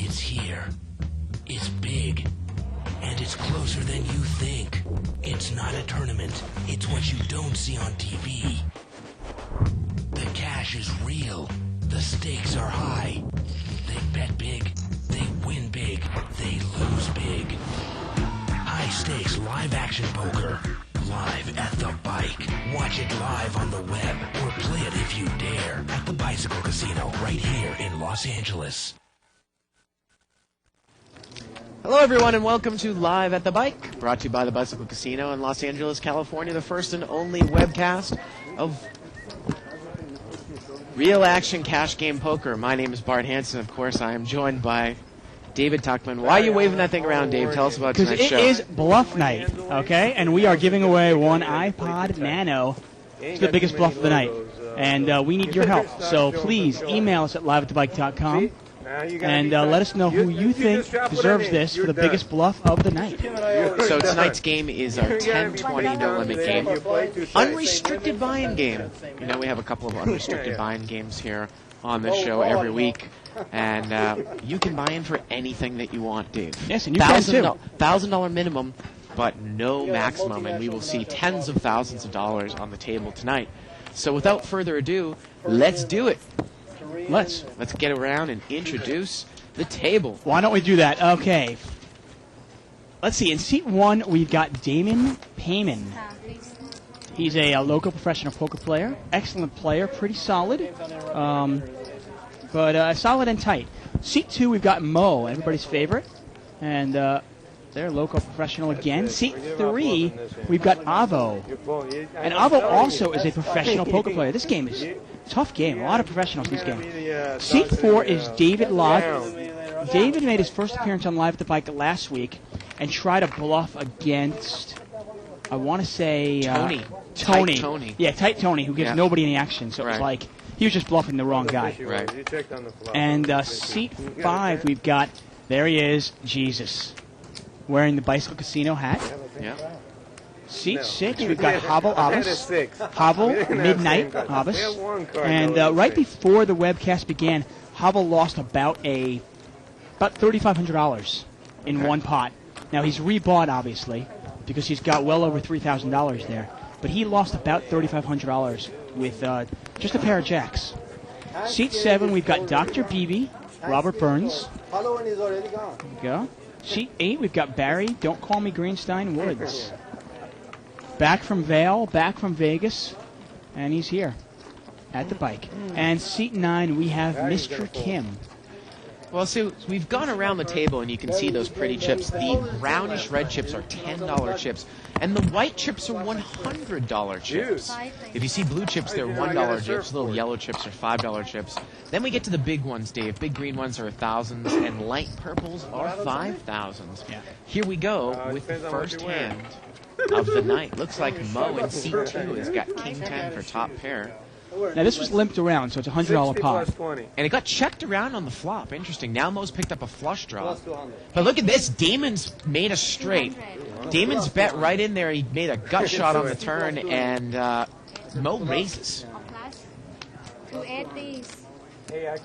It's here. It's big. And it's closer than you think. It's not a tournament. It's what you don't see on TV. The cash is real. The stakes are high. They bet big. They win big. They lose big. High stakes live action poker. Live at the bike. Watch it live on the web or play it if you dare at the Bicycle Casino right here in Los Angeles. Hello everyone and welcome to Live at the Bike, brought to you by the Bicycle Casino in Los Angeles, California, the first and only webcast of real action cash game poker. My name is Bart Hansen, of course. I am joined by David Tuckman. Why are you waving that thing around, Dave? Tell us about tonight's show. Because it is bluff night, okay? And we are giving away one iPod Nano. It's the biggest bluff of the night. And we need your help. So please email us at liveatthebike.com and let us know who you think deserves this for the biggest bluff of the night. So tonight's game is our 10-20 no-limit game. Unrestricted buy-in game. You know, we have a couple of unrestricted buy-in games here on this show every week. And you can buy in for anything that you want, Dave. Yes, and you can too. $1,000 minimum, but no maximum. And we will see tens of thousands of dollars on the table tonight. So without further ado, let's do it. Let's get around and introduce the table. Why don't we do that? Okay. Let's see. In seat one, we've got Damon Payman. He's a local professional poker player. Excellent player. Pretty solid. But solid and tight. Seat two, we've got Mo, everybody's favorite. And they're local professional again. Seat three, we've got Avo. And Avo also is a professional poker player. This game is a tough game. A lot of professionals in this game. Seat four is David Lott. David made his first appearance on Live at the Bike last week and tried to bluff against, I want to say... Tony. Tony. Tight Tony. Yeah, Tight Tony, who gives nobody any action. So it was like, he was just bluffing the wrong guy. Right. And seat five, we've got, there he is, Jesus, wearing the Bicycle Casino hat. Yeah. Seat six, we've got Havel Abbas. Havel, Midnight Abbas. And right before the webcast began, Havel lost about $3,500 in one pot. Now, he's rebought, obviously, because he's got well over $3,000 there. But he lost about $3,500 with just a pair of jacks. Seat seven, we've got Dr. Beebe, Robert Burns. There we go. Seat eight, we've got Barry, Don't Call Me Greenstein Woods. Back from Vail, back from Vegas, and he's here at the bike. And seat nine, we have Mr. Kim. Well, so we've gone around the table, and you can see those pretty chips. The brownish red chips are $10 chips, and the white chips are $100 chips. If you see blue chips, they're $1 chips. Little yellow chips are $5 chips. Then we get to the big ones, Dave. Big green ones are thousands, and light purples are 5,000s. Here we go with the first hand of the night. Looks like Mo in seat two has got King 10 for top pair. Now, this was limped around, so it's a $100 pot. And it got checked around on the flop. Interesting. Now Mo's picked up a flush draw. But look at this. Damon's made a straight. Damon's bet right in there. He made a gut shot on the turn, and Mo raises. Hey,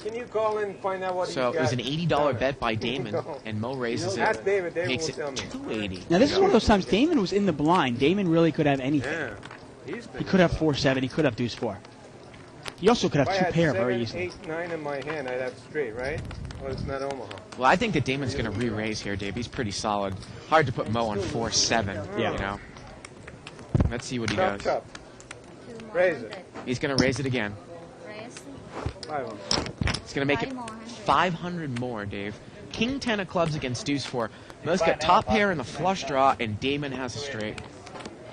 can you call and find out what So it was an $80 bet by Damon, and Mo raises it. Makes it $280. Now, this is one of those times Damon was in the blind. Damon really could have anything. He could have 4-7. He could have deuce 4. He also could have two pair very easily. 8, 9 in my hand, I'd have straight, right? Well, it's not Omaha. Well, I think that Damon's going to re-raise here, Dave. He's pretty solid. Hard to put Mo on 4-7, you know. Let's see what he does. Raise it. He's going to raise it again. 500. He's going to make it 500 more, Dave. King 10 of clubs against deuce 4. Mo's got top pair in the flush draw, and Damon has a straight.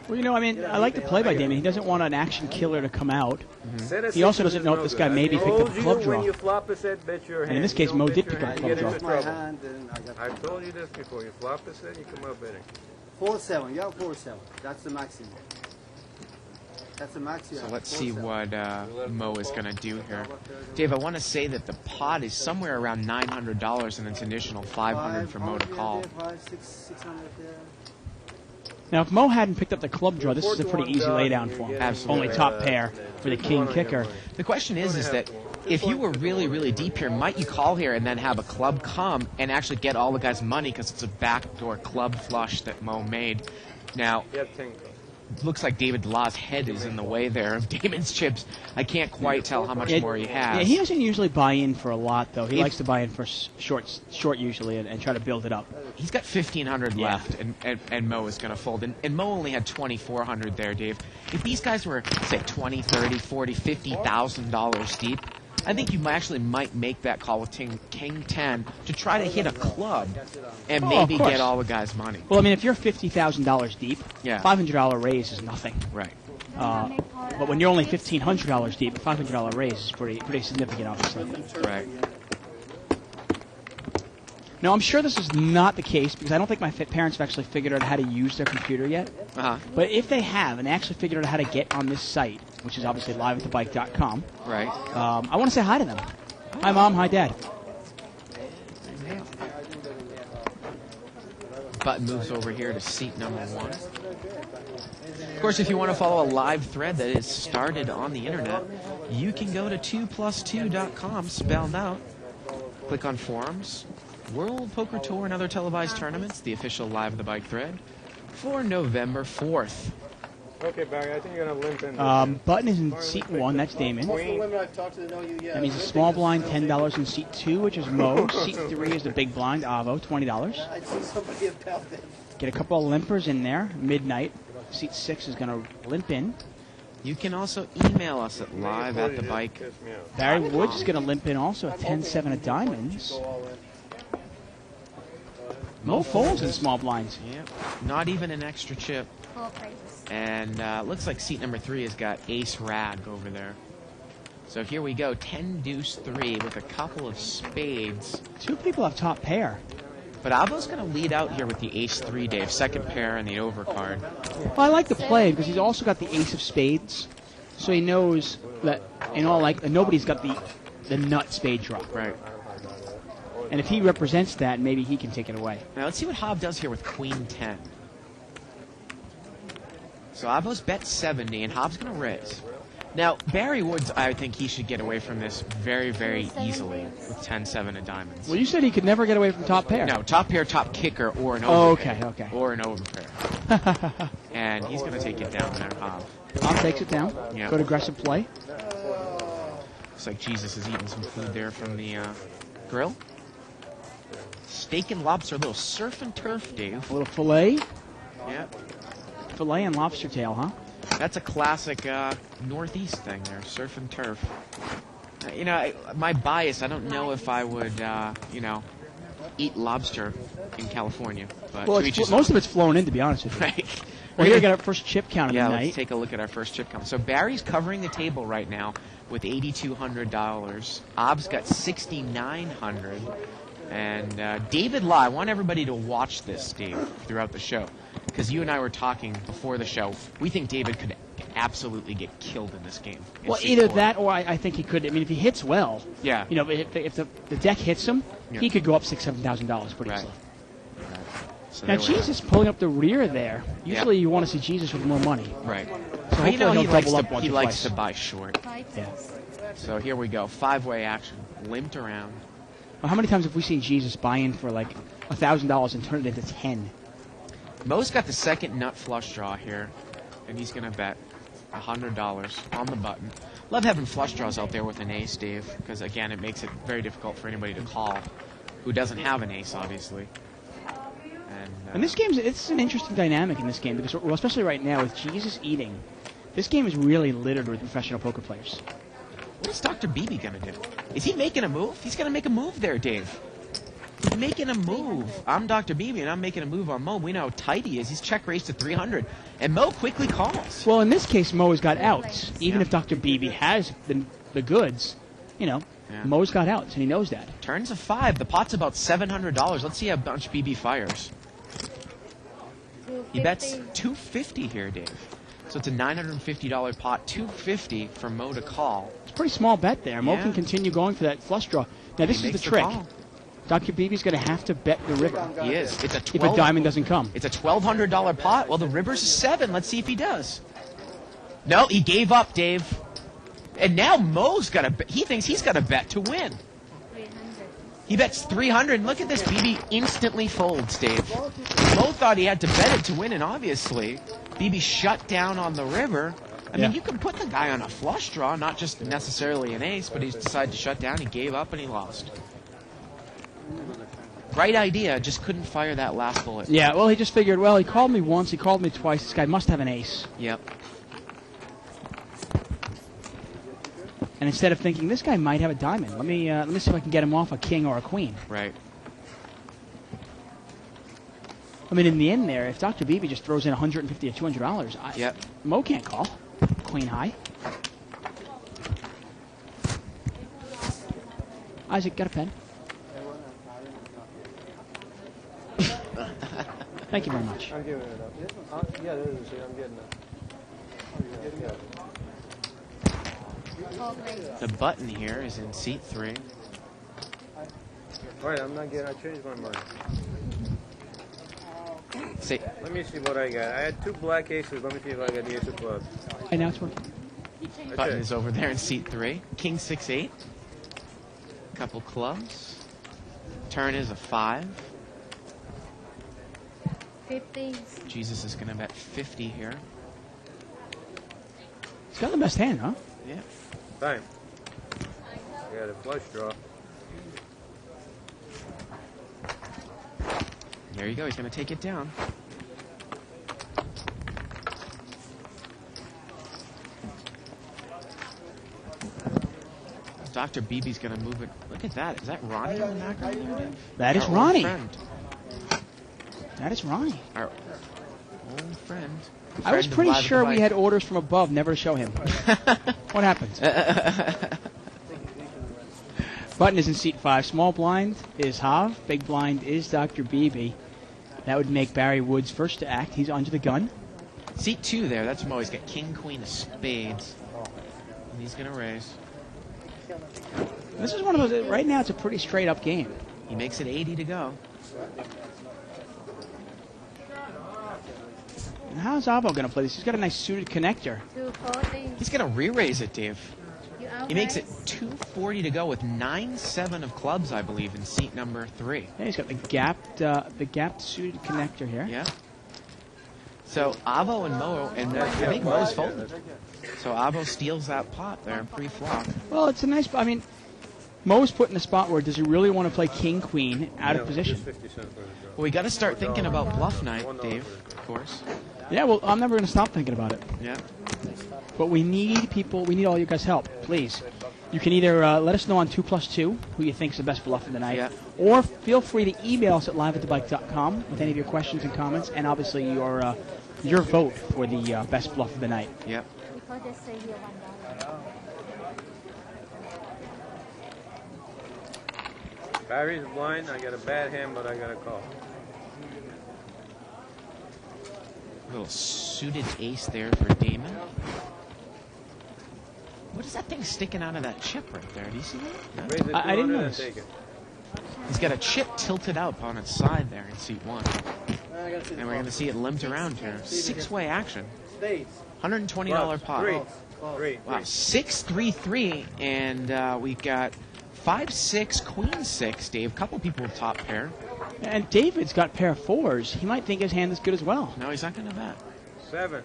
Well, you know, I mean, I like the play by Damon. He doesn't want an action killer to come out. He also doesn't know if this guy maybe picked up a club draw. And in this case, Mo did pick up a club draw. I've told you this before. You flop a set, you come up betting. 4-7. Yeah, 4-7. That's the maximum. That's the maximum. So let's see what Mo is going to do here. Dave, I want to say that the pot is somewhere around $900 and it's an additional $500 for Mo to call. Now, if Mo hadn't picked up the club draw, this is a pretty easy laydown for him. Absolutely. Only top pair for the king kicker. The question is that if you were really, really deep here, might you call here and then have a club come and actually get all the guy's money because it's a backdoor club flush that Mo made? Now, looks like David Law's head is in the way there of Damon's chips. I can't quite tell how much more he has. Yeah, he doesn't usually buy in for a lot, though. He likes to buy in for short usually and try to build it up. He's got 1,500 left, and Mo is going to fold. And Mo only had 2,400 there, Dave. If these guys were, say, $20, $30, $40, $50,000 deep, I think you actually might make that call with King 10 to try to hit a club and maybe get all the guys' money. Well, I mean, if you're $50,000 deep, $500 raise is nothing. Right. But when you're only $1,500 deep, a $500 raise is pretty significant, obviously. Right. Now, I'm sure this is not the case because I don't think my parents have actually figured out how to use their computer yet. But if they have and actually figured out how to get on this site, which is obviously liveatthebike.com, right. I want to say hi to them. Hi, Mom. Hi, Dad. Button moves over here to seat number 1. Of course, if you want to follow a live thread that is started on the internet, you can go to 2plus2.com, spelled out. Click on forums, World Poker Tour and other televised tournaments, the official Live the Bike thread, for November 4th. Okay, Barry, I think you're going to limp in. Button is in seat 1, that's Damon. That means a small blind, $10 in seat 2, which is Mo. Seat 3 is the big blind, Avo, $20. Get a couple of limpers in there, midnight. Seat 6 is going to limp in. You can also email us at live@thebike. Barry Woods is going to limp in also at 10-7 of diamonds. Mo folds in small blinds. Yep. Not even an extra chip. And looks like seat number 3 has got Ace Rag over there. So here we go, 10 deuce 3 with a couple of spades. 2 people have top pair. But Avo's going to lead out here with the Ace 3, Dave, second pair and the overcard. Well, I like the play because he's also got the Ace of Spades, so he knows that in all nobody's got the nut spade draw. Right. And if he represents that, maybe he can take it away. Now let's see what Hob does here with Queen 10. So Avo's bet 70, and Hob's going to raise. Now, Barry Woods, I think he should get away from this very, very easily with 10-7 of diamonds. Well, you said he could never get away from top pair. No, top pair, top kicker, or an overpair. Okay. Or an overpair. And he's going to take it down there, Hob. Hob takes it down. Yep. Good aggressive play. Looks like Jesus is eating some food there from the grill. Steak and lobster, a little surf and turf, Dave. A little filet. Yep. Filet and lobster tail, huh? That's a classic Northeast thing there, surf and turf. My bias, I don't know if I would, eat lobster in California. But well, most of it's flown in, to be honest with you. Right. Well, here we got our first chip count of the night. Let's take a look at our first chip count. So Barry's covering the table right now with $8,200. Ob's got $6,900. And David Law, I want everybody to watch this, Dave, throughout the show. Because you and I were talking before the show. We think David could absolutely get killed in this game. Well, either that or I think he could. I mean, if he hits well, yeah. If the deck hits him, he could go up $6,000-$7,000 pretty easily. Right. So now, Jesus pulling up the rear there. Usually you want to see Jesus with more money. Right. So well, he likes to buy short. Yeah. So here we go. 5-way action. Limped around. Well, how many times have we seen Jesus buy in for like $1,000 and turn it into 10? Mo's got the second nut flush draw here, and he's going to bet $100 on the button. Love having flush draws out there with an ace, Dave, because, again, it makes it very difficult for anybody to call who doesn't have an ace, obviously. And this game, it's an interesting dynamic in this game, because especially right now with Jesus eating, this game is really littered with professional poker players. What is Dr. Beebe going to do? Is he making a move? He's going to make a move there, Dave. He's making a move. I'm Dr. Beebe, and I'm making a move on Mo. We know how tight he is. He's check raised to 300, and Mo quickly calls. Well, in this case, Mo has got outs. Even if Dr. Beebe has the goods, Mo's got outs, and he knows that. Turns a 5. The pot's about $700. Let's see how much Beebe fires. He bets $250 here, Dave. So it's a $950 pot, $250 for Mo to call. It's a pretty small bet there. Mo can continue going for that flush draw. Now, this is the trick. Dr. Beebe's going to have to bet the river He is. It's a if a diamond doesn't come. It's a $1,200 pot. Well, the river's a 7. Let's see if he does. No, he gave up, Dave. And now Mo's got to. He thinks he's got to bet to win. 300. He bets 300. And look at this. BB instantly folds, Dave. Mo thought he had to bet it to win, and obviously, BB shut down on the river. I mean, Yeah. you can put the guy on a flush draw, not just necessarily an ace, but he decided to shut down. He gave up and he lost. Right idea, just couldn't fire that last bullet. Yeah, well, he just figured, well, he called me once, he called me twice. This guy must have an ace. Yep. And instead of thinking, this guy might have a diamond, let me see if I can get him off a king or a queen. Right. I mean, in the end there, if Dr. Beebe just throws in $150 or $200, Yep. Mo can't call. Queen high. Isaac, got a pen? Thank you very much. I'm giving it up. Yeah, there is. I'm getting it. Four places. The button here is in seat 3. All right, I'm not getting. I changed my mind. Say, Let me see what I got. I had 2 black aces. Let me see if I got the ace of clubs. And now it's working. button is over there in seat 3. King 6-8. Couple clubs. Turn is a 5. 50. Jesus is going to bet 50 here. He's got the best hand, huh? Yeah. Time. I got a flush draw. There you go. He's going to take it down. Dr. Beebe's going to move it. Look at that. Is that Ronnie in the background there, Dave? That is Our old Ronnie. friend. That is Ronnie. Our old friend. I was Friend of pretty Live at the sure we Bike. had orders from above never to show him. What happened? Button is in seat 5. Small blind is Hav. Big blind is Dr. Beebe. That would make Barry Woods first to act. He's under the gun. Seat 2 there. That's Mo. He's got King, Queen of Spades. And he's going to raise. This is one of those. Right now, it's a pretty straight up game. He makes it 80 to go. And how's Avo going to play this? He's got a nice suited connector. 240. He's going to re-raise it, Dave. You He makes it outraise. 240 to go with 9-7 of clubs, I believe, in seat number 3. Yeah, he's got the gapped suited connector here. Yeah. So Avo and Mo, and I think Mo's folded. So Avo steals that pot there pre-flop. Well, it's a nice. I mean, Mo's put in a spot where does he really want to play king queen out of position? Just 50 cents for the draw. Well, we got to start thinking about bluff night, Dave. Of course. Yeah, well, I'm never going to stop thinking about it. Yeah. But we need people. We need all you guys' help, please. You can either let us know on 2+2 who you think is the best bluff of the night, Yeah. or feel free to email us at liveatthebike.com with any of your questions and comments, and obviously your vote for the best bluff of the night. Yep. Because they say here $1. Barry's blind. I got a bad hand, but I got a call. Little suited ace there for Damon. What is that thing sticking out of that chip right there? Do you see that? No? Raise it I didn't 200 and notice. take it. He's got a chip tilted up on its side there in seat 1. And we're going to see it limped around here. 6-way action. $120 pot. Three. Wow, 6-3-3, and we got 5-6, Queen 6, Dave. Couple people with top pair. And David's got pair of 4s. He might think his hand is good as well. No, he's not going to bet. 7.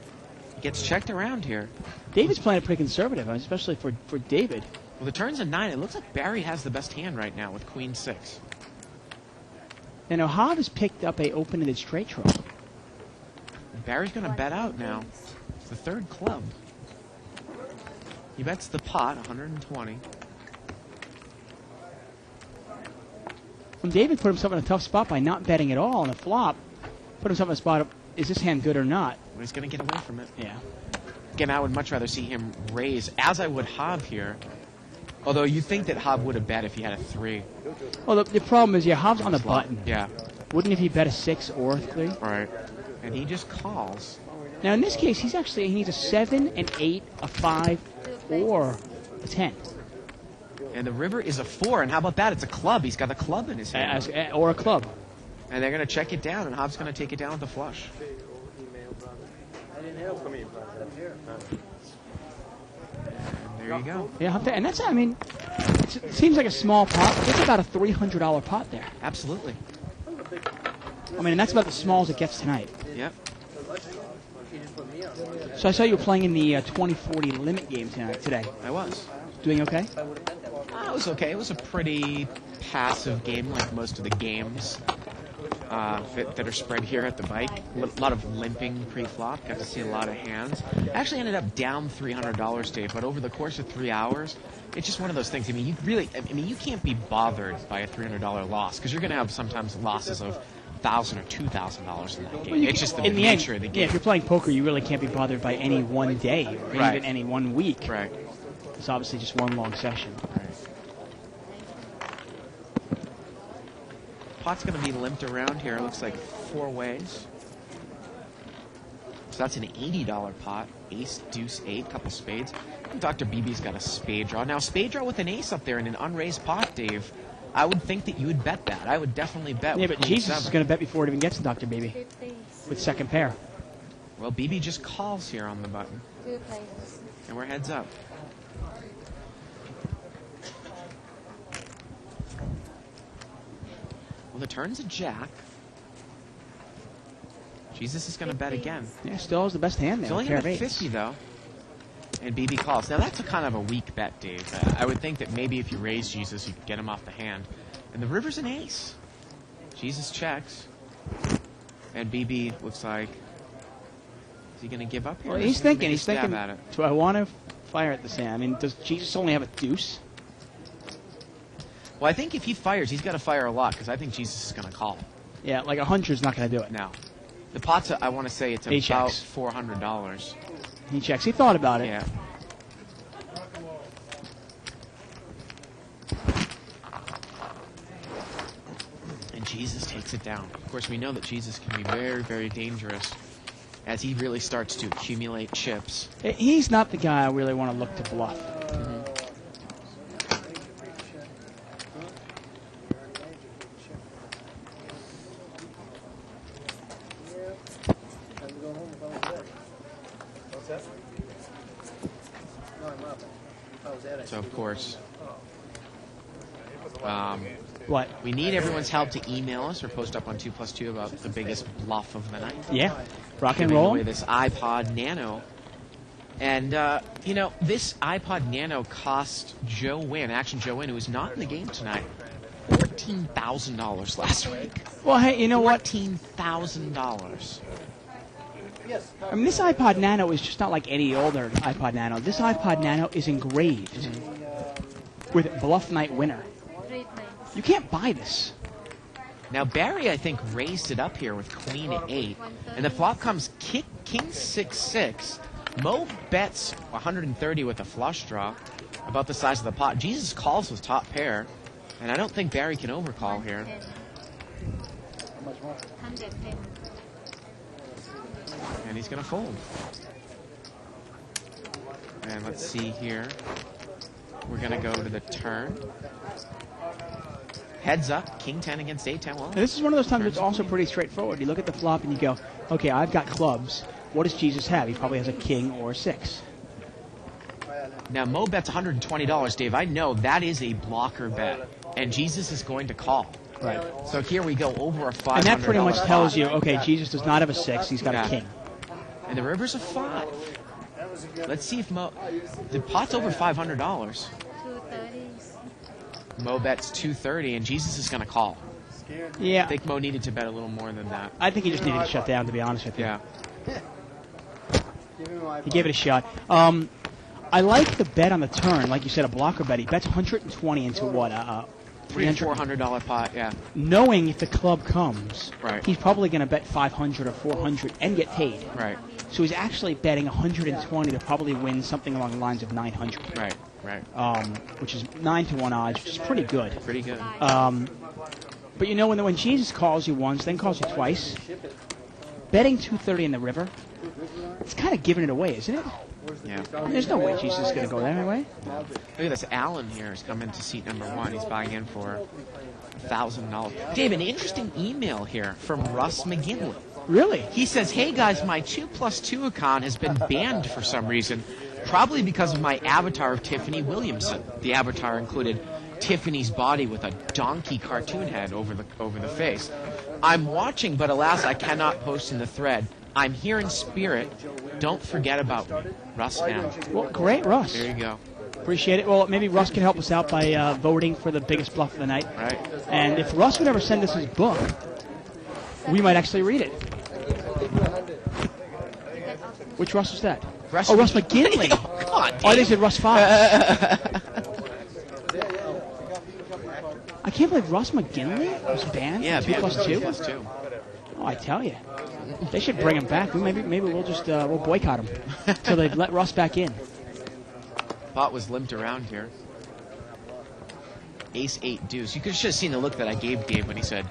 He gets checked around here. David's playing it pretty conservative, especially for David. Well, the turn's a 9. It looks like Barry has the best hand right now with Queen 6. And Hav has picked up a open-ended straight draw. Barry's going to bet out now. It's the third club. He bets the pot, 120. When David put himself in a tough spot by not betting at all on the flop, put himself in a spot of, is this hand good or not? Well, he's going to get away from it. Yeah. Again, I would much rather see him raise, as I would Hav here. Although you think that Hav would have bet if he had a 3. Well, the problem is, Hav's on the Slot. button. Yeah, Wouldn't if he bet a 6 or a 3? all right. And he just calls. Now, in this case, he needs a 7, an 8, a 5, or a 10. And the river is a 4, and how about that? It's a club. He's got a club in his hand. Or a club. And they're going to check it down, and Hobbs going to take it down with the flush. And there you go. Yeah, and that's, I mean, it seems like a small pot, but it's about a $300 pot there. Absolutely. I mean, and that's about the small as it gets tonight. Yep. So I saw you were playing in the 2040 limit game today. I was. Doing okay? It was okay. It was a pretty passive game, like most of the games that are spread here at the bike. A lot of limping pre-flop. Got to see a lot of hands. I actually ended up down $300, Dave, but over the course of 3 hours, it's just one of those things. I mean, you can't be bothered by a $300 loss because you're going to have sometimes losses of $1,000 or $2,000 in that game. It's just the nature of the game. Yeah, if you're playing poker, you really can't be bothered by any one day or even any 1 week. Right. It's obviously just one long session. Right. Pot's going to be limped around here. It looks like 4 ways. So that's an $80 pot. Ace, deuce, 8, couple spades. Dr. BB's got a spade draw. Now, spade draw with an ace up there in an unraised pot, Dave. I would think that you would bet that. I would definitely bet. Yeah, but Jesus is going to bet before it even gets to Dr. BB 50. with second pair. Well, BB just calls here on the button. 2 players. And we're heads up. Well, the turn's a jack. Jesus is going to bet again. Yeah, still has the best hand there. He's only pair going of to eights. 50, though. And BB calls. Now, that's a kind of a weak bet, Dave. I would think that maybe if you raise Jesus, you could get him off the hand. And the river's an ace. Jesus checks. And BB looks like... Is he going to give up here? Well, Or he's is he gonna thinking, make a stab at it? do I want to fire at the sand? I mean, does Jesus only have a deuce? Well, I think if he fires, he's got to fire a lot, because I think Jesus is going to call. Yeah, like 100 is not going to do it. Now, the pot's, I want to say it's He about checks. $400. He checks. He thought about it. Yeah. And Jesus takes it down. Of course, we know that Jesus can be very, very dangerous as he really starts to accumulate chips. He's not the guy I really want to look to bluff. So, of course, What? we need everyone's help to email us or post up on 2+2 about the biggest bluff of the night. Yeah. Rock and Giving roll. away this iPod Nano. And, this iPod Nano cost Joe Wynn, Action Joe Wynn, who was not in the game tonight, $14,000 last week. Well, hey, you know what? $14,000. I mean, this iPod Nano is just not like any older iPod Nano. This iPod Nano is engraved with Bluff Night Winner. 3 players. You can't buy this. Now, Barry, I think, raised it up here with Queen at 8. And the flop comes King 6-6. Mo bets 130 with a flush draw, about the size of the pot. Jesus calls with top pair. And I don't think Barry can overcall here. 110. And he's going to fold. And let's see here. We're going to go to the turn. Heads up, King 10 against 8-10. Well, And this is one of those times it's also pretty straightforward. You look at the flop and you go, okay, I've got clubs. What does Jesus have? He probably has a king or a 6. now Mo bets $120, Dave. I know that is a blocker bet. And Jesus is going to call. Right. So here we go over a $500. And that pretty much pot. tells you, okay, Jesus does not have a 6. He's got Yeah. a king. And the river's a 5. Let's see if Mo... The pot's over $500. 230s. Mo bets 230, and Jesus is going to call. Yeah. I think Mo needed to bet a little more than that. I think he just needed to shut down, to be honest with you. Yeah. He gave it a shot. I like the bet on the turn. Like you said, a blocker bet. He bets 120 into what? $300, $400 pot, yeah. Knowing if the club comes, Right. he's probably going to bet 500 or 400 and get paid. Right, So he's actually betting 120 to probably win something along the lines of 900. right, right. Which is 9-1 odds, which is pretty good. Pretty good. But you know, when Jesus calls you once, then calls you twice, betting 230 in the river, it's kind of giving it away, isn't it? Yeah. There's no way Jesus is going to go there anyway. Look at this. Alan here has come into seat number 1. He's buying in for $1,000. Dave, an interesting email here from Russ McGinley. Really? He says, hey guys, my 2+2 account has been banned for some reason, probably because of my avatar of Tiffany Williamson. The avatar included Tiffany's body with a donkey cartoon head over the face. I'm watching, but alas, I cannot post in the thread. I'm here in spirit. Don't forget about me. Russ now. Well, great, Russ. There you go. Appreciate it. Well, maybe Russ can help us out by voting for the biggest bluff of the night. Right. And if Russ would ever send us his book, we might actually read it. Which Russ was that? Russ Russ McGinley. Oh, come on, Oh, they Dave. said Russ Fox. I can't believe Russ McGinley was banned. Yeah, 2+2. 2+2. Oh, I tell you, they should bring him back. Maybe we'll just we'll boycott him until they let Russ back in. Pot was limped around here. Ace-8 deuce. You should have seen the look that I gave Gabe when he said,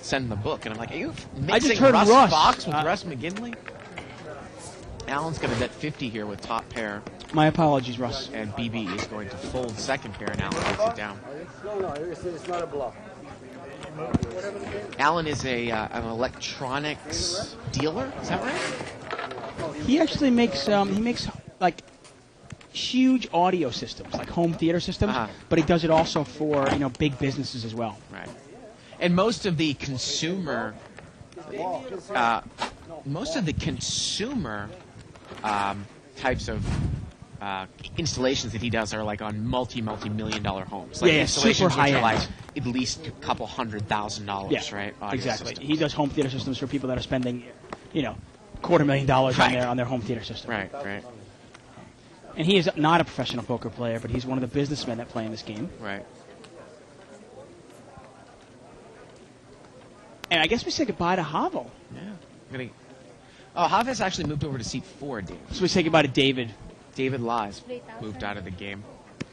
"Send the book," and I'm like, "Are you mixing heard Russ Russ. Fox with Russ McGinley?" Alan's going to bet 50 here with top pair, My apologies, Russ. and BB is going to fold second pair, and Alan takes it down. No, it's not a bluff. Alan is an electronics dealer. Is that right? He actually makes like huge audio systems, like home theater systems, Uh-huh. but he does it also for big businesses as well. Right. And most of the consumer, types of installations that he does are like on multi-million dollar homes. Like Yeah, installations super which high are end. like at least a couple $100,000, Yeah, right? Audio exactly. systems. He does home theater systems for people that are spending, $250,000 Right. on their home theater system. Right, right, And he is not a professional poker player, but he's one of the businessmen that play in this game. right. And I guess we say goodbye to Havel. Yeah. Havez's actually moved over to seat 4, Dave. So we say goodbye to David. David Lies 3,000. moved out of the game.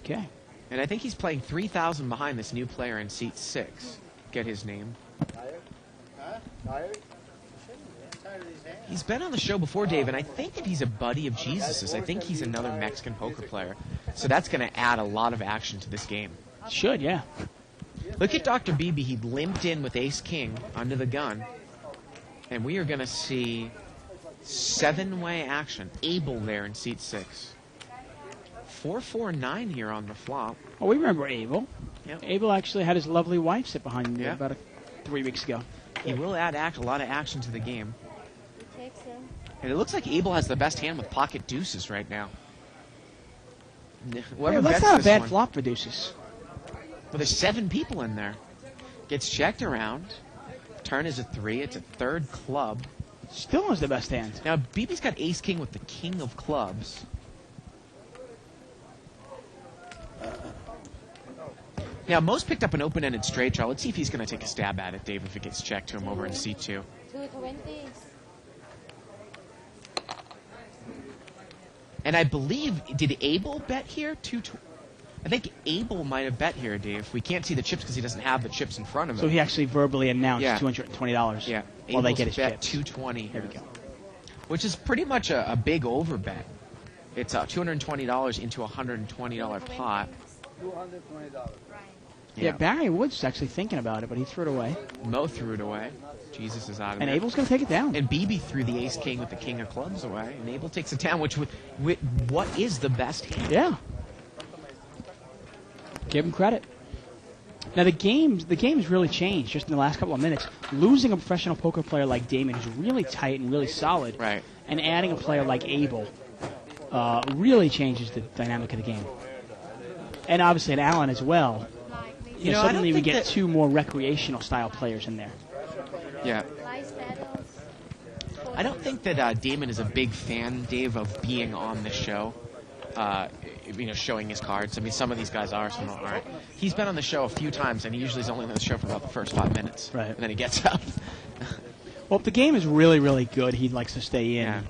Okay. And I think he's playing 3,000 behind this new player in seat 6. Get his name. He's been on the show before, Dave, and I think that he's a buddy of Jesus's. I think he's another Mexican poker player. So that's going to add a lot of action to this game. Should, yeah. Look at Dr. Beebe. He limped in with ace-king under the gun. And we are going to see 7-way action. Abel there in seat 6. 4-4-9 here on the flop. Oh, we remember Abel. Yep. Abel actually had his lovely wife sit behind him Yeah. about 3 weeks ago. He will add a lot of action to the game. Takes him. And it looks like Abel has the best hand with pocket deuces right now. Yeah, Whoever that's bets not a this bad one- flop for deuces. Well, there's 7 people in there. Gets checked around. Turn is a 3. It's a third club. Still is the best hand. Now, BB's got ace-king with the king of clubs. Now, most picked up an open-ended straight draw. Let's see if he's going to take a stab at it, Dave, if it gets checked to him over in C2. 220s. And I believe, did Abel bet here? I think Abel might have bet here, Dave. We can't see the chips because he doesn't have the chips in front of him. So he actually verbally announced Yeah. $220 yeah, while they Abel's get his bet chips. 220 There here. we go. Which is pretty much a big over bet. It's $220 into a $120 pot. $220. Yeah, Barry Woods is actually thinking about it, but he threw it away. Mo threw it away. Jesus is out of And there. Abel's going to take it down. And BB threw the ace-king with the king of clubs away. And Abel takes it down, which what is the best hand? Yeah. Give him credit. Now the game's really changed just in the last couple of minutes. Losing a professional poker player like Damon, who's really tight and really solid, Right. and adding a player like Abel really changes the dynamic of the game. And obviously at Allen as well. Like You know, I don't suddenly we think get that- 2 more recreational style players in there. Yeah. lice battles. I don't think that Damon is a big fan, Dave, of being on the show. Showing his cards. I mean, some of these guys are, some aren't. He's been on the show a few times, and he usually is only on the show for about the first 5 minutes. Right. And then he gets out. Well, if the game is really, really good, he likes to stay in. Yeah.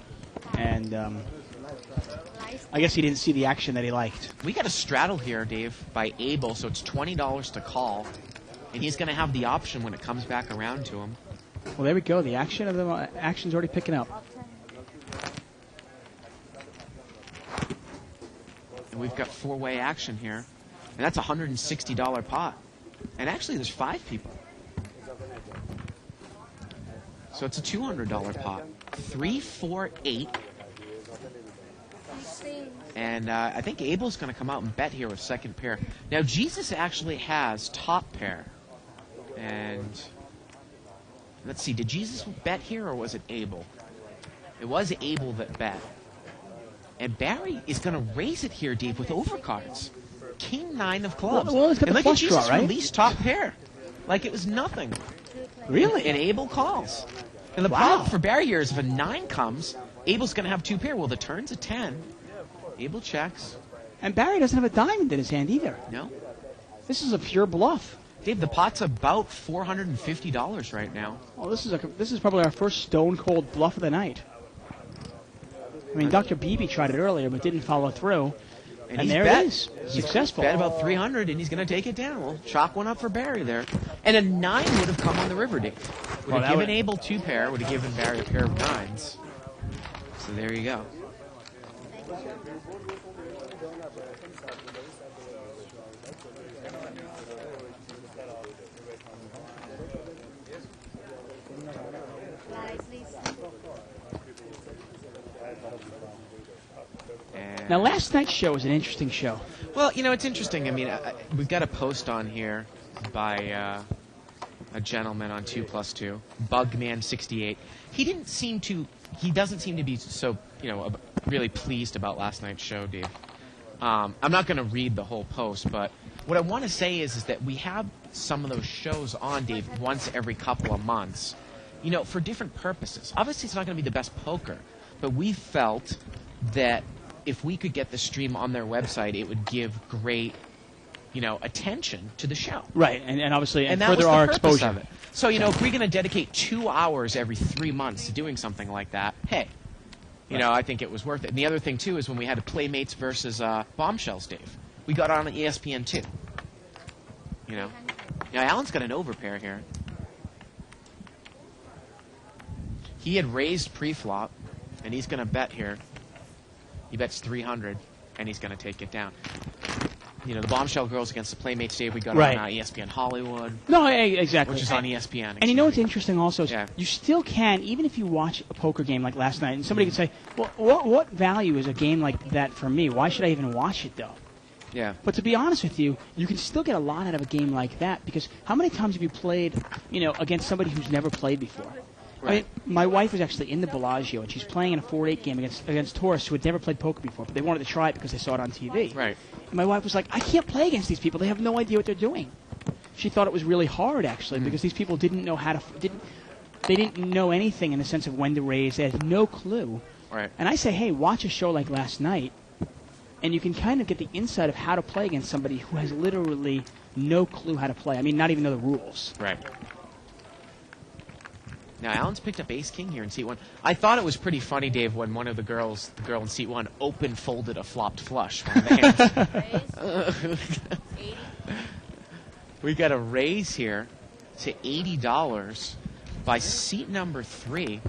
And Lice I guess he didn't see the action that he liked. We got a straddle here, Dave, by Abel, so it's $20 to call. And he's going to have the option when it comes back around to him. Well, there we go. The action's already picking up. And we've got four-way action here. And that's a $160 pot. And actually, there's 5 people. So it's a $200 pot. 3, 4, 8. 16. And I think Abel's going to come out and bet here with second pair. Now, Jesus actually has top pair. And let's see, did Jesus bet here or was it Abel? It was Abel that bet. And Barry is going to raise it here, Dave, with overcards. King 9 of clubs. Well, it's got and the look flush at draw, Jesus right? release top pair. Like it was nothing. Really? And Abel calls. And the Wow. problem for Barry here is if a 9 comes, Abel's going to have 2 pair. Well, the turn's a 10. Abel checks. And Barry doesn't have a diamond in his hand either. No. This is a pure bluff. Dave, the pot's about $450 right now. Oh, this is probably our first stone cold bluff of the night. I mean, Dr. Beebe tried it earlier, but didn't follow through. And he's there bet. it is. He's Successful. bet about 300, and he's going to take it down. We'll chalk one up for Barry there. And a 9 would have come on the river, Dave. Would Oh, have that given would- Abel 2 pair, would have given Barry a pair of 9s. So there you go. And Now, last night's show was an interesting show. well, you know, it's interesting. I mean, we've got a post on here by a gentleman on 2+2, Bugman68. He doesn't seem to be so, really pleased about last night's show, Dave. I'm not going to read the whole post, but what I want to say is that we have some of those shows on, Dave, once every couple of months, for different purposes. Obviously, it's not going to be the best poker, but we felt that if we could get the stream on their website, it would give great, attention to the show. Right, and obviously, and that was further the our purpose exposure. of it. So, if we're going to dedicate 2 hours every 3 months to doing something like that, hey, I think it was worth it. And the other thing, too, is when we had Playmates versus Bombshells, Dave, we got on ESPN, too. Now, Alan's got an overpair here. He had raised pre-flop, and he's going to bet here. He bets 300, and he's going to take it down. The Bombshell Girls against the Playmates, Dave, we got Right. on ESPN Hollywood, No, exactly. which is on ESPN. And you know what's interesting also is Yeah. you still can, even if you watch a poker game like last night, and somebody could say, well, what value is a game like that for me? Why should I even watch it, though? Yeah. But to be honest with you, you can still get a lot out of a game like that because how many times have you played, against somebody who's never played before? I mean, my wife was actually in the Bellagio, and she's playing in a 4-8 game against tourists who had never played poker before, but they wanted to try it because they saw it on TV. Right. And my wife was like, I can't play against these people. They have no idea what they're doing. She thought it was really hard, actually, because these people didn't know how to... They didn't know anything in the sense of when to raise. They had no clue. Right. And I say, hey, watch a show like last night, and you can kind of get the insight of how to play against somebody who has literally no clue how to play. I mean, not even know the rules. Right. Now, Alan's picked up ace-king here in seat 1. I thought it was pretty funny, Dave, when one of the girl in seat 1 open-folded a flopped flush. One of the hands. We got a raise here to $80 by seat number 3.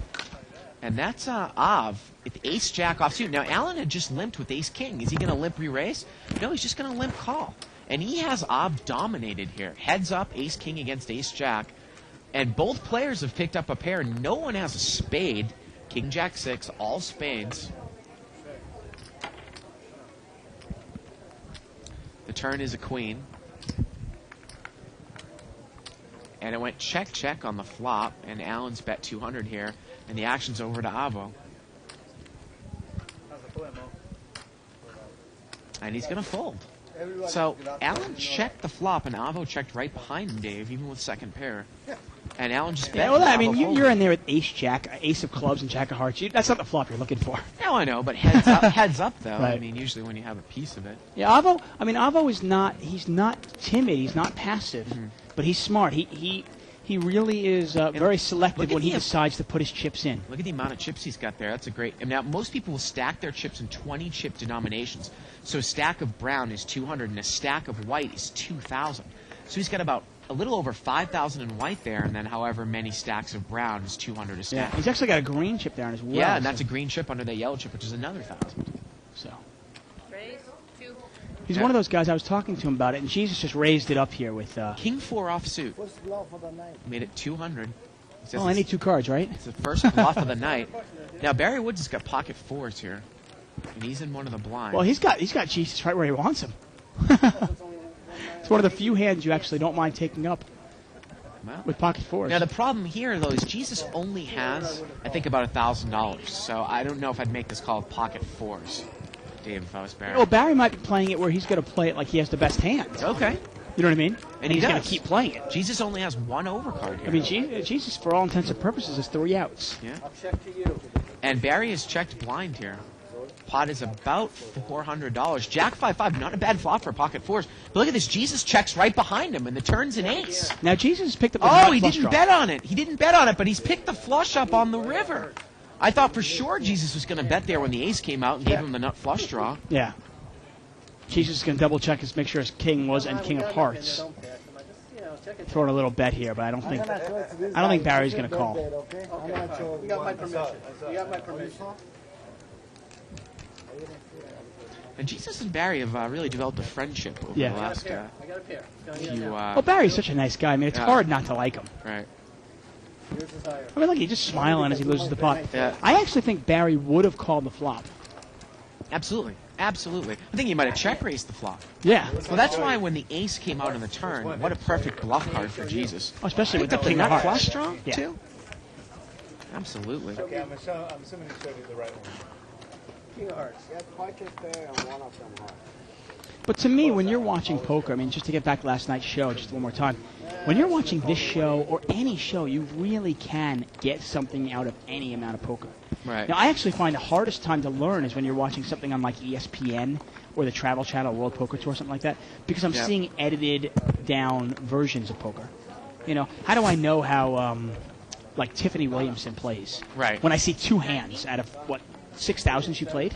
And that's Av with ace-jack offsuit. Now, Alan had just limped with ace-king. Is he going to limp re-raise? No, he's just going to limp call. And he has Av dominated here. Heads up, ace-king against ace-jack. And both players have picked up a pair. No one has a spade. King, Jack, 6, all spades. The turn is a queen. And it went check, check on the flop. And Alan's bet 200 here. And the action's over to Avo. And he's going to fold. So Alan checked the flop, and Avo checked right behind him, Dave, even with second pair. And Alan just bet. Yeah, well, I and mean, Avo folded. you're in there with ace-jack, ace of clubs, and jack of hearts. That's not the flop you're looking for. No, I know, but heads up, though. Right. I mean, usually when you have a piece of it. Yeah, Avo is not. He's not timid. He's not passive, but he's smart. He really is very selective look at when he the- decides to put his chips in. Look at the amount of chips he's got there. That's a great. And now most people will stack their chips in 20 chip denominations. So a stack of brown is 200, and a stack of white is 2,000. So he's got about a little over 5,000 in white there, and then however many stacks of brown is 200 a Yeah, stack. he's actually got a green chip there as well. Yeah, and that's so, a green chip under that yellow chip, which is another 1,000. so. Raise 2. He's Yeah. one of those guys. I was talking to him about it, and Jesus just raised it up here with. King 4 offsuit. Made it 200. He says Oh, I need 2 cards, right? it's the first bluff of the night. Now Barry Woods has got pocket 4s here, and he's in one of the blinds. Well, he's got Jesus right where he wants him. It's one of the few hands you actually don't mind taking up Well, with pocket 4s. now the problem here though is Jesus only has, I think, about $1,000. So I don't know if I'd make this call with pocket 4s, Dave, if I was Barry. Well, Barry might be playing it where he's going to play it like he has the best hand. Okay. You know what I mean? And he he's going does. to keep playing it. Jesus only has 1 overcard here. I mean, Jesus, for all intents and purposes, has 3 outs. Yeah. I'll check to you. And Barry is checked blind here. Pot is about $400. Jack 5-5, not a bad flop for pocket 4s. But look at this, Jesus checks right behind him, and the turn's an ace. Now, Jesus picked up the Oh, nut he flush didn't draw. bet on it. He didn't bet on it, but he's picked the flush up on the river. I thought for sure Jesus was going to bet there when the ace came out and gave him the nut flush draw. Yeah. Jesus is going to double check his, make sure his king was and king of hearts. Throwing a little bet here, but I don't think Barry's going to call. You got my permission. You got my permission. And Jesus and Barry have really developed a friendship over Yeah. the last I got a pair. few. Well, Barry's such a nice guy. I mean, it's Yeah. hard not to like him. Right. Yours is higher. I mean, look, he's just smiling as he loses the pot. Yeah. I actually think Barry would have called the flop. Absolutely. Absolutely. I think he might have check raised the flop. Yeah. Well, that's why when the ace came out in the turn, what a perfect bluff card for Jesus. Oh, especially with the Picked up the king of nut hearts. flush draw, Yeah. too? Absolutely. Okay, I'm assuming he showed you the right one. King of hearts. You have pocket pair and one of them heart. But to me, when you're watching poker, I mean, just to get back to last night's show, just one more time, when you're watching this show or any show, you really can get something out of any amount of poker. Right. Now, I actually find the hardest time to learn is when you're watching something on like ESPN or the Travel Channel, World Poker Tour, something like that, because I'm Yep. seeing edited down versions of poker. You know, how do I know how, like Tiffany Williamson plays? Right. When I see 2 hands out of, what, 6,000 she played?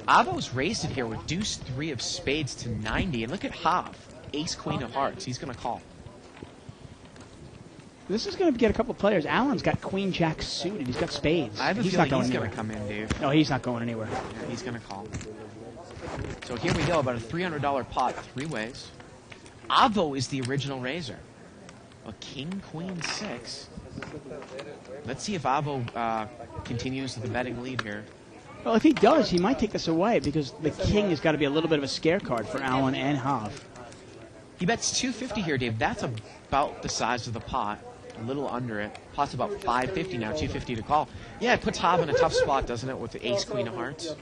Avo's raised it here with deuce 3 of spades to 90. And look at Hav, ace queen of hearts. He's going to call. This is going to get a couple of players. Allen's got queen jack suited. He's got spades. I have a he's feeling not going he's anywhere. going to come in, Dave. No, he's not going anywhere. Yeah, he's going to call. So here we go, about a $300 pot, 3 ways. Avo is the original raiser. A king, queen, 6. Let's see if Avo continues the betting lead here. Well, if he does, he might take this away because the king has got to be a little bit of a scare card for Allen and Hav. He bets 250 here, Dave. That's about the size of the pot. A little under it. Pot's about 550 now, 250 to call. Yeah, it puts Hav in a tough spot, doesn't it, with the ace, queen of hearts?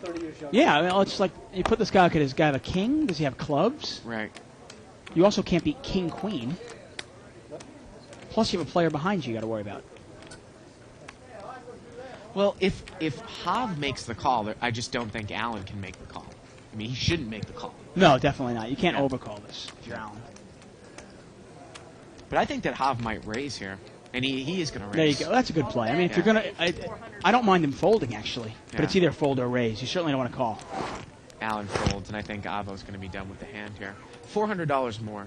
Yeah, I mean, it's like you put this guy. Okay, does this guy have a king? Does he have clubs? Right. You also can't beat king queen. Plus, you have a player behind you got to worry about. Well, if Hav makes the call, I just don't think Allen can make the call. I mean, he shouldn't make the call. No, definitely not. You can't Yeah. overcall this if you're Allen. But I think that Hav might raise here. And he is going to There you raise. go. That's a good play. I mean, if Yeah. you're gonna, I don't mind him folding actually, but Yeah. it's either fold or raise. You certainly don't want to call. Allen folds, and I think Avo's going to be done with the hand here. $400 more.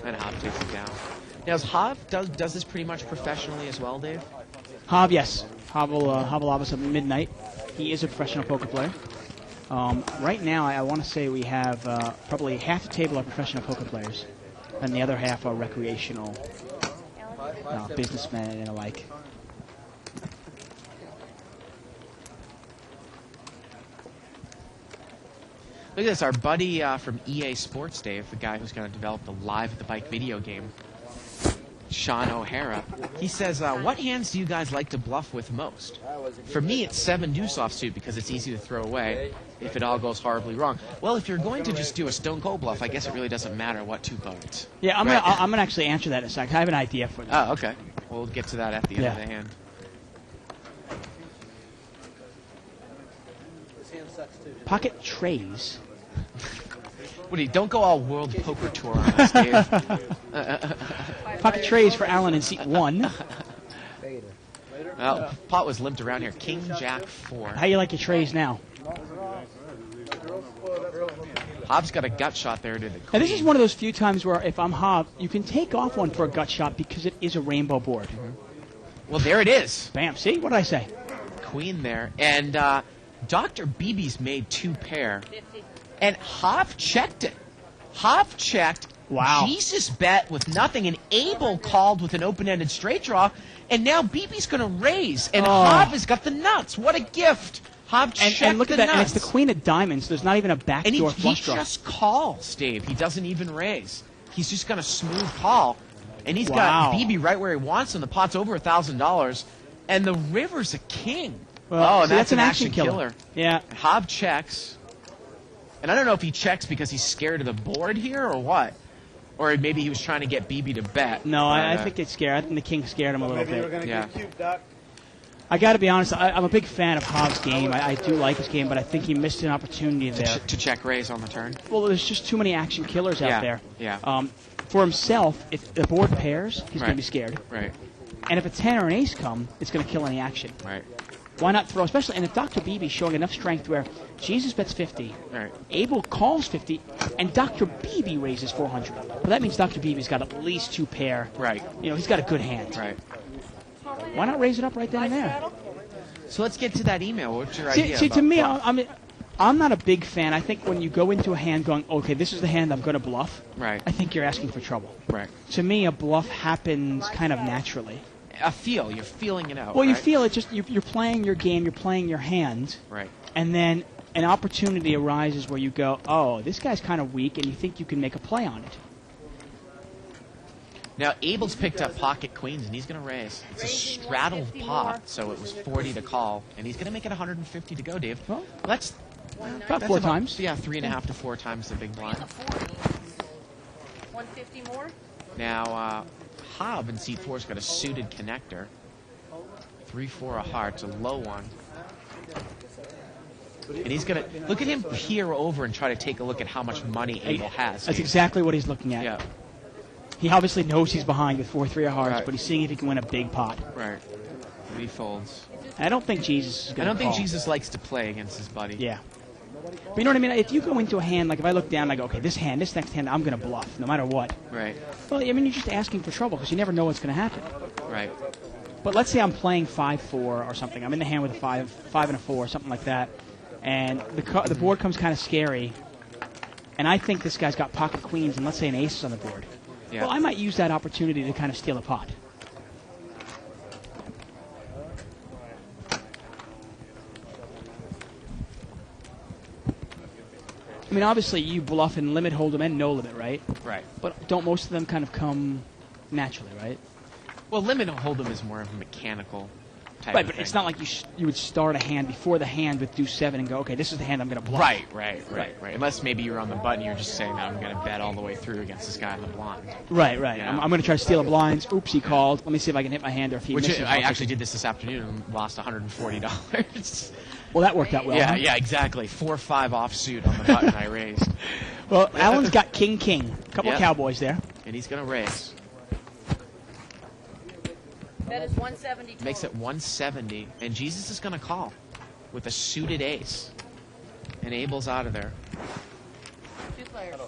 And Hav takes it down. Now, is Hav does this pretty much professionally as well, Dave? Hav, yes. Hav will have us at midnight. He is a professional poker player. Right now, I want to say we have probably half the table are professional poker players, and the other half are recreational businessmen and the like. Look at this, our buddy from EA Sports, Dave, the guy who's going to develop the Live at the Bike video game, Sean O'Hara. He says, what hands do you guys like to bluff with most? For me, it's 7 deuce offsuit because it's easy to throw away if it all goes horribly wrong. Well, if you're going to just do a stone cold bluff, I guess it really doesn't matter what 2 boats. Yeah, I'm Right. gonna actually answer that in a second. I have an idea for that. Oh, okay. We'll get to that at the end of Yeah. the hand. This hand sucks too. Pocket trays. Woody, don't go all World Poker Tour on us, Dave. Pocket trays for Allen in seat 1. Well, pot was limped around here. King, Jack, 4. How you like your trays now? Hobbs got a gut shot there to the queen. And this is one of those few times where if I'm Hav, you can take off one for a gut shot because it is a rainbow board. Well, there it is. Bam. See? What did I say? queen there. And Dr. Beebe's made 2 pair. 50. And Hoff checked it. Hoff checked. Wow. Jesus bet with nothing, and Abel called with an open-ended straight draw, and now Beebe's going to raise, and Hoff has got the nuts. What a gift. Hoff checked And look at that, nuts. and it's the queen of diamonds. There's not even a And he backdoor flush draw. just calls, Dave. He doesn't even raise. He's just going to smooth call, and he's Wow. got BB right where he wants him. The pot's over $1,000, and the river's a king. Well, oh, see, that's an action killer. Yeah. Hobb checks. And I don't know if he checks because he's scared of the board here or what. Or maybe he was trying to get BB to bet. No, I But, think it's scared. I think the king scared him a little Maybe you're bit. going to Yeah. get cute, Doc. I got to be honest. I'm a big fan of Hobbs' game. I do like his game, but I think he missed an opportunity there. to check raise on the turn. Well, there's just too many action killers Yeah, out there. yeah. For himself, if the board pairs, he's going Right. to be scared. Right, And if a 10 or an ace come, it's going to kill any action. right, Why not throw, especially, and if Dr. Beebe's showing enough strength where Jesus bets 50, right. Abel calls 50, and Dr. Beebe raises 400. But that means Dr. Beebe's got at least 2 pair. Right, You know, he's got a good hand. right. Why not raise it up right down there? So let's get to that email. What's your See, idea? to about me, bluff? I'm not a big fan. I think when you go into a hand going, okay, this is the hand I'm going to bluff, Right, I think you're asking for trouble. right. To me, a bluff happens kind of naturally. A feel. You're feeling it out. Well, you right? feel it just, you're playing your game, you're playing your hand, Right. and then an opportunity arises where you go, oh, this guy's kind of weak, and you think you can make a play on it. Now, Abel's picked up pocket queens, and he's going to raise. It's a straddled 50 pot, more. so it was 40 to call, and he's going to make it 150 to go, Dave. Well, Let's about that's 4 times. Yeah, 3.5 to 4 times the big blind. 150 more? Now, Hobb in seat 4's got a suited connector. 3-4 of hearts, a low one. And he's going to look at him peer over and try to take a look at how much money Abel has. That's exactly what he's looking at. Yeah, He obviously knows he's behind with 4-3 of hearts, Right. but he's seeing if he can win a big pot. right. And he folds. I don't think Jesus is going to I don't think call. Jesus likes to play against his buddy. Yeah. But you know what I mean? If you go into a hand, like if I look down and I go, okay, this next hand, I'm going to bluff, no matter what. Right, Well, I mean, you're just asking for trouble because you never know what's going to happen. right. But let's say I'm playing 5-4 or something. I'm in the hand with a 5 and a 4, something like that. And the board comes kind of scary. And I think this guy's got pocket queens, and let's say an ace is on the board. Yeah. Well, I might use that opportunity to kind of steal a pot. I mean, obviously, you bluff in limit, hold'em, and no limit, right? Right. But don't most of them kind of come naturally, right? Well, limit hold'em is more of a mechanical type Right, of but thing. it's not like you would start a hand before the hand with deuce 7 and go, okay, this is the hand I'm going to bluff. Right. Unless maybe you're on the button, you're just saying, I'm going to bet all the way through against this guy in the blind. Right. Yeah. I'm going to try to steal a blinds. Oops, he called. Let me see if I can hit my hand, or if he Which misses. I I'll actually take it. did this afternoon and lost $140. Well, that worked out well. huh? yeah, exactly. 4-5 offsuit on the button I raised. Well, Alan's got king. A couple Yeah. of cowboys there. And he's going to raise. That is 170 total. Makes it 170. And Jesus is going to call with a suited ace. And Abel's out of there. 2 players.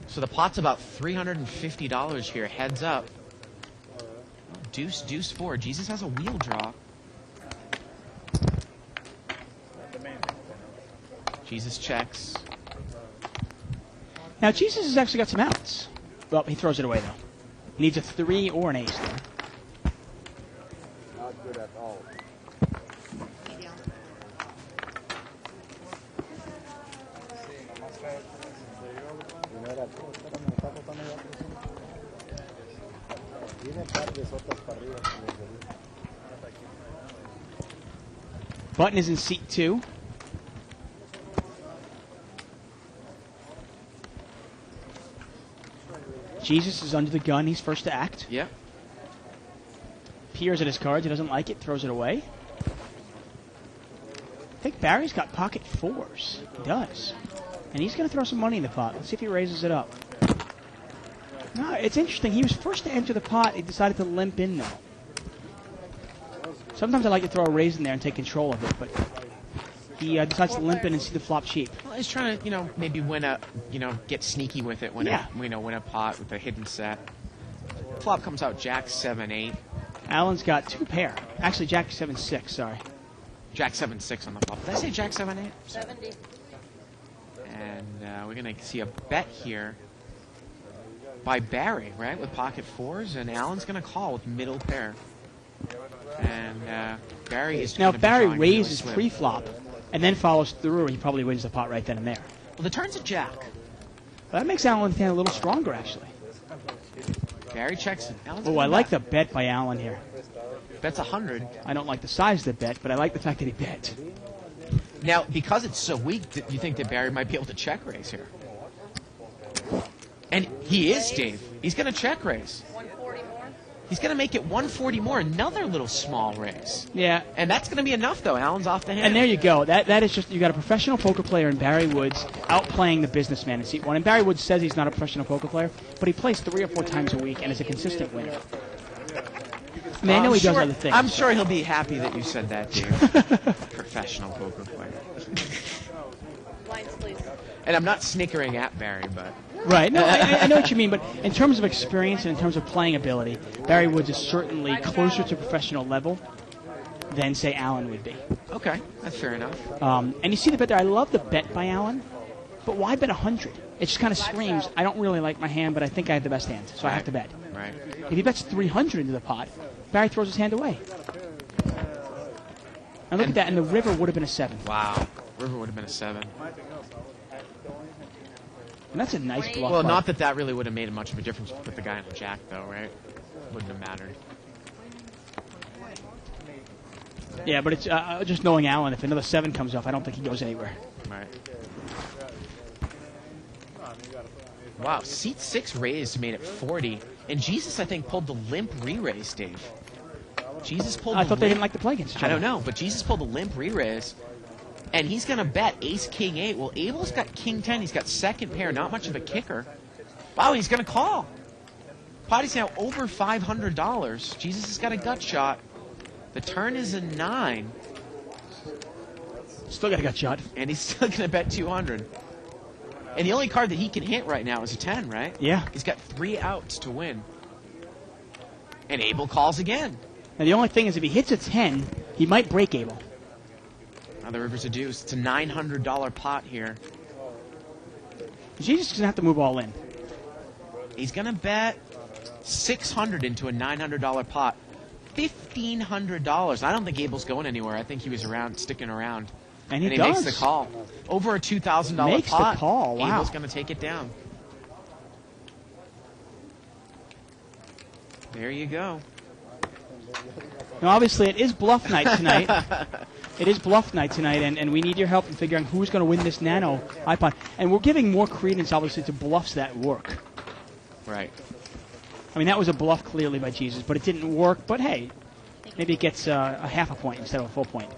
So the pot's about $350 here. Heads up. Deuce 4. Jesus has a wheel draw. Jesus checks. Now, Jesus has actually got some outs. Well, he throws it away, though. Needs a 3 or an ace there. Not good at all. Button is in seat 2. Jesus is under the gun. He's first to act. Yep. Peers at his cards. He doesn't like it. Throws it away. I think Barry's got pocket 4s. He does. And he's going to throw some money in the pot. Let's see if he raises it up. No, it's interesting. He was first to enter the pot. He decided to limp in, though. Sometimes I like to throw a raise in there and take control of it, but he decides to limp in and see the flop cheap. Well, he's trying to, maybe win a, get sneaky with it when Yeah. win a pot with a hidden set. Flop comes out Jack 7-8. Allen's got 2 pair. Actually, Jack 7-6, sorry. Jack 7-6 on the flop. Did I say Jack 7-8? 70. And we're going to see a bet here by Barry, right, with pocket fours, and Alan's going to call with middle pair. And Barry is Now, gonna if be Barry drawing really raises slim. pre-flop and then follows through, he probably wins the pot right then and there. Well, the turn's a Jack. Well, that makes Alan's hand a little stronger, actually. Barry checks it. Alan's Oh, gonna I like the bet. bet by Alan here. Bet's 100. I don't like the size of the bet, but I like the fact that he bet. Now, because it's so weak, you think that Barry might be able to check raise here? And he is, Dave. He's going to check raise. 140 more. He's going to make it 140 more, another little small raise. Yeah, And that's going to be enough, though. Alan's off the hand. and there you go. That is just, you got a professional poker player in Barry Woods outplaying the businessman in seat one. And Barry Woods says he's not a professional poker player, but he plays 3 or 4 times a week and is a consistent winner. I mean, I know he does other things. I'm sure he'll be happy that you said that, Dave. Professional poker player. Lines, please. And I'm not snickering at Barry, but... Right. No, I know what you mean, but in terms of experience and in terms of playing ability, Barry Woods is certainly closer to professional level than, say, Alan would be. Okay, that's fair enough. And you see the bet there. I love the bet by Alan, but why bet 100? It just kind of screams, I don't really like my hand, but I think I have the best hand, so I have to bet. Right. If he bets 300 into the pot, Barry throws his hand away. And look at that, and the river would have been a 7. Wow. River would have been a 7. And that's a nice bluff. Well, by- not that really would have made much of a difference with the guy on the jack, though, right? Wouldn't have mattered. Yeah, but it's just knowing Alan, if another 7 comes off, I don't think he goes anywhere. Right. Wow, seat 6 raised made it 40. And Jesus, I think, pulled the limp re-raise, Dave. Jesus pulled I the thought they limp- didn't like to play against each I other. don't know, but Jesus pulled a limp re-raise. And he's going to bet ace, king, 8. Well, Abel's got king 10. He's got second pair, not much of a kicker. Wow, he's going to call. Potty's now over $500. Jesus has got a gut shot. The turn is a 9. Still got a gut shot. And he's still going to bet 200. And the only card that he can hit right now is a 10, right? Yeah. He's got 3 outs to win. And Abel calls again. Now, the only thing is if he hits a 10, he might break Abel. Now the river's a deuce. It's a $900 pot here. Jesus is going to have to move all in. He's going to bet 600 into a $900 pot. $1,500. I don't think Abel's going anywhere. I think he was sticking around. And he makes does. the call. Over a $2,000 Makes the pot. call, wow. Abel's going to take it down. There you go. Now, obviously, it is bluff night tonight. It is bluff night tonight, and we need your help in figuring who's going to win this Nano iPod. And we're giving more credence, obviously, to bluffs that work. Right. I mean, that was a bluff clearly by Jesus, but it didn't work. But hey, maybe it gets a half a point instead of a full point.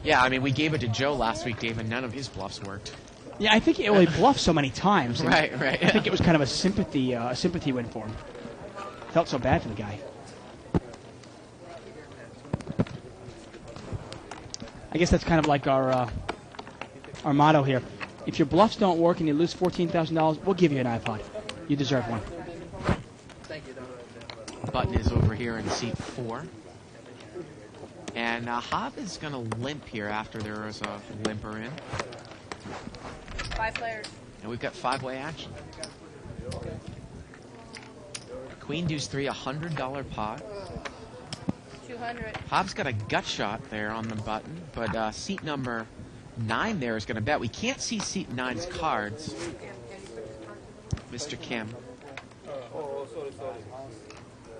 Yeah, I mean, we gave it to Joe last week, Dave, and none of his bluffs worked. Yeah, I think he bluffed so many times. and Right. I think it was kind of a sympathy win for him. Felt so bad for the guy. I guess that's kind of like our motto here. If your bluffs don't work and you lose $14,000, we'll give you an iPod. You deserve one. Button is over here in seat 4. And Hob is going to limp here after there was a limper in. 5 players. And we've got 5-way action. Queen deuce 3, $100 pot. 200. Hob's got a gut shot there on the button, but seat number 9 there is going to bet. We can't see seat 9's cards. Mr. Kim.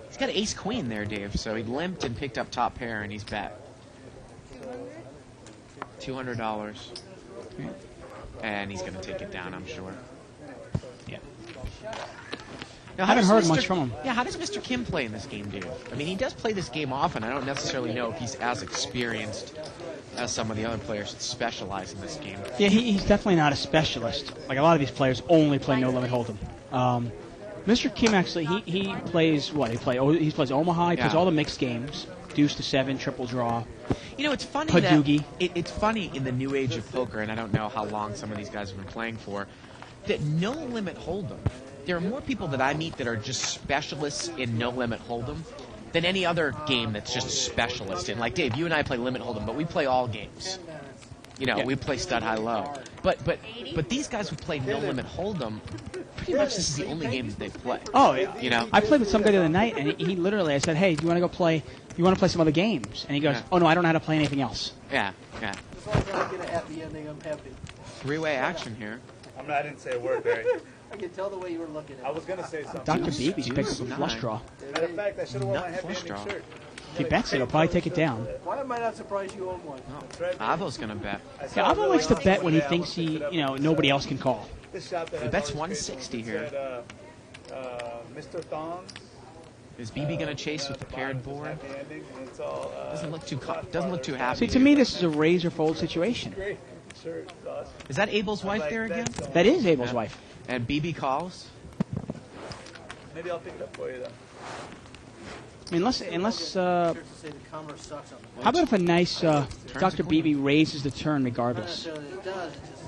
He's got ace queen there, Dave, so he limped and picked up top pair, and he's bet. $200. And he's going to take it down, I'm sure. Yeah. Now, I haven't does heard Mr. much from him. Yeah, how does Mr. Kim play in this game, Dave? I mean, he does play this game often. I don't necessarily know if he's as experienced as some of the other players that specialize in this game. Yeah, he's definitely not a specialist. Like a lot of these players only play No Limit Hold'em. Mr. Kim actually he plays what? He plays Omaha. He plays Yeah. all the mixed games, deuce to 7, triple draw. You know, it's funny Padugi. that it's funny in the new age of poker, and I don't know how long some of these guys have been playing for, that No Limit Hold'em there are more people that I meet that are just specialists in no limit hold'em than any other game that's just a specialist in. Like Dave, you and I play limit hold'em, but we play all games. You know, we play stud high low. But these guys who play no limit hold'em, pretty much this is the only game that they play. Oh, yeah. You know, I played with some guy the other night, and he literally, I said, "Hey, do you want to go play? You want to play some other games?" And he goes, Yeah. "Oh no, I don't know how to play anything else." yeah. As long as I get a happy ending, I'm happy. Three-way action here. I didn't say a word, Barry. I can tell the way you were looking at I it. was gonna say something. Dr. Beebe's picked up a Nine. flush draw. Matter of fact, I should have worn my Not happy flush ending draw. shirt. If he bets it, he'll probably take it down. Why am I not surprised you own one? Avo's gonna bet. Yeah, Avo likes to bet when he thinks nobody else can call. This shop that He has bets orange face 160 on it here. said, Mr. Thongs. Is BB gonna chase with the paired board? Happy ending, and it's all, Doesn't look too happy. See, to me, this is a raise or fold situation. great shirt. It's awesome. Is that Abel's wife there again? That is Abel's wife. And BB calls. Maybe I'll pick it up for you, though. I mean, unless Here to say the commerce sucks on the how about if a nice Dr. Beebe raises the turn regardless? It does. It's just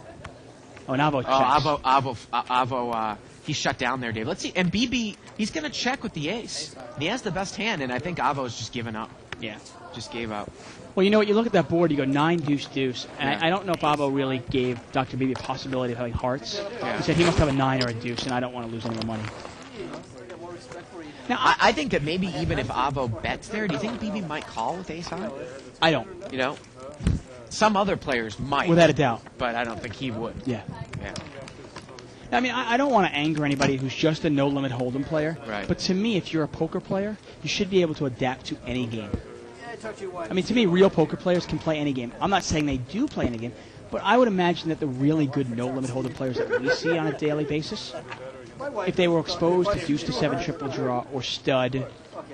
Oh, now Avo checks. Avo, he's shut down there, Dave. Let's see. And BB, he's going to check with the ace. He has the best hand, and I think Avo's just given up. Yeah. Just gave up. Well, you know what? You look at that board, you go 9, deuce, deuce. And Yeah. I don't know if Avo really gave Dr. Beebe a possibility of having hearts. Yeah. He said he must have a 9 or a deuce, and I don't want to lose any more money. I got more respect for you. Now, I think that maybe even if Avo bets there, do you think BB might call with ace high? I don't. You know? Some other players might. Without a doubt. But I don't think he would. Yeah. Yeah. I mean, I don't want to anger anybody who's just a no-limit hold'em player. Right. But to me, if you're a poker player, you should be able to adapt to any game. Yeah, I talked to your wife. I mean, to me, real poker players can play any game. I'm not saying they do play any game, but I would imagine that the really good no-limit hold'em players that we see on a daily basis, My wife, if they were exposed to deuce to 7 triple draw or stud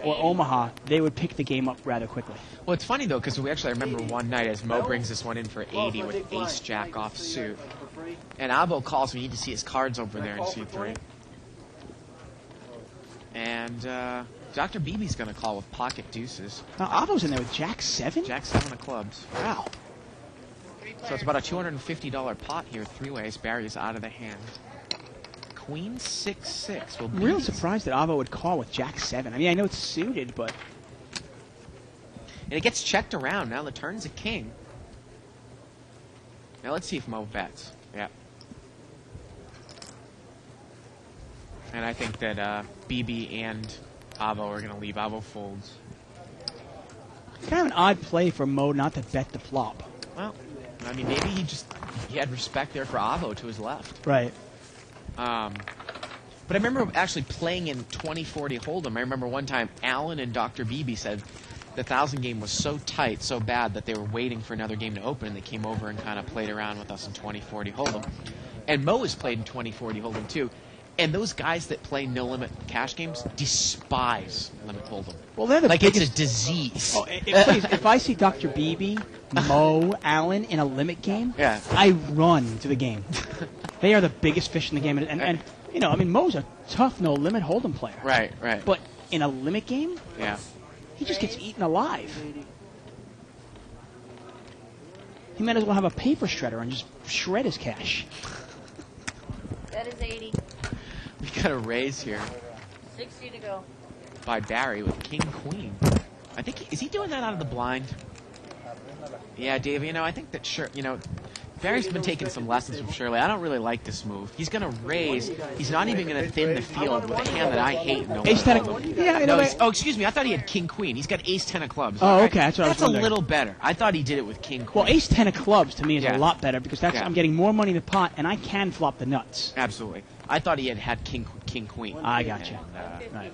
or Omaha, they would pick the game up rather quickly. Well, it's funny, though, because I remember one night as Mo brings this one in for 80 with ace jack off suit. for free. And Avo calls me. You need to see his cards over there in C3. And Dr. BB's going to call with pocket deuces. Now, Avo's in there with Jack 7? Jack 7 of clubs. Wow. So it's about a $250 pot here. Three ways. Barry's out of the hand. Queen 6-6. Well, I'm really surprised that Avo would call with Jack 7. I mean, I know it's suited, but And it gets checked around. Now the turn's a king. Now let's see if Mo bets. Yeah. And I think that BB and Avo are going to leave. Avo folds. it's kind of an odd play for Mo not to bet the flop. Well, I mean, maybe he had respect there for Avo to his left. Right. But I remember actually playing in 2040 Hold'em. I remember one time Alan and Dr. BB said the 1,000 game was so tight, so bad that they were waiting for another game to open, and they came over and kind of played around with us in 2040 Hold'em. And Mo has played in 2040 Hold'em too. And those guys that play no-limit cash games despise limit Hold'em. Well, they're the Like biggest. it's a disease. Oh, please, if I see Dr. Beebe, Mo, Allen in a limit game, Yeah. I run to the game. They are the biggest fish in the game. And you know, I mean, Mo's a tough no-limit Hold'em player. Right, right. But in a limit game, Yeah. he just gets eaten alive. He might as well have a paper shredder and just shred his cash. That is 80. We got a raise here 60 to go. by Barry with King Queen. I think is he doing that out of the blind? Yeah, Dave. You know, I think that Barry's been taking some lessons from Shirley. I don't really like this move. He's going to raise. He's not even going to thin the field with a hand that I hate. No Ace 10 yeah, you know, excuse me. I thought he had King Queen. He's got Ace 10 of clubs. Oh, okay, that's what I was That's a wondering. little better. I thought he did it with King Queen. well, Ace 10 of clubs to me is Yeah. a lot better because that's Yeah. I'm getting more money in the pot and I can flop the nuts. Absolutely. I thought he had King Queen. I got you. And, Right.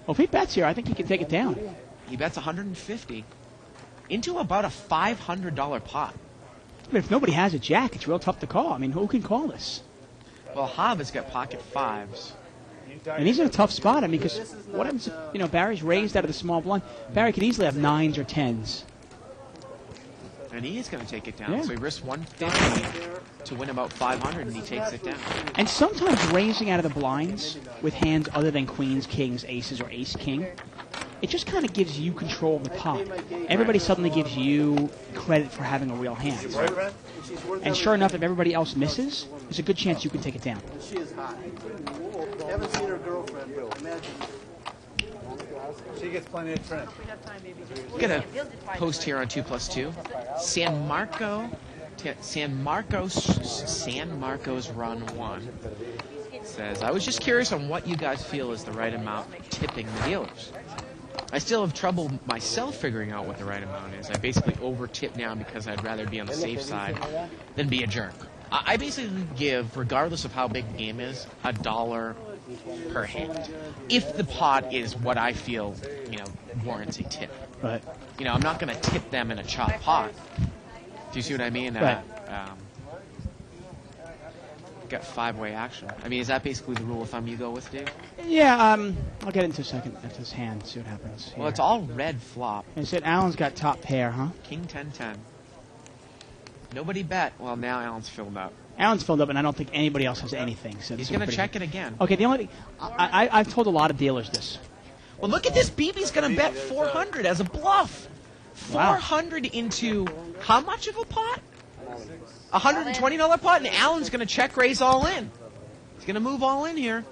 Well, if he bets here, I think he can take it down. he bets 150 into about a $500 pot. But if nobody has a jack, it's real tough to call. I mean, who can call this? Well, Hav has got pocket fives. And he's in a tough spot. I mean, because what happens if, Barry's raised out of the small blind? Barry could easily have 9s or 10s. And he is going to take it down. Yeah. So he risks 150 to win about 500, and he takes it down. And sometimes raising out of the blinds with hands other than queens, kings, aces, or ace-king it just kind of gives you control of the pot. Everybody suddenly gives you credit for having a real hand. Boyfriend? And sure enough, if everybody else misses, there's a good chance you can take it down. She is hot. Haven't seen her girlfriend. Imagine. She gets plenty of trim. We're gonna post here on 2+2. San Marcos Run 1 says, I was just curious on what you guys feel is the right amount for tipping the dealers. I still have trouble myself figuring out what the right amount is. I basically over-tip now because I'd rather be on the safe side than be a jerk. I basically give, regardless of how big the game is, $1 per hand. If the pot is what I feel, warrants a tip. Right. I'm not going to tip them in a chop pot. Do you see what I mean? Right. Got 5-way action. I mean, is that basically the rule of thumb you go with, Dave? Yeah, I'll get into a second after his hand, see what happens. Well, it's all red flop. And it said Allen's got top pair, huh? King 10-10. Nobody bet. Well, now Allen's filled up. Allen's filled up, and I don't think anybody else has anything. So He's going to check it again. Okay, the only thing, I've told a lot of dealers this. Well, look at this. BB's going to bet 400 as a bluff. Wow. 400 into how much of a pot? $120 pot, and Allen's going to check raise all in. He's going to move all in here.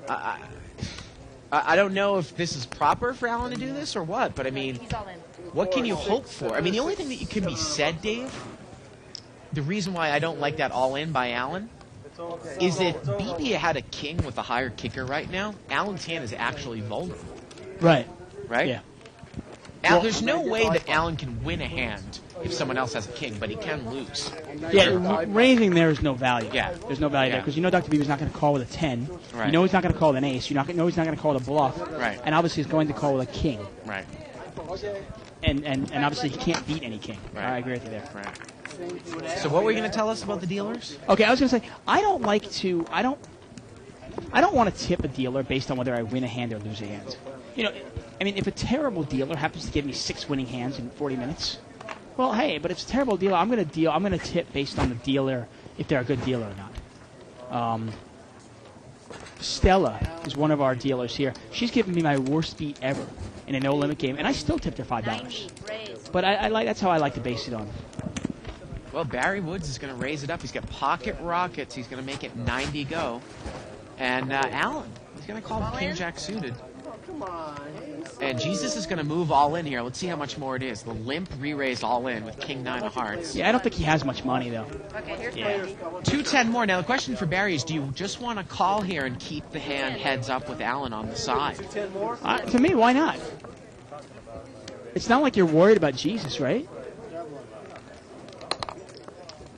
I don't know if this is proper for Allen to do this or what, but I mean, He's all in. what can you hope for? I mean, the only thing that can be said, Dave, the reason why I don't like that all in by Allen is that BB had a king with a higher kicker right now. Allen's hand is actually vulnerable. Right. Right? Yeah. Al, there's no way that Allen can win a hand if someone else has a king, but he can lose. Yeah, raising there is no value. Yeah. There's no value there because Dr. Beaver's not going to call with a 10. Right. You know he's not going to call with an ace. You know he's not going to call with a bluff. Right. And obviously he's going to call with a king. Right. And obviously he can't beat any king. Right. I agree with you there. Right. So what were you going to tell us about the dealers? Okay, I was going to say, I don't want to tip a dealer based on whether I win a hand or lose a hand. I mean, if a terrible dealer happens to give me 6 winning hands in 40 minutes, well, hey, but if it's a terrible dealer, I'm going to tip based on the dealer, if they're a good dealer or not. Stella is one of our dealers here. She's given me my worst beat ever in a no-limit game, and I still tipped her $5. 90, raise. But that's how I like to base it on. Well, Barry Woods is going to raise it up. He's got pocket rockets. He's going to make it 90 go. And Allen, he's going to call All King in? Jack suited. Come on. And Jesus is going to move all in here. Let's see how much more it is. The limp re-raise all in with King 9 of hearts. Yeah, I don't think he has much money, though. Okay, here's Yeah. 90. 210 more. Now the question for Barry is, do you just want to call here and keep the hand heads up with Allen on the side? 10 more? To me, why not? It's not like you're worried about Jesus, right?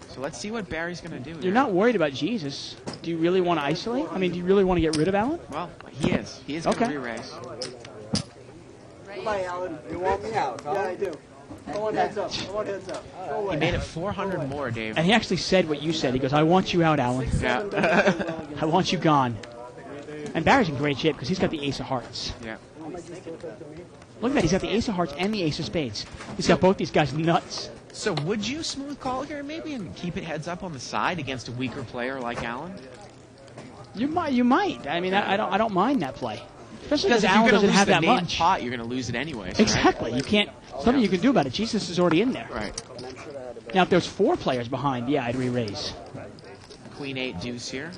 So let's see what Barry's going to do here. You're not worried about Jesus. Do you really want to isolate? I mean, do you really want to get rid of Allen? Well, he is. He is going to Okay. re-raise. Bye, Alan. You want me out, huh? Yeah, I do. I want heads up. I want heads up. Go away. He made it 400 more, Dave. And he actually said what you said. He goes, I want you out, Allen. Yeah. I want you gone. And Barry's in great shape because he's got the ace of hearts. Yeah. Look at that. He's got the ace of hearts and the ace of spades. He's got both these guys nuts. So would you smooth call here maybe and keep it heads up on the side against a weaker player like Allen? You might. I mean, I don't mind that play. Especially Because because if Allen you're going doesn't to lose have the that main much. pot, you're going to lose it anyways. Exactly. You can't. Something you can do about it. Jesus is already in there. Right. Now, if there's 4 players behind, yeah, I'd re-raise. Queen 8 deuce here.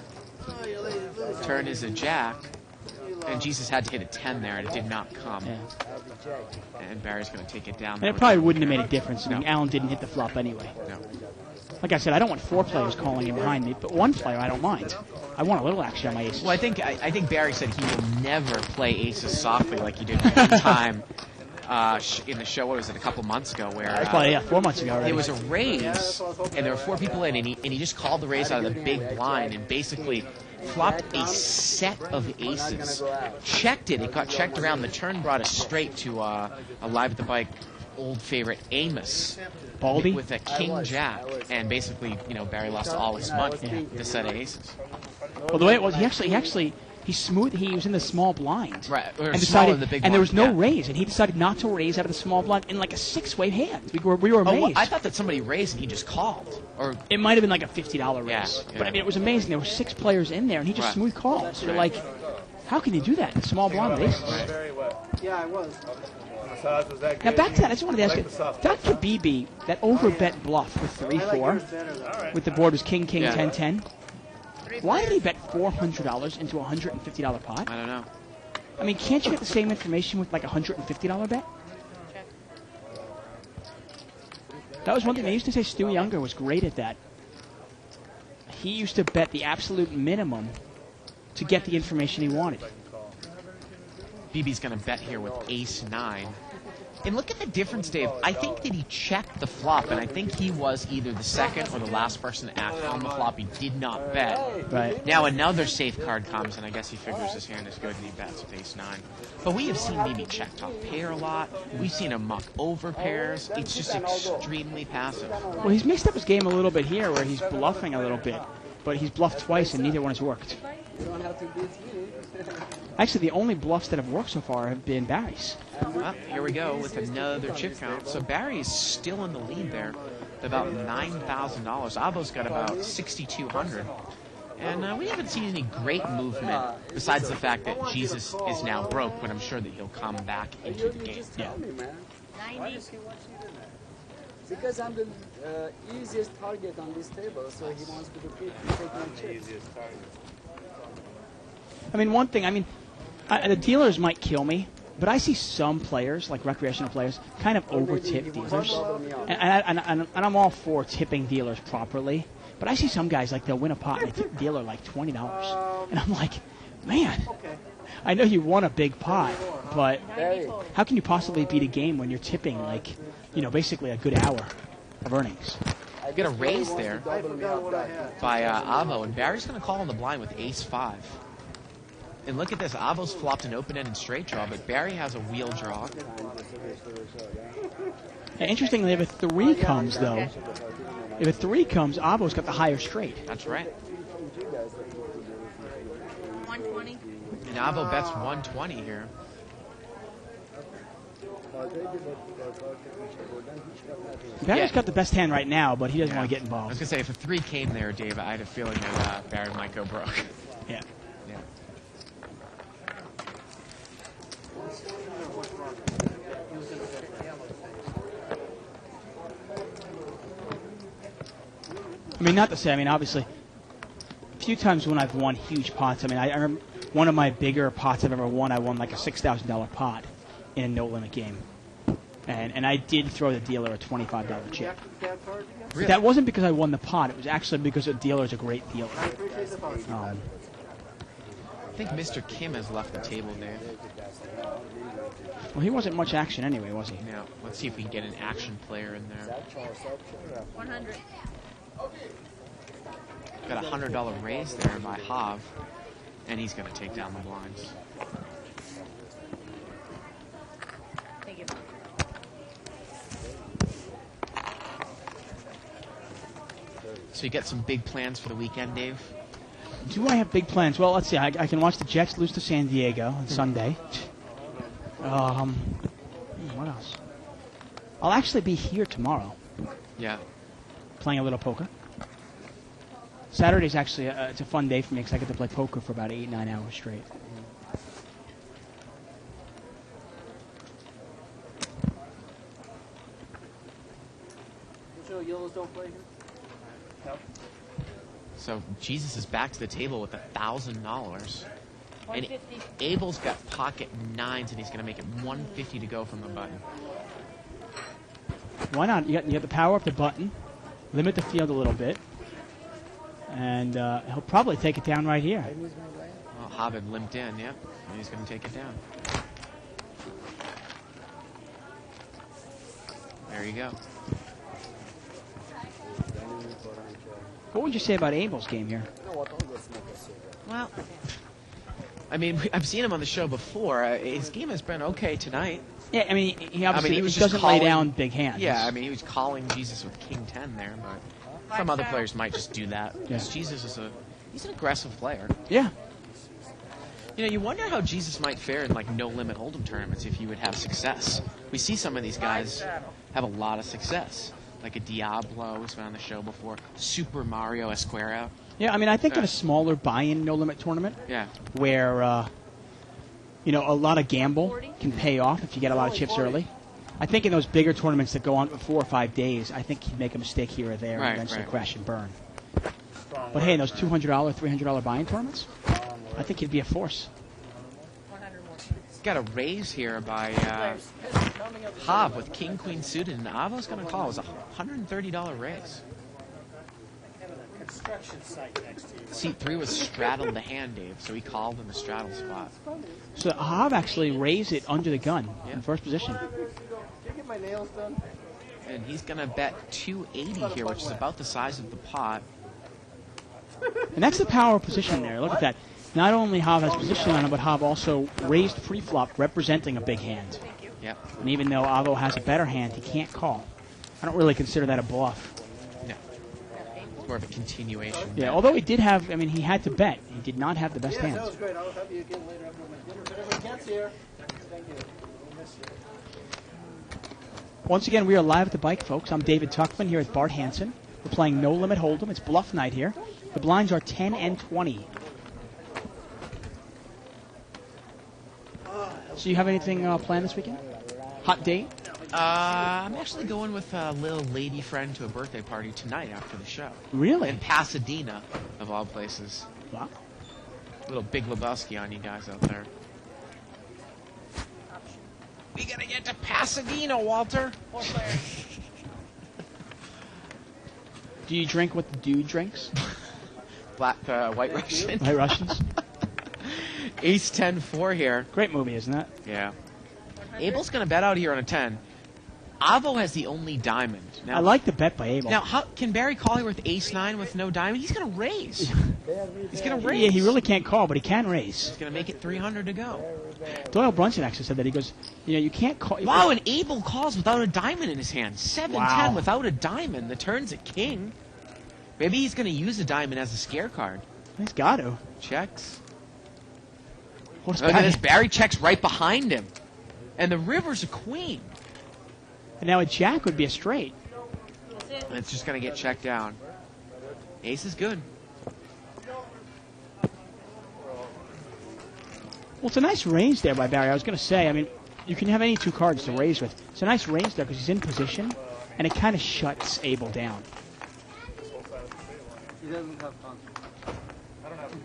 Turn is a jack. And Jesus had to hit a 10 there, and it did not come. Yeah. And Barry's going to take it down. And it probably wouldn't have made a difference. I mean, Allen didn't hit the flop anyway. No. Like I said, I don't want 4 players calling in behind me, but 1 player I don't mind. I want a little action on my aces. Well, I think Barry said he will never play aces softly like he did one time in the show. What was it, a couple months ago? Where Probably, 4 months ago already. it was a raise, and there were 4 people in, and he just called the raise out of the big blind and basically flopped a set of aces. Checked it. It got checked around the turn, brought us straight to a Live at the Bike old favorite Amos. Baldy? With a king jack, and basically, Barry lost all his money. Yeah. The set of aces. Well, the way it was, he was in the small blind. Right, or and smaller decided, than the big and there was no blind, yeah. raise, and he decided not to raise out of the small blind in like a 6-way hand. We were amazed. Oh, I thought that somebody raised and he just called. Or It might have been like a $50 raise. Yeah, But I mean, it was amazing. There were 6 players in there, and he just Right. smooth calls. So, Right. like, How can you do that? Small blonde bases. Very well. Yeah, I was. Massage was that Now good? back to that, I just wanted to ask Like you, the soft Dr. BB, that overbet bluff with I like 3-4, yours better, though. with the board was king, Yeah. 10-10. Why did he bet $400 into a $150 pot? I don't know. I mean, can't you get the same information with like a $150 bet? That was one thing they used to say. Stu Younger was great at that. He used to bet the absolute minimum to get the information he wanted. BB's going to bet here with ace-9. And look at the difference, Dave. I think that he checked the flop, and I think he was either the second or the last person to act on the flop. He did not bet. Right. Now another safe card comes, and I guess he figures his hand is good, and he bets with ace-9. But we have seen BB check top pair a lot. We've seen him muck over pairs. It's just extremely passive. Well, he's mixed up his game a little bit here, where he's bluffing a little bit, but he's bluffed twice, and neither one has worked. You don't have to beat me. Actually, the only bluffs that have worked so far have been Barry's. Well, here we go with another chip count. So Barry's still in the lead there, at about $9,000. Avo's got about $6,200. And we haven't seen any great movement besides the fact that Jesus is now broke, but I'm sure that he'll come back into the game. Yeah. 90. Because I'm the easiest target on this table, so he wants to take my chips. I mean, one thing, the dealers might kill me, but I see some players, like recreational players, kind of over-tip dealers. And I'm all for tipping dealers properly, but I see some guys, like, they'll win a pot and they tip the dealer like $20. And I'm like, man, I know you won a big pot, but how can you possibly beat a game when you're tipping, like, basically a good hour of earnings? You get a raise there by Avo, and Barry's going to call on the blind with ace-5. And look at this, Avo's flopped an open-ended straight draw, but Barry has a wheel draw. And interestingly, if a 3 comes, though, Avo's got the higher straight. That's right. 120. And Avo bets 120 here. Barry's got the best hand right now, but he doesn't Yeah. want to get I was involved. going to say, if a 3 came there, Dave, I had a feeling that Barry might go broke. Yeah. Yeah. I mean, not to say, obviously, a few times when I've won huge pots, I remember one of my bigger pots I've ever won, I won like a $6,000 pot in a no-limit game. And I did throw the dealer a $25 chip. Really? That wasn't because I won the pot. It was actually because the dealer's a great dealer. I think Mr. Kim has left the table, Dave. Well, he wasn't much action anyway, was he? Now, let's see if we can get an action player in there. 100. Got a $100 raise there by Hav, and he's going to take down the blinds. Thank you. So you got some big plans for the weekend, Dave? Do I have big plans? Well, let's see. I can watch the Jets lose to San Diego on Sunday. What else? I'll actually be here tomorrow Yeah. playing a little poker. Saturday's actually it's a fun day for me because I get to play poker for about 8-9 hours straight. So yellows don't play here? So Jesus is back to the table with $1,000. And 150. Abel's got pocket 9s, and he's going to make it 150 to go from the button. Why not? You got the power up the button, limit the field a little bit, and he'll probably take it down right here. Well, Hobbit limped in, yep. And he's going to take it down. There you go. What would you say about Abel's game here? Well, I've seen him on the show before. His game has been okay tonight. Yeah, he obviously he was just doesn't lay calling- down big hands. Yeah, he was calling Jesus with King 10 there, but some other players might just do that. Because Yeah. Jesus is he's an aggressive player. Yeah. You wonder how Jesus might fare in like no-limit hold'em tournaments if he would have success. We see some of these guys have a lot of success, like a Diablo who's been on the show before, Super Mario Esquero. Yeah, I think in Yeah. a smaller buy-in no-limit tournament, Yeah, where You know, a lot of gamble can pay off if you get a lot of chips early. I think in those bigger tournaments that go on for 4 or 5 days, I think he'd make a mistake here or there and eventually crash and burn. But hey, in those $200, $300 buy-in tournaments, I think he'd be a force. 100 more. He's got a raise here by Hav with king, queen suited, and Avo's going to call. It was a $130 raise. Seat 3 was straddled the hand, Dave, so he called in the straddle spot. So Hav actually raised it under the gun in first position. Did you get my nails done? And he's going to bet 280 here, which is about the size of the pot. And that's the power position there. Look at that. Not only Hav has position on him, but Hav also raised pre-flop representing a big hand. Yep. And even though Avo has a better hand, he can't call. I don't really consider that a bluff. No. It's more of a continuation. Yeah, although he did have, I mean, he had to bet. He did not have the best Yes, that hands. was great. I'll have you again later after my dinner. But everyone gets here. Thank you. We'll miss you. Once again, we are live at the bike, folks. I'm David Tuckman here with Bart Hansen. We're playing No Limit Hold'em. It's bluff night here. The blinds are 10 and 20. So you have anything planned this weekend? Hot date? I'm actually going with a little lady friend to a birthday party tonight after the show. Really? In Pasadena, of all places. Wow. Little Big Lebowski on you guys out there. We gotta get to Pasadena, Walter. Do you drink what the dude drinks? White Russian. White Russians? Ace 10-4 here. Great movie, isn't it? Yeah. Abel's gonna bet out here on a 10. Avo has the only diamond. Now, I like the bet by Abel. Now, how can Barry call here with Ace 9 with no diamond? He's gonna raise. He's gonna raise. Yeah, he really can't call, but he can raise. He's gonna make it 300 to go. Doyle Brunson actually said that. He goes, you know, you can't call. Wow, and Abel calls without a diamond in his hand. 7-10 Wow. without a diamond. The turn's a king. Maybe he's gonna use a diamond as a scare card. He's got to. Checks. What's Look at this. Barry checks right behind him. And the river's a queen. And now a jack would be a straight. That's it. And it's just going to get checked down. Ace is good. Well, it's a nice range there by Barry. I was going to say, I mean, you can have any two cards to raise with. It's a nice range there because he's in position, and it kind of shuts Abel down. He doesn't have fun. I don't have a gun.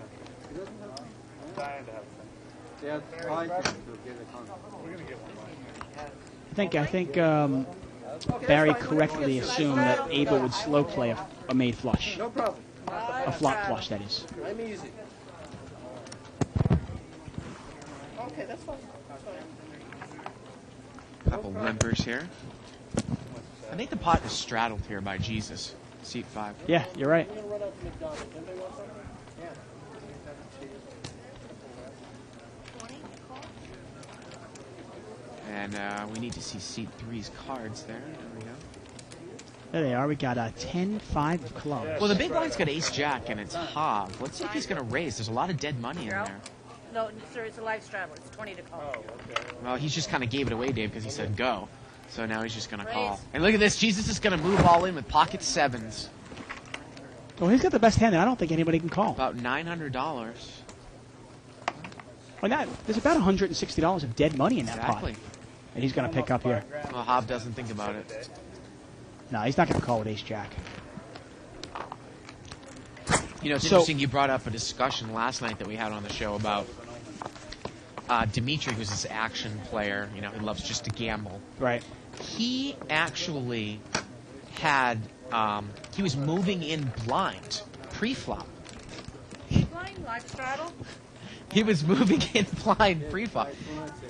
He doesn't have fun. I'm dying to have a gun. They are fighting to get a con. We're going to get one. I think Barry correctly assumed that Abel would slow play a made flush. No problem. A flop flush, that is. I'm easy. Okay, that's fine. Couple limpers here. I think the pot is straddled here by Jesus. Seat 5. Yeah, you're right. I'm going to run out to McDonald's. Anybody want something? Yeah. 20, call. And we need to see seat 3's cards there. There we go. There they are. We got a 10-5 of clubs. Well, the big blind's got Ace Jack, and it's Hav. Let's see if he's going to raise. There's a lot of dead money in there. No, sir, it's a live straddle. It's 20 to call. Well, he just kind of gave it away, Dave, because he said go. So now he's just going to call. Raise. And look at this. Jesus is going to move all in with pocket 7s. Well, he's got the best hand, and I don't think anybody can call. About $900. Well, there's about $160 of dead money in that Exactly. pot. And he's going to pick up here. Well, Hav doesn't think about it. No, he's not going to call with Ace-Jack. You know, it's So- interesting you brought up a discussion last night that we had on the show about Dimitri, who's this action player. You know, he loves just to gamble. Right. He actually had, he was moving in blind pre-flop. Blind live straddle. He was moving in blind pre-flop.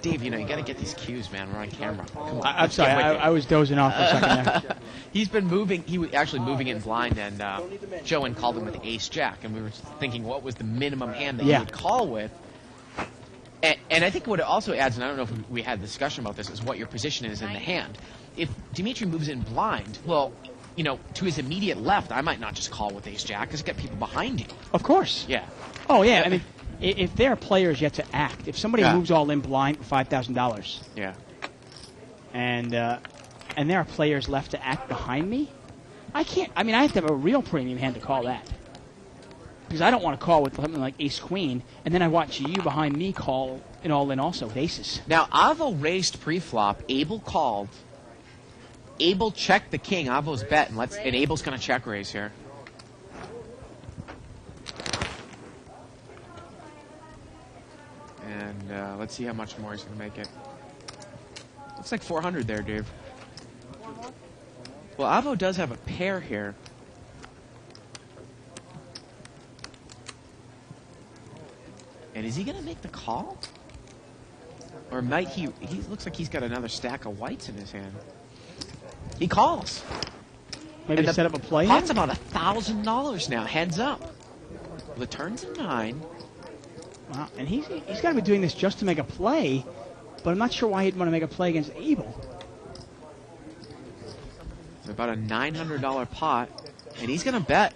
Dave, you know, you got to get these cues, man. We're on camera. Come on. I'm sorry, Get with it. I was dozing off for a second there. He's been moving. He was actually moving in blind, and Joe and called him with Ace Jack, and we were thinking what was the minimum hand that he would call with. And I think what it also adds, and I don't know if we had a discussion about this, is what your position is in the hand. If Dimitri moves in blind, well, you know, to his immediate left, I might not just call with Ace Jack because he's got people behind you. Of course. Yeah. Oh, yeah. I mean, if there are players yet to act, if somebody moves all in blind for $5,000, Yeah. and there are players left to act behind me, I can't. I mean, I have to have a real premium hand to call that. Because I don't want to call with something like ace queen, and then I watch you behind me call an all in also with aces. Now, Avo raised pre-flop. Abel called. Abel checked the king. Avo's bet, and Abel's going to check raise here. And let's see how much more he's going to make it. Looks like 400 there, Dave. Well, Avo does have a pair here. And is he going to make the call? Or might he looks like he's got another stack of whites in his hand. He calls. Maybe to set up a play? Pot's about $1,000 now, heads up. Well, the turn's a 9. Wow, and he's got to be doing this just to make a play, but I'm not sure why he'd want to make a play against Abel. It's about a $900 pot, and he's going to bet.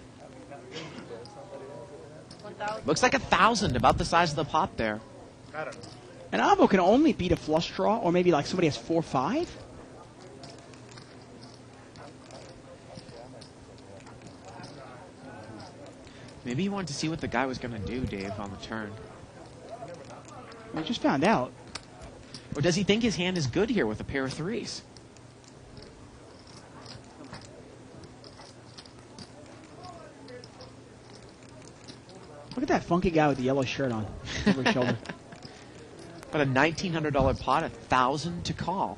Looks like 1,000, about the size of the pot there. I don't know. And Avo can only beat a flush draw, or maybe like somebody has 4-5. Maybe he wanted to see what the guy was going to do, Dave, on the turn. We just found out. Or does he think his hand is good here with a pair of 3s? Look at that funky guy with the yellow shirt on over his shoulder. But a $1,900 pot, 1,000 to call.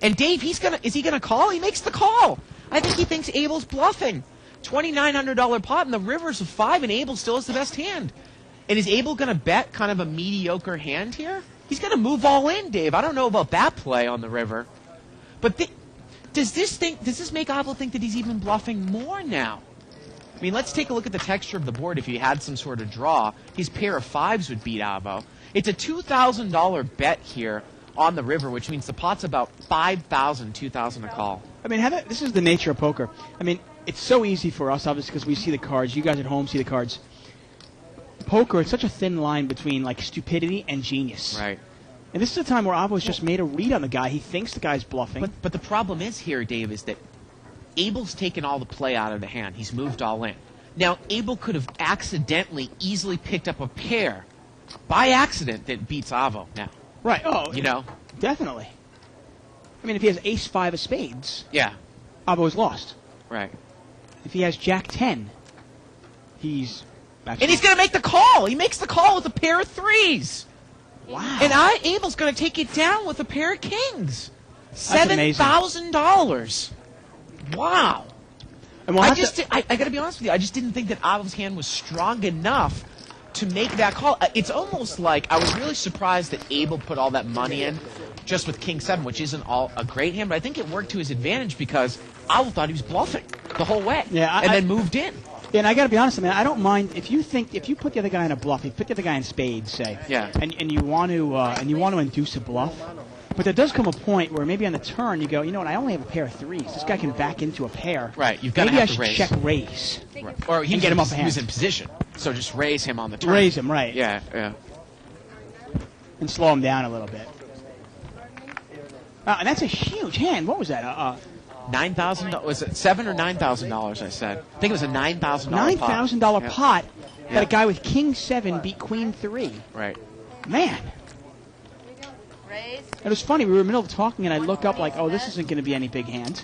And Dave, is he gonna call? He makes the call. I think he thinks Abel's bluffing. $2,900 pot, and the river's a 5, and Abel still has the best hand. And is Abel gonna bet kind of a mediocre hand here? He's gonna move all in, Dave. I don't know about that play on the river. But does this make Abel think that he's even bluffing more now? I mean, let's take a look at the texture of the board. If he had some sort of draw, his pair of 5s would beat Avo. It's a $2,000 bet here on the river, which means the pot's about 5,000, 2,000 a call. I mean, this is the nature of poker. I mean, it's so easy for us, obviously, because we see the cards. You guys at home see the cards. Poker, it's such a thin line between, like, stupidity and genius. Right. And this is a time where Avo's just made a read on the guy. He thinks the guy's bluffing. But the problem is here, Dave, is that Abel's taken all the play out of the hand. He's moved all in. Now, Abel could have accidentally easily picked up a pair by accident that beats Avo now. Right. Oh, You know? definitely. I mean, if he has ace-5 of spades, Yeah. Avo's lost. Right. If he has jack-10, he's... And he's going to make the call. He makes the call with a pair of 3s. Wow. And Abel's going to take it down with a pair of kings. amazing. $7,000. Wow. And we'll I have to- got to be honest with you. I just didn't think that Avo's hand was strong enough to make that call. It's almost like I was really surprised that Abel put all that money in just with King 7, which isn't a great hand, but I think it worked to his advantage because Avo thought he was bluffing the whole way. Yeah, and then moved in. And I got to be honest, I mean, I don't mind if you put the other guy in a bluff, you put the other guy in spades, say, Yeah. and you want to induce a bluff, but there does come a point where maybe on the turn you go, you know what, I only have a pair of 3s. This guy can back into a pair. Right, you've gotta maybe have I to should raise. check raise. Right. Or he And get him up he ahead. was in position, so just raise him on the turn. Raise him, right? Yeah, yeah. And slow him down a little bit. And that's a huge hand. What was that? $9,000. Was it $7,000 or $9,000? I said. I think it was a $9,000. $9,000 Yeah. pot Yeah. that a guy with King 7 beat Queen 3. Right. Man. Raise. It was funny. We were in the middle of talking, and I look up like, oh, this isn't going to be any big hand.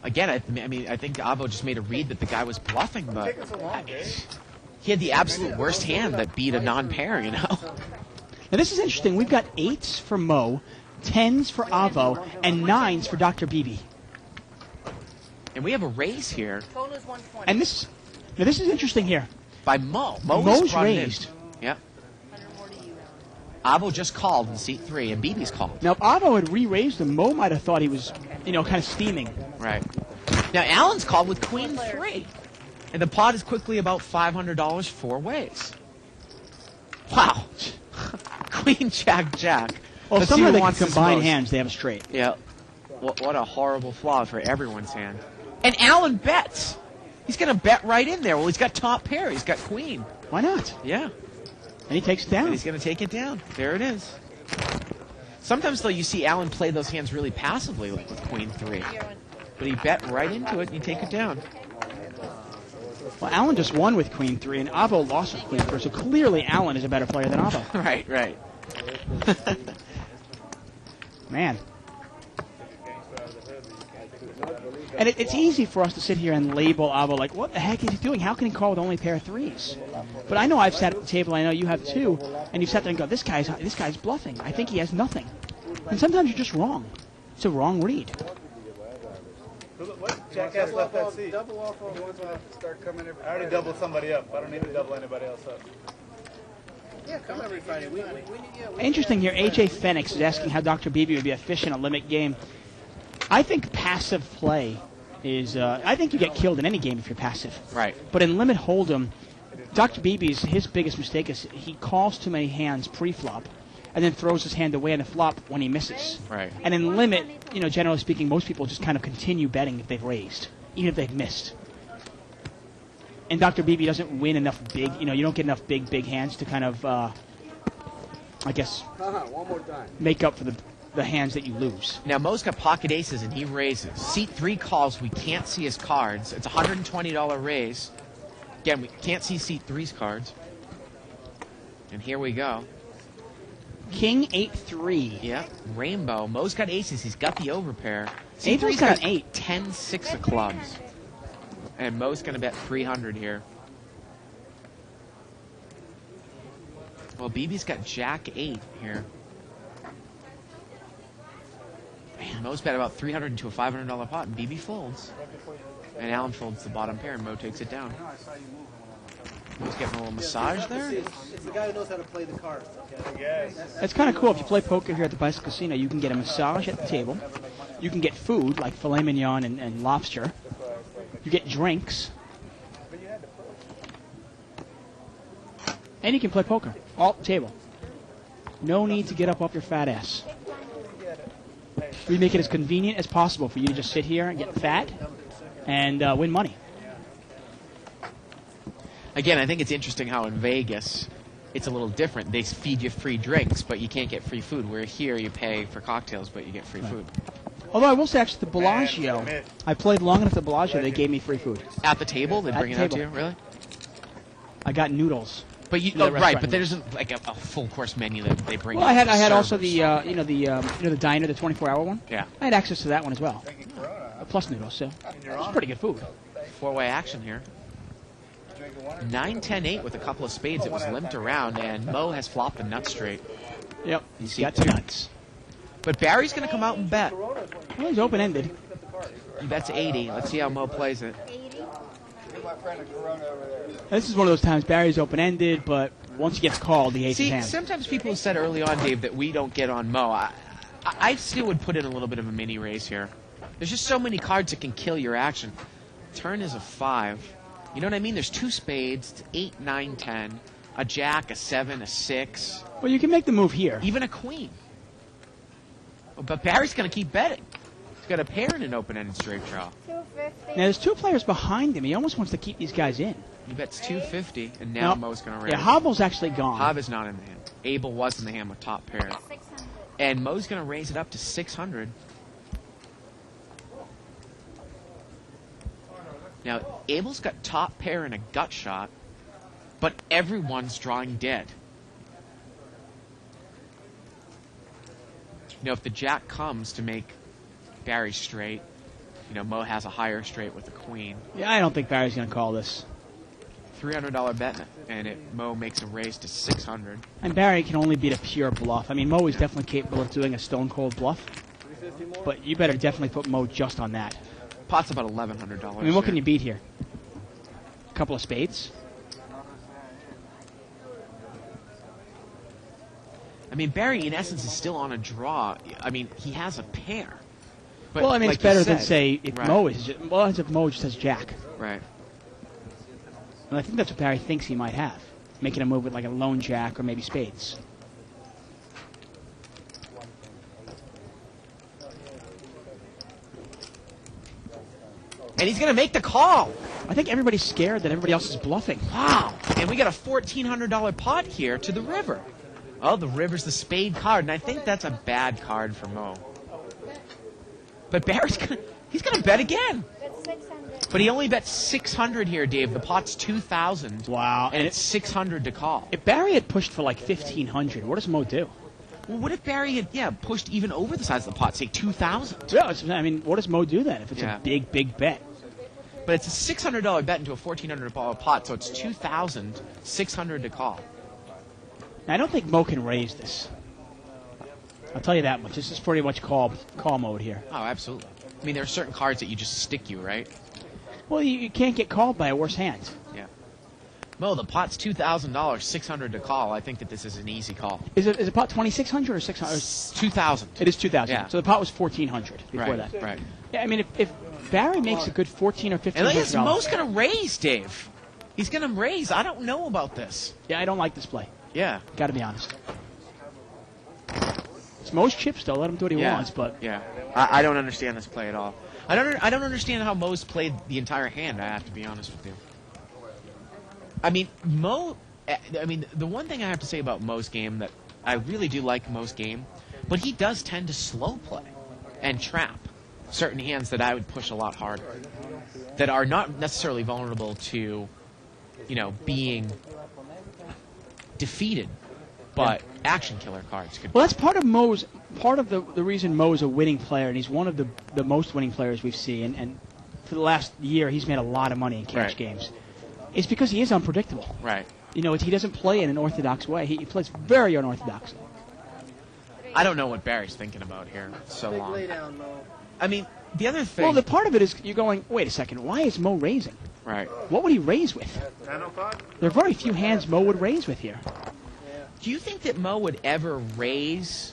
Again, I mean, I think Avo just made a read that the guy was bluffing, but Taking so long, Dave. he had the absolute worst hand that beat a non-pair, you know? Now, this is interesting. We've got 8s for Mo, 10s for Avo, and 9s for Dr. Beebe. And we have a raise here Total is 120. And this is interesting here. by Mo. Mo's brought it in. raised. Yeah. 100 more to you. Avo just called in seat 3, and Beebe's called. Now, if Avo had re-raised him, Mo might have thought he was, kind of steaming. Right. Now, Allen's called with Queen 3. And the pot is quickly about $500 4 ways. Wow. Queen, Jack, Jack. Well, Let's see somehow who they can wants this combine most. hands. They have a straight. Yeah. What a horrible flaw for everyone's hand. And Allen bets. He's going to bet right in there. Well, he's got top pair. He's got queen. Why not? Yeah. And he takes it And down. he's going to take it down. There it is. Sometimes, though, you see Allen play those hands really passively, like with queen 3. But he bet right into it, and you take it down. Well, Allen just won with Queen 3, and Avo lost with Queen 3, so clearly Allen is a better player than Avo. Right, right. Man. And it's easy for us to sit here and label Avo like, what the heck is he doing? How can he call with only a pair of threes? But I know I've sat at the table, I know you have too, and you've sat there and go, this guy's bluffing. I think he has nothing. And sometimes you're just wrong. It's a wrong read. What jackass left that seat? Double off on ones that start coming every I already doubled somebody up. I don't need to double anybody else up. Yeah, come every Friday. Interesting here, AJ Phoenix is asking how Dr. Beebe would be efficient in a limit game. I think passive play is, I think you get killed in any game if you're passive. Right. But in limit hold'em, Dr. Beebe's, his biggest mistake is he calls too many hands pre-flop and then throws his hand away on the flop when he misses. Right. And in limit, generally speaking, most people just kind of continue betting if they've raised, even if they've missed. And Dr. Beebe doesn't win enough big, you don't get enough big hands to kind of, I guess, One more time. make up for the hands that you lose. Now, Mo's got pocket aces, and he raises. Seat 3 calls. We can't see his cards. It's a $120 raise. Again, we can't see Seat 3's cards. And here we go. King 8-3. Yeah, rainbow. Mo's got aces. He's got the overpair. Abel's got an 8. 10-6 of clubs. And Mo's going to bet 300 here. Well, BB's got Jack 8 here. Man, Mo's bet about 300 into a $500 pot, and BB folds. And Allen folds the bottom pair, and Mo takes it down. Mo's getting a little massage there. It's the guy who knows how to play the cards, okay? Yes. It's kind of cool. If you play poker here at the Bicycle Casino, you can get a massage at the table. You can get food like filet mignon and lobster. You get drinks. And you can play poker. All at the table. No need to get up off your fat ass. We make it as convenient as possible for you to just sit here and get fat and win money. Again, I think it's interesting how in Vegas it's a little different. They feed you free drinks, but you can't get free food. Where here you pay for cocktails, but you get free food. Although I will say, actually, the Bellagio, I played long enough at the Bellagio, they gave me free food. At the table? They At bring the it out to you? table. Really? I got noodles. But you, The right, restaurant but there noodles. isn't like a full course menu that they bring. Well, I had servers. also the the diner, the 24-hour one. Yeah. I had access to that one as well. Plus noodles, so it's pretty good food. 4-way action here. 9-10-8 with a couple of spades. It was limped around, and Mo has flopped the nut straight. Yep, You he's see got it too. nuts. But Barry's going to come out and bet. Well, he's open-ended. He bets 80. Let's see how Mo plays it. 80. This is one of those times Barry's open-ended, but once he gets called, he hates his See, hand. sometimes people have said early on, Dave, that we don't get on Mo. I still would put in a little bit of a mini raise here. There's just so many cards that can kill your action. Turn is a 5. You know what I mean? There's 2 spades, it's 8, 9, 10, a jack, a 7, a 6, Well, you can make the move here. even a queen. But Barry's going to keep betting. He's got a pair in an open-ended straight draw. 250. Now, there's 2 players behind him. He almost wants to keep these guys in. He bets 250, and now Nope. Mo's going to raise. Yeah, Hobble's actually gone. Hob is not in the hand. Abel was in the hand with top pair. 600. And Mo's going to raise it up to 600. Now, Abel's got top pair and a gut shot, but everyone's drawing dead. You know, if the jack comes to make Barry straight, Mo has a higher straight with the queen. Yeah, I don't think Barry's going to call this. $300 bet, and Mo makes a raise to 600. And Barry can only beat a pure bluff. I mean, Mo is definitely capable of doing a stone-cold bluff, but you better definitely put Mo just on that. Pot's about $1,100. I mean, what can you beat here? A couple of spades? I mean, Barry, in essence, is still on a draw. I mean, he has a pair. But Well, I mean, like it's better you than, said- say, if Right. Mo is just, well, as if Mo just has Jack. Right. And I think that's what Barry thinks he might have, making a move with like a lone Jack or maybe spades. And he's going to make the call. I think everybody's scared that everybody else is bluffing. Wow. And we got a $1,400 pot here to the river. Oh, the river's the spade card, and I think that's a bad card for Mo. But Barry's he's going to bet again. That's 600. But he only bet 600 here, Dave. The pot's 2,000. Wow. And it's 600 to call. If Barry had pushed for like 1,500, what does Mo do? Well, what if Barry had, pushed even over the size of the pot, say 2,000? Yeah, I mean, what does Mo do then if it's Yeah. a big, big bet? But it's a $600 bet into a $1,400 pot, so it's 2,600 to call. Now, I don't think Mo can raise this. I'll tell you that much. This is pretty much call mode here. Oh, absolutely. I mean, there are certain cards that you just stick you, right? Well, you can't get called by a worse hand. Yeah. Mo, the pot's $2,000, 600 to call. I think that this is an easy call. Is it pot 2,600 or 600? 2,000. It is 2,000. Yeah. So the pot was 1,400 before Right, that. right. Yeah, I mean, if Barry makes a good 1,400 or And look at this, $1,500. Mo's going to raise, Dave. He's going to raise. I don't know about this. Yeah, I don't like this play. Yeah. Got to be honest. It's Mo's chips, though. Let him do what he wants, but Yeah. I don't understand this play at all. I don't understand how Mo's played the entire hand, I have to be honest with you. I mean, the one thing I have to say about Mo's game that I really do like Mo's game, but he does tend to slow play and trap certain hands that I would push a lot harder, that are not necessarily vulnerable to, being defeated, but action killer cards could. well, that's part of the reason Mo is a winning player, and he's one of the most winning players we've seen. And for the last year, he's made a lot of money in cash Right. games. It's because he is unpredictable. Right. He doesn't play in an orthodox way. He plays very unorthodox. I don't know what Barry's thinking about here. It's so long. Lay down, Mo. I mean, the other thing. Well, the part of it is you're going, wait a second, why is Mo raising? Right. What would he raise with? Nano card? There are very few hands Mo would raise with here. Do you think that Mo would ever raise?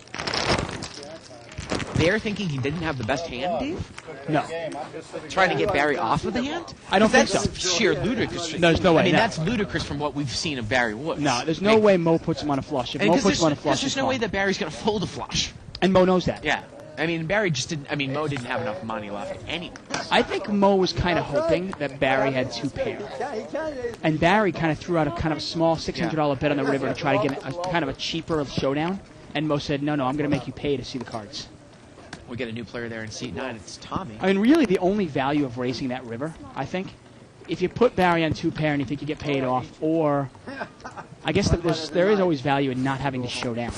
They're thinking he didn't have the best hand, Dave? No. Trying to get Barry off of the hand? I don't think That's so. sheer ludicrous. There's no way, I mean, no. that's ludicrous from what we've seen of Barry Woods. No, there's no way Mo puts him on a flush. If Mo Because puts him on a there's flush, just he's no way gone. that Barry's going to fold a flush. And Mo knows that. Yeah. I mean, Barry just didn't. I mean, Mo didn't have enough money left anyway. I think Mo was kind of hoping that Barry had two pair. And Barry kind of threw out a kind of a small $600 bet on the river to try to get a kind of a cheaper showdown. And Mo said, no, I'm going to make you pay to see the cards. We get a new player there in seat 9. It's Tommy. I mean, really, the only value of racing that river, I think, if you put Barry on two pair and you think you get paid off, or I guess that there is always value in not having to show down.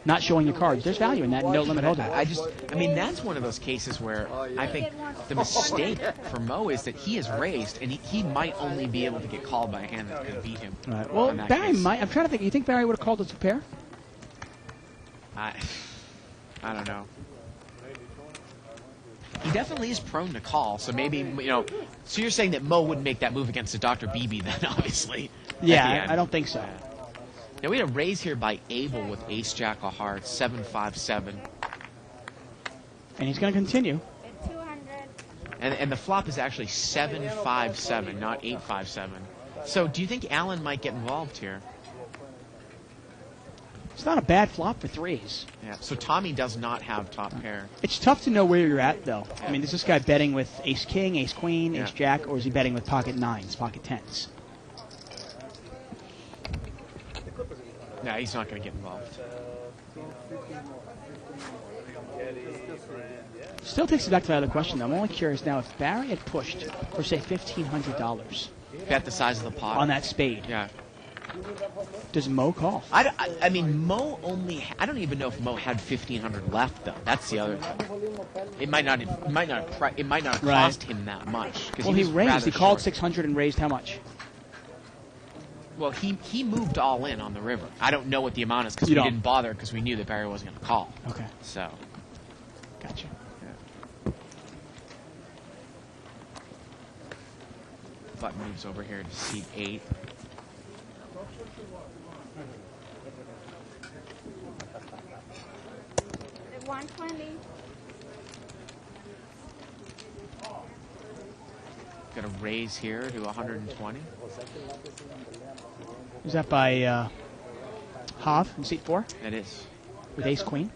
Not showing your cards. There's value in that no limit hold'em. I mean, that's one of those cases where I think the mistake for Mo is that he is raised, and he might only be able to get called by a hand that could beat him. Right. Well, in that Barry case. might. I'm trying to think. You think Barry would have called a two pair? I don't know. He definitely is prone to call, so maybe, so you're saying that Mo wouldn't make that move against a Dr. BB then, obviously. at the Yeah, end. I don't think so. Now we had a raise here by Abel with Ace Jack of Hearts, 757. And he's going to continue. At 200. And the flop is actually 757, not 857. So do you think Alan might get involved here? It's not a bad flop for threes. Yeah. So Tommy does not have top pair. It's tough to know where you're at, though. I mean, is this guy betting with ace king, ace queen, Yeah. ace jack, or is he betting with pocket nines, pocket tens? No, he's not going to get involved. Still takes us back to that other question, though. I'm only curious now if Barry had pushed for, say, $1,500 Bet the size of the pot. on that spade, Yeah. does Mo call? I mean, Mo only. I don't even know if Mo had 1,500 left, though. That's the other thing. It might not have Right. cost him that much. 'Cause Well, he was raised. rather He called short. 600 and raised how much? Well, he moved all in on the river. I don't know what the amount is because You we don't. didn't bother because we knew that Barry wasn't going to call. Okay, So. gotcha. Button moves over here to seat 8. At 120. Got a raise here to 120. Is that by Hav in seat 4 That is. with ace queen?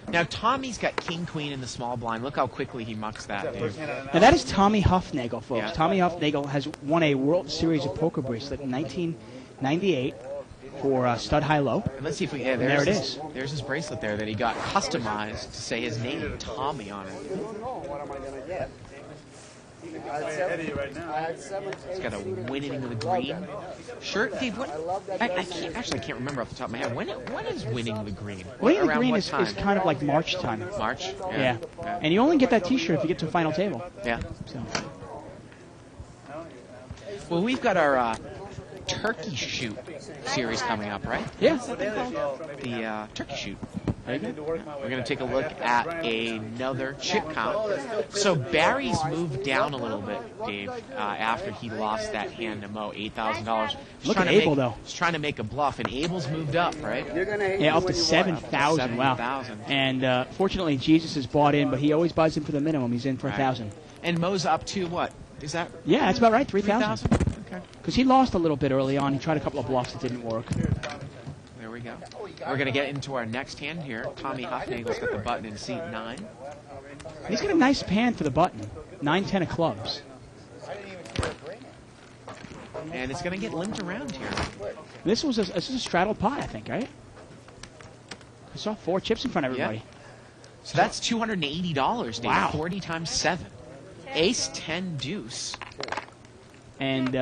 Now Tommy's got king queen in the small blind. Look how quickly he mucks that, Dave. Now that is Tommy Huffnagel, folks. Yeah. Tommy Huffnagel has won a World Series of Poker bracelet in 1998 for stud high-low. And let's see if we. Yeah, And there it there's is. There's his bracelet there that he got customized to say his name, Tommy, on it. Ahead of you right now. He's got a winning the green shirt. Dave, what? I can't remember off the top of my head. When is winning the green? Winning the Around green what is time? kind of like March time. March. Yeah. And you only get that T-shirt if you get to a final table. Yeah. So Well, we've got our turkey shoot series coming up, right? yeah. The turkey shoot. We're going to take a look at another chip count. So Barry's moved down a little bit, Dave, after he lost that hand to Mo, $8,000. Look at Abel, though. He's trying to make a bluff, and Abel's moved up, right? Yeah, up to 7,000. Wow. 7,000. And fortunately, Jesus is bought in, but he always buys in for the minimum. He's in for Right. 1,000. And Mo's up to what? Is that Yeah, that's about right. 3,000. 3,000? Okay. Because he lost a little bit early on. He tried a couple of bluffs that didn't work. There we go. We're going to get into our next hand here. Tommy Hufnagel's got the button in seat 9. He's got a nice pan for the button. 9-10 of clubs. And it's going to get limped around here. This is a straddle pot, I think, right? I saw 4 chips in front of everybody. So that's $280, Dave. Wow. 40 times 7. Ace, 10, deuce. And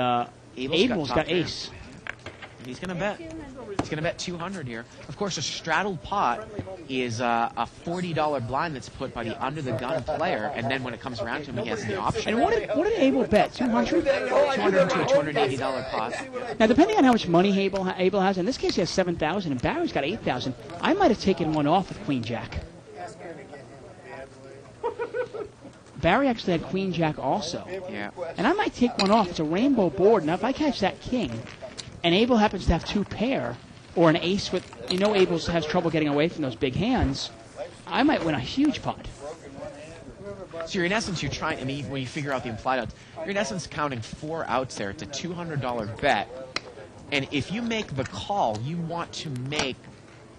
Abel's top got pair. ace. And he's going to bet. He's going to bet 200 here. Of course, a straddled pot is a $40 blind that's put by the under-the-gun player, and then when it comes around to him, he has the option. And what did Abel bet? 200? 200 to a $280 pot. Now, depending on how much money Abel has, in this case he has 7,000, and Barry's got 8,000. I might have taken one off with Queen Jack. Barry actually had Queen Jack also. Yeah. And I might take one off. It's a rainbow board. Now, if I catch that king, and Abel happens to have 2 pair, or an ace with, Abel has trouble getting away from those big hands, I might win a huge pot. So you're in essence, when you figure out the implied odds, you're in essence counting 4 outs there. It's a $200 bet. And if you make the call, you want to make,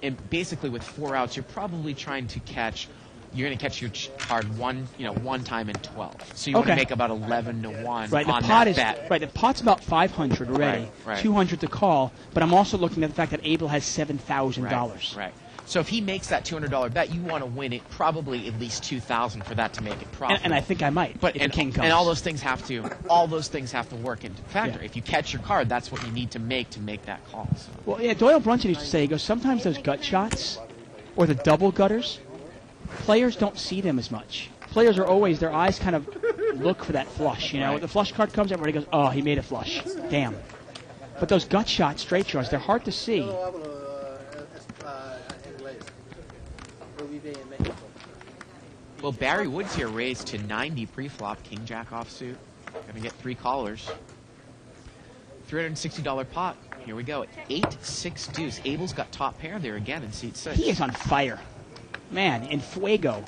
and basically with 4 outs, you're probably trying to catch, you're going to catch your card one time in 12. So you want to make about 11 to 1 Right, on the pot that is bet. right. The pot's about 500 already, Right. 200 to call. But I'm also looking at the fact that Abel has $7,000. Right. So if he makes that $200 bet, you want to win it probably at least $2,000 for that to make it profitable. And I think I might. But if the king comes. and all those things have to work into factor. Yeah. If you catch your card, that's what you need to make that call. So. Well, yeah, Doyle Brunson used to say, he goes, sometimes those gut shots or the double gutters, players don't see them as much. Players are always, their eyes kind of look for that flush. Right. When the flush card comes, everybody goes, oh, he made a flush. Damn. But those gut shots, straight draws, they're hard to see. Well, Barry Woods here raised to 90 pre-flop, King Jack offsuit. Gonna get 3 callers. $360 pot. Here we go. 8-6 deuce. Abel's got top pair there again in seat 6. He is on fire. Man, in fuego.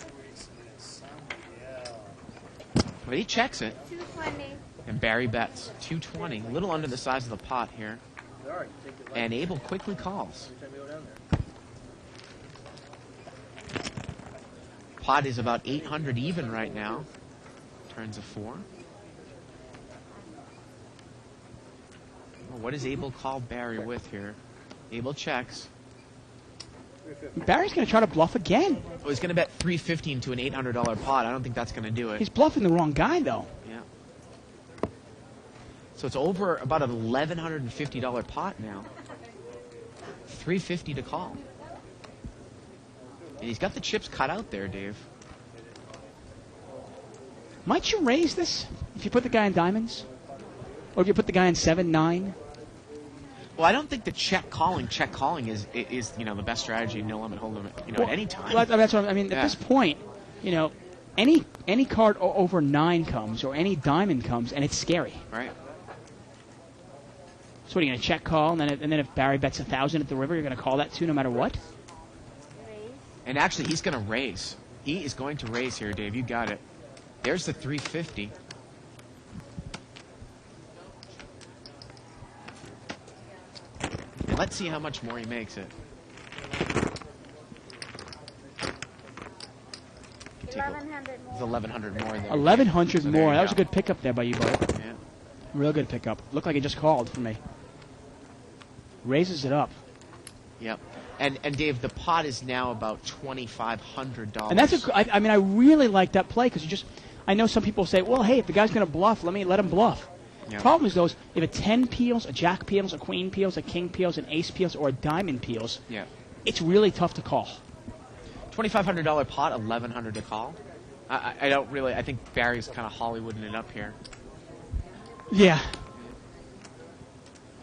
But he checks it. 220. And Barry bets 220. A little under the size of the pot here. And Abel quickly calls. Pot is about 800 even right now. Turns a 4. Well, what does Abel call Barry with here? Abel checks. Barry's going to try to bluff again. Oh, he's going to bet 350 into an $800 pot. I don't think that's going to do it. He's bluffing the wrong guy, though. Yeah. So it's over about an $1,150 pot now. 350 to call. And he's got the chips cut out there, Dave. Might you raise this if you put the guy in diamonds? Or if you put the guy in 7-9? Well, I don't think the check calling is the best strategy, no limit, hold limit, at any time. Well, that's what I mean. At this point, any card over 9 comes or any diamond comes, and it's scary. Right. So what, are you going to check call, and then if Barry bets 1,000 at the river, you're going to call that too, no matter what? And actually, he's going to raise. He is going to raise here, Dave. You got it. There's the 350. And let's see how much more he makes it. 1,100 more. It's 1,100 more there. 1,100 So there more. you That was a go. good pickup there by you, Bo. Yeah. Real good pickup. Looked like it just called for me. Raises it up. Yep. And Dave, the pot is now about $2,500. And that's I mean, I really like that play because I know some people say, well, hey, if the guy's going to bluff, let him bluff. Yeah. Problem is, if a 10 peels, a jack peels, a queen peels, a king peels, an ace peels, or a diamond peels, it's really tough to call. $2,500 pot, $1,100 to call. I don't really. I think Barry's kind of Hollywooding it up here. Yeah.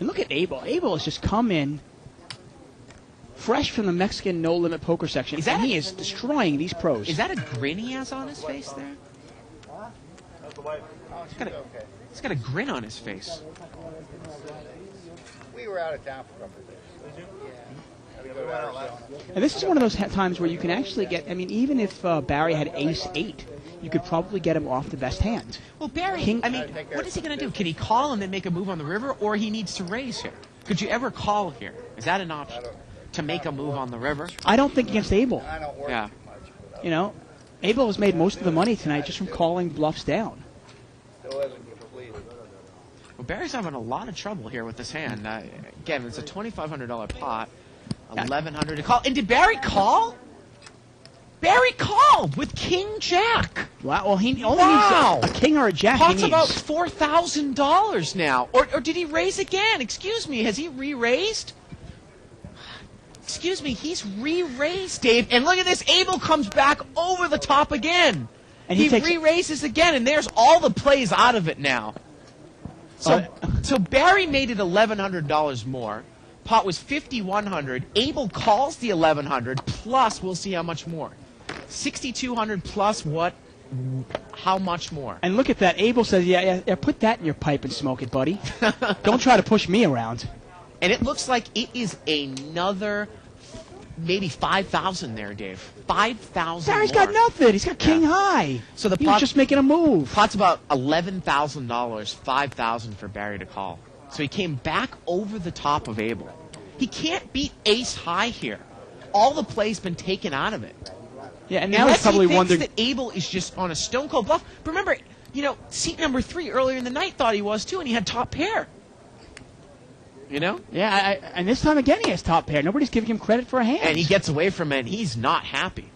And look at Abel. Abel has just come in fresh from the Mexican No Limit Poker section, and he is destroying these pros. Is that a grin he has on his face there? That's the wife. He's got a grin on his face. We were out of town for a couple of days. And this is one of those times where you can actually get, I mean, even if Barry had ace-8, you could probably get him off the best hand. Well, Barry, what is he going to do? Can he call and then make a move on the river, or he needs to raise here? Could you ever call here? Is that an option? To make a move on the river? I don't think against Abel. I don't work too much. You know, Abel has made most of the money tonight just from calling bluffs down. Still hasn't completed. Well, Barry's having a lot of trouble here with this hand. Again, it's a $2,500 pot, $1,100 to call. And did Barry call? Barry called with King Jack. Wow. Well, he only needs a king or a jack. Pot's about $4,000 now. Or did he raise again? Excuse me, has he re-raised? Excuse me, he's re-raised, Dave. And look at this. Abel comes back over the top again. And he re-raises again, and there's all the plays out of it now. So Barry made it $1,100 more. Pot was $5,100. Abel calls the $1,100, plus we'll see how much more. $6,200 plus what? How much more? And look at that. Abel says, yeah, put that in your pipe and smoke it, buddy. Don't try to push me around. And it looks like it is another maybe 5,000 there, Dave. 5,000 Barry's got nothing. He's got king high. So the he was just making a move. Pot's about $11,000, 5,000 for Barry to call. So he came back over the top of Abel. He can't beat ace high here. All the play's been taken out of it. Yeah, and now he's probably wondering that Abel is just on a stone cold bluff. Remember, seat number 3 earlier in the night thought he was too, and he had top pair. You know? Yeah, and this time again he has top pair. Nobody's giving him credit for a hand. And he gets away from it, and he's not happy.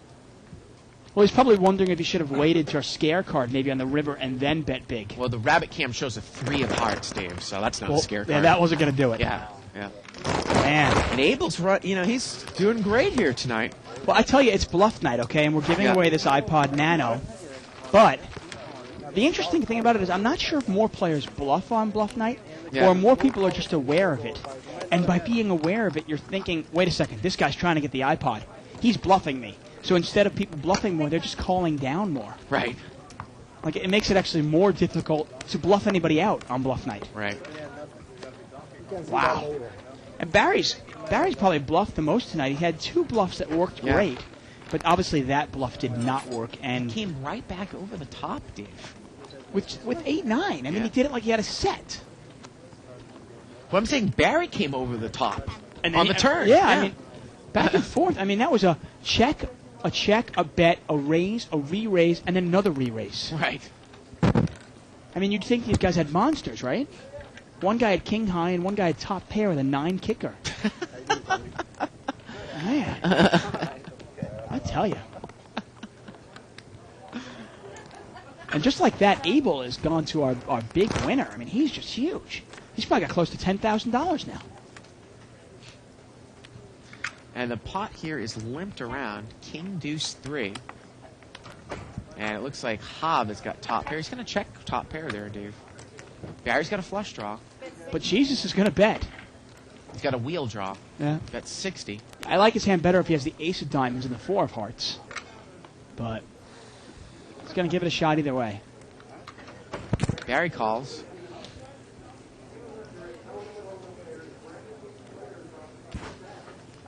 Well, he's probably wondering if he should have waited to a scare card maybe on the river and then bet big. Well, the rabbit cam shows a 3 of hearts, Dave, so that's not a scare card. Yeah, that wasn't going to do it. Yeah. Man. And Abel's, he's doing great here tonight. Well, I tell you, it's bluff night, okay? And we're giving away this iPod Nano. But the interesting thing about it is I'm not sure if more players bluff on bluff night or more people are just aware of it. And by being aware of it, you're thinking, wait a second, this guy's trying to get the iPod. He's bluffing me. So instead of people bluffing more, they're just calling down more. Right. Like, it makes it actually more difficult to bluff anybody out on bluff night. Right. Wow. And Barry's probably bluffed the most tonight. He had 2 bluffs that worked great, but obviously that bluff did not work. And he came right back over the top, Dave. With 8-9. I mean, he did it like he had a set. Well, I'm saying Barry came over the top on the turn. Yeah, I mean, back and forth. I mean, that was a check, a bet, a raise, a re-raise, and then another re-raise. Right. I mean, you'd think these guys had monsters, right? One guy had king high and one guy had top pair with a 9 kicker. Man. I tell you. And just like that, Abel has gone to our big winner. I mean, he's just huge. He's probably got close to $10,000 now. And the pot here is limped around. King, deuce, 3. And it looks like Hobb has got top pair. He's going to check top pair there, Dave. Barry's got a flush draw. But Jesus is going to bet. He's got a wheel draw. Yeah. Got 60. I like his hand better if he has the ace of diamonds and the 4 of hearts. But he's going to give it a shot either way. Barry calls.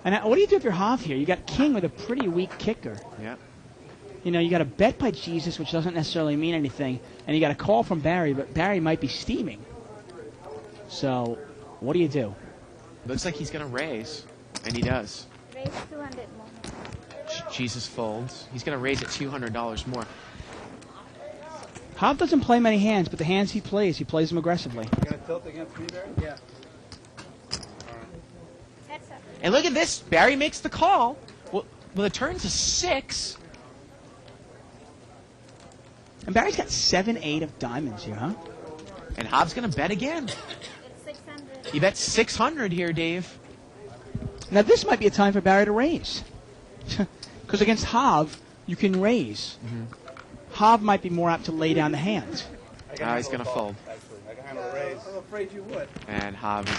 And what do you do if you're half here? You got king with a pretty weak kicker. Yeah. You know, you got a bet by Jesus, which doesn't necessarily mean anything, and you got a call from Barry, but Barry might be steaming. So, what do you do? Looks like he's going to raise, and he does. Raise 200 more. Jesus folds. He's going to raise it $200 more. Hobb doesn't play many hands, but the hands he plays them aggressively. You going to tilt against me, Barry? Yeah. And look at this. Barry makes the call. Well, the turn's a 6. And Barry's got 7-8 of diamonds here, huh? And Hobbs going to bet again. It's 600. He bet 600 here, Dave. Now, this might be a time for Barry to raise. Because against Hav, you can raise. Hav might be more apt to lay down the hand. He's going to fold. I can handle a raise. I'm afraid you would. And Hobbs is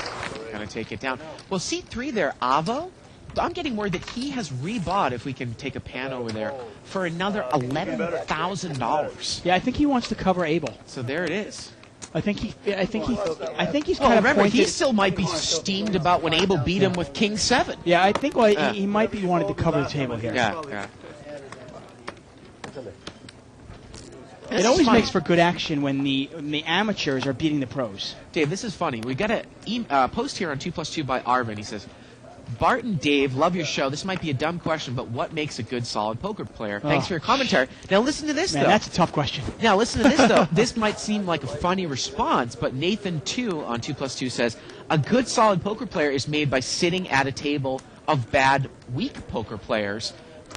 going to take it down. Well, seat 3 there, Avo. I'm getting word that he has rebought, if we can take a pan over there, for another $11,000. Yeah, I think he wants to cover Abel. So there it is. I think he's Oh, kind of remember, he pointed. still might be steamed about when Abel beat him with King 7. Yeah, I think he might be wanting to cover the table here. Yeah. It always makes for good action when the amateurs are beating the pros. Dave, this is funny. We got a post here on 2+2 by Arvin. He says, Bart and Dave, love your show. This might be a dumb question, but what makes a good, solid poker player? Thanks for your commentary. Now listen to this, Man, though. that's a tough question. Now listen to this, though. This might seem like a funny response, but Nathan 2 on 2+2 says, a good, solid poker player is made by sitting at a table of bad, weak poker players.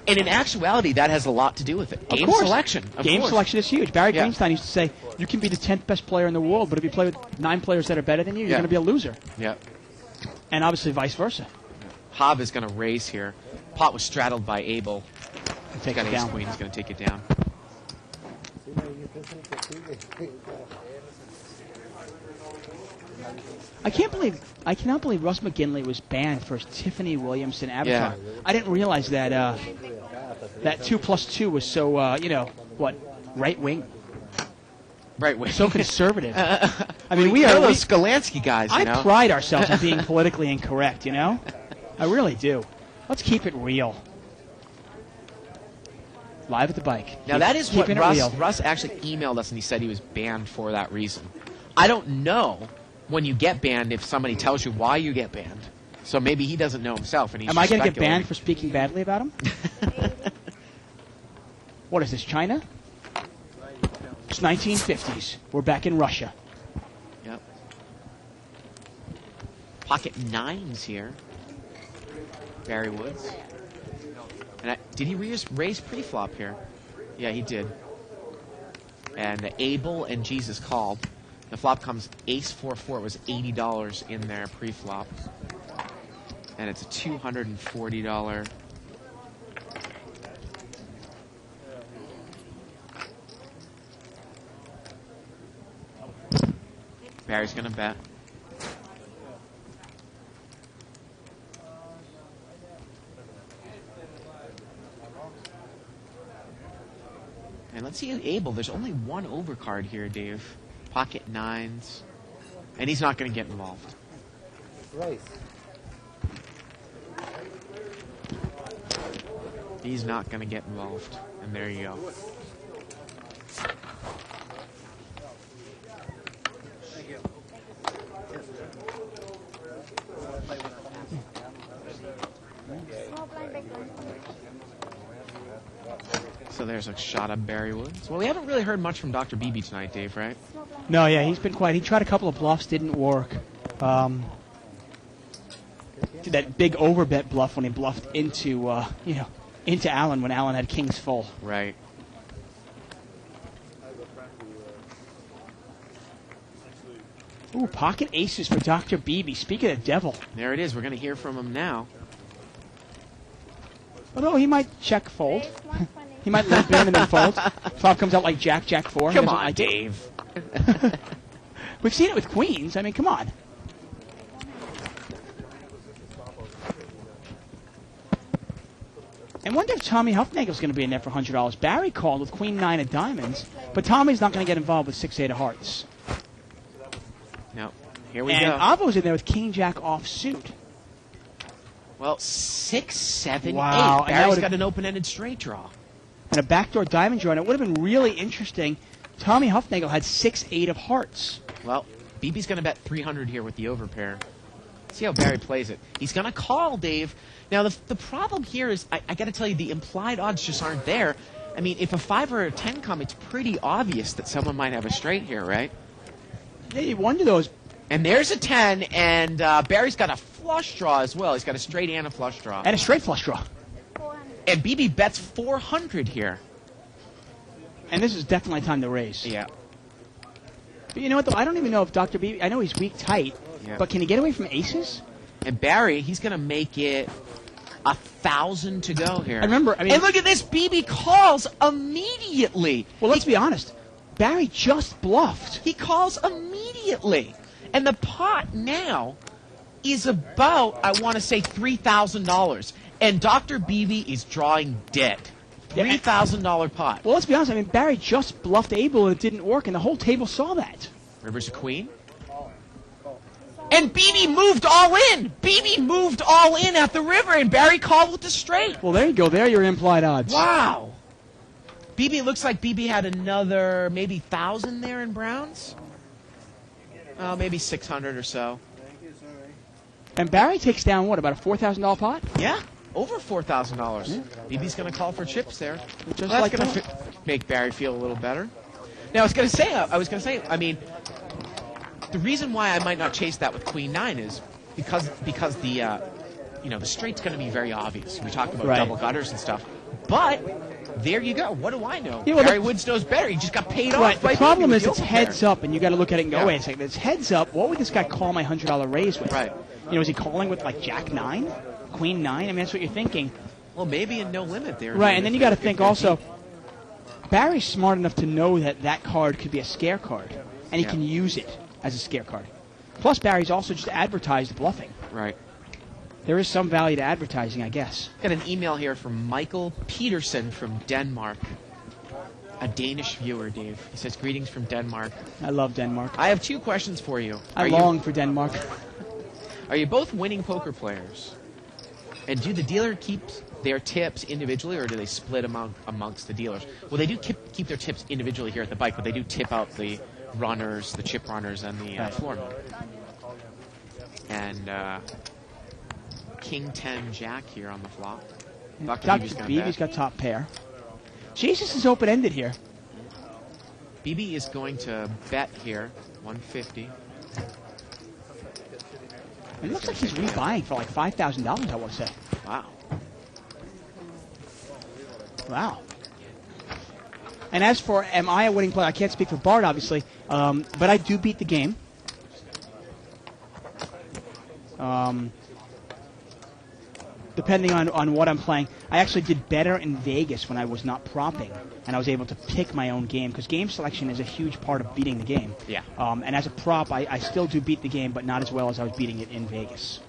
And in actuality, that has a lot to do with it. Game selection. Game selection is huge. Barry Yeah. Greenstein used to say, you can be the 10th best player in the world, but if you play with 9 players that are better than you, you're Yeah. going to be a loser. Yeah. And obviously vice versa. Hob is going to raise here. Pot was straddled by Abel. Take Got it ace down. queen. He's going to take it down. I cannot believe Russ McGinley was banned for his Tiffany Williamson avatar. Yeah. I didn't realize that that 2+2 was so right wing, Right wing. so conservative. I mean, mean, we are those Skolansky guys, you know? I pride ourselves on being politically incorrect. You know, I really do. Let's keep it real. Live at the bike. Now, that is what Keeping it real. Russ actually emailed us, and he said he was banned for that reason. I don't know when you get banned if somebody tells you why you get banned. So maybe he doesn't know himself, and he's Am I going going to get banned for speaking badly about him? What is this, China? It's 1950s. We're back in Russia. Yep. Pocket 9s here. Barry Woods. And did he raise pre-flop here? Yeah, he did. And Abel and Jesus called. The flop comes ace-4-4. It was $80 in there pre-flop. And it's a $240. Barry's going to bet. And let's see Abel. There's only one overcard here, Dave. Pocket 9s. And he's not going to get involved. Race. He's not going to get involved. And there you go. Small blind big blind. So there's a shot of Barry Woods. Well, we haven't really heard much from Dr. Beebe tonight, Dave, right? Small blind. No, yeah, he's been quiet. He tried a couple of bluffs, didn't work. Did that big overbet bluff when he bluffed into Allen when Allen had kings full. Right. Ooh, pocket aces for Dr. Beebe. Speaking of the devil. There it is. We're going to hear from him now. Although he might check fold. Raise 120. He might limp in and then fold. Flop comes out like Jack, Jack 4. He Come doesn't on, like it. Dave. We've seen it with queens. I mean, come on. And wonder if Tommy Huffnagel's going to be in there for $100. Barry called with queen 9 of diamonds, but Tommy's not going to get involved with 6-8 of hearts. No. Here we And go. Avo's in there with king jack offsuit. Well, 6, 7, Wow, 8. and that Barry's would've- got an open-ended straight draw. And a backdoor diamond draw. And it would have been really interesting. Tommy Huffnagel had 6-8 of hearts. Well, Beebe's going to bet 300 here with the overpair. See how Barry plays it. He's going to call, Dave. Now, the problem here is, I got to tell you, the implied odds just aren't there. I mean, if a 5 or a 10 come, it's pretty obvious that someone might have a straight here, right? Yeah, you wonder those. And there's a 10, and Barry's got a flush draw as well. He's got a straight and a flush draw. And a straight flush draw. 400. And BB bets 400 here. And this is definitely time to raise. Yeah. But you know what, though? I don't even know if Dr. B... I know he's weak tight, Yeah. but can he get away from aces? And Barry, he's going to make it 1,000 to go here. And remember, I mean... And look at this. BB calls immediately. Well, let's be honest. Barry just bluffed. He calls immediately. And the pot now is about, I want to say, $3,000. And Dr. BB is drawing dead. $3,000 pot. Well, let's be honest. I mean, Barry just bluffed Abel and it didn't work, and the whole table saw that. River's a queen. And BB moved all in. BB moved all in at the river, and Barry called with the straight. Well, there you go. There are your implied odds. Wow. BB, it looks like BB had another maybe 1,000 there in Browns. Oh, maybe 600 or so. And Barry takes down, what, about a $4,000 pot? Yeah, over $4,000. BB's going to call for chips there. Just Well, like that's going that. to make Barry feel a little better. Now, I was going to say, I mean, the reason why I might not chase that with Queen 9 is because the the straight's going to be very obvious. We talked about Right. double gutters and stuff. But there you go. What do I know? Yeah, well, Barry Woods knows better. He just got paid Right. off. The by problem BB is with it's the heads overpair. up, and you got to look at it and go, Yeah. wait a second. It's heads up. What would this guy call my $100 raise with? Right. You know, is he calling with like Jack 9, Queen 9? I mean, that's what you're thinking. Well, maybe in no limit there. Right, and then you got to think also, Barry's smart enough to know that that card could be a scare card, and he Yeah. can use it as a scare card. Plus, Barry's also just advertised bluffing. Right. There is some value to advertising, I guess. Got an email here from Michael Peterson from Denmark. A Danish viewer, Dave. He says, greetings from Denmark. I love Denmark. I have two questions for you. I long for Denmark. Are you both winning poker players? And do the dealer keep their tips individually, or do they split amongst the dealers? Well, they do keep their tips individually here at the bike, but they do tip out the runners, the chip runners, and the floor men. And King 10 Jack here on the flop. Dr. Dr. BB's gonna Beebe's bet. got top pair. Jesus is open-ended here. BB is going to bet here, 150. It looks like he's rebuying for like $5,000, I want to say. Wow. Wow. And as for am I a winning player, I can't speak for Bart, obviously, but I do beat the game. Depending on what I'm playing. I actually did better in Vegas when I was not propping, and I was able to pick my own game, because game selection is a huge part of beating the game. Yeah. And as a prop, I still do beat the game, but not as well as I was beating it in Vegas.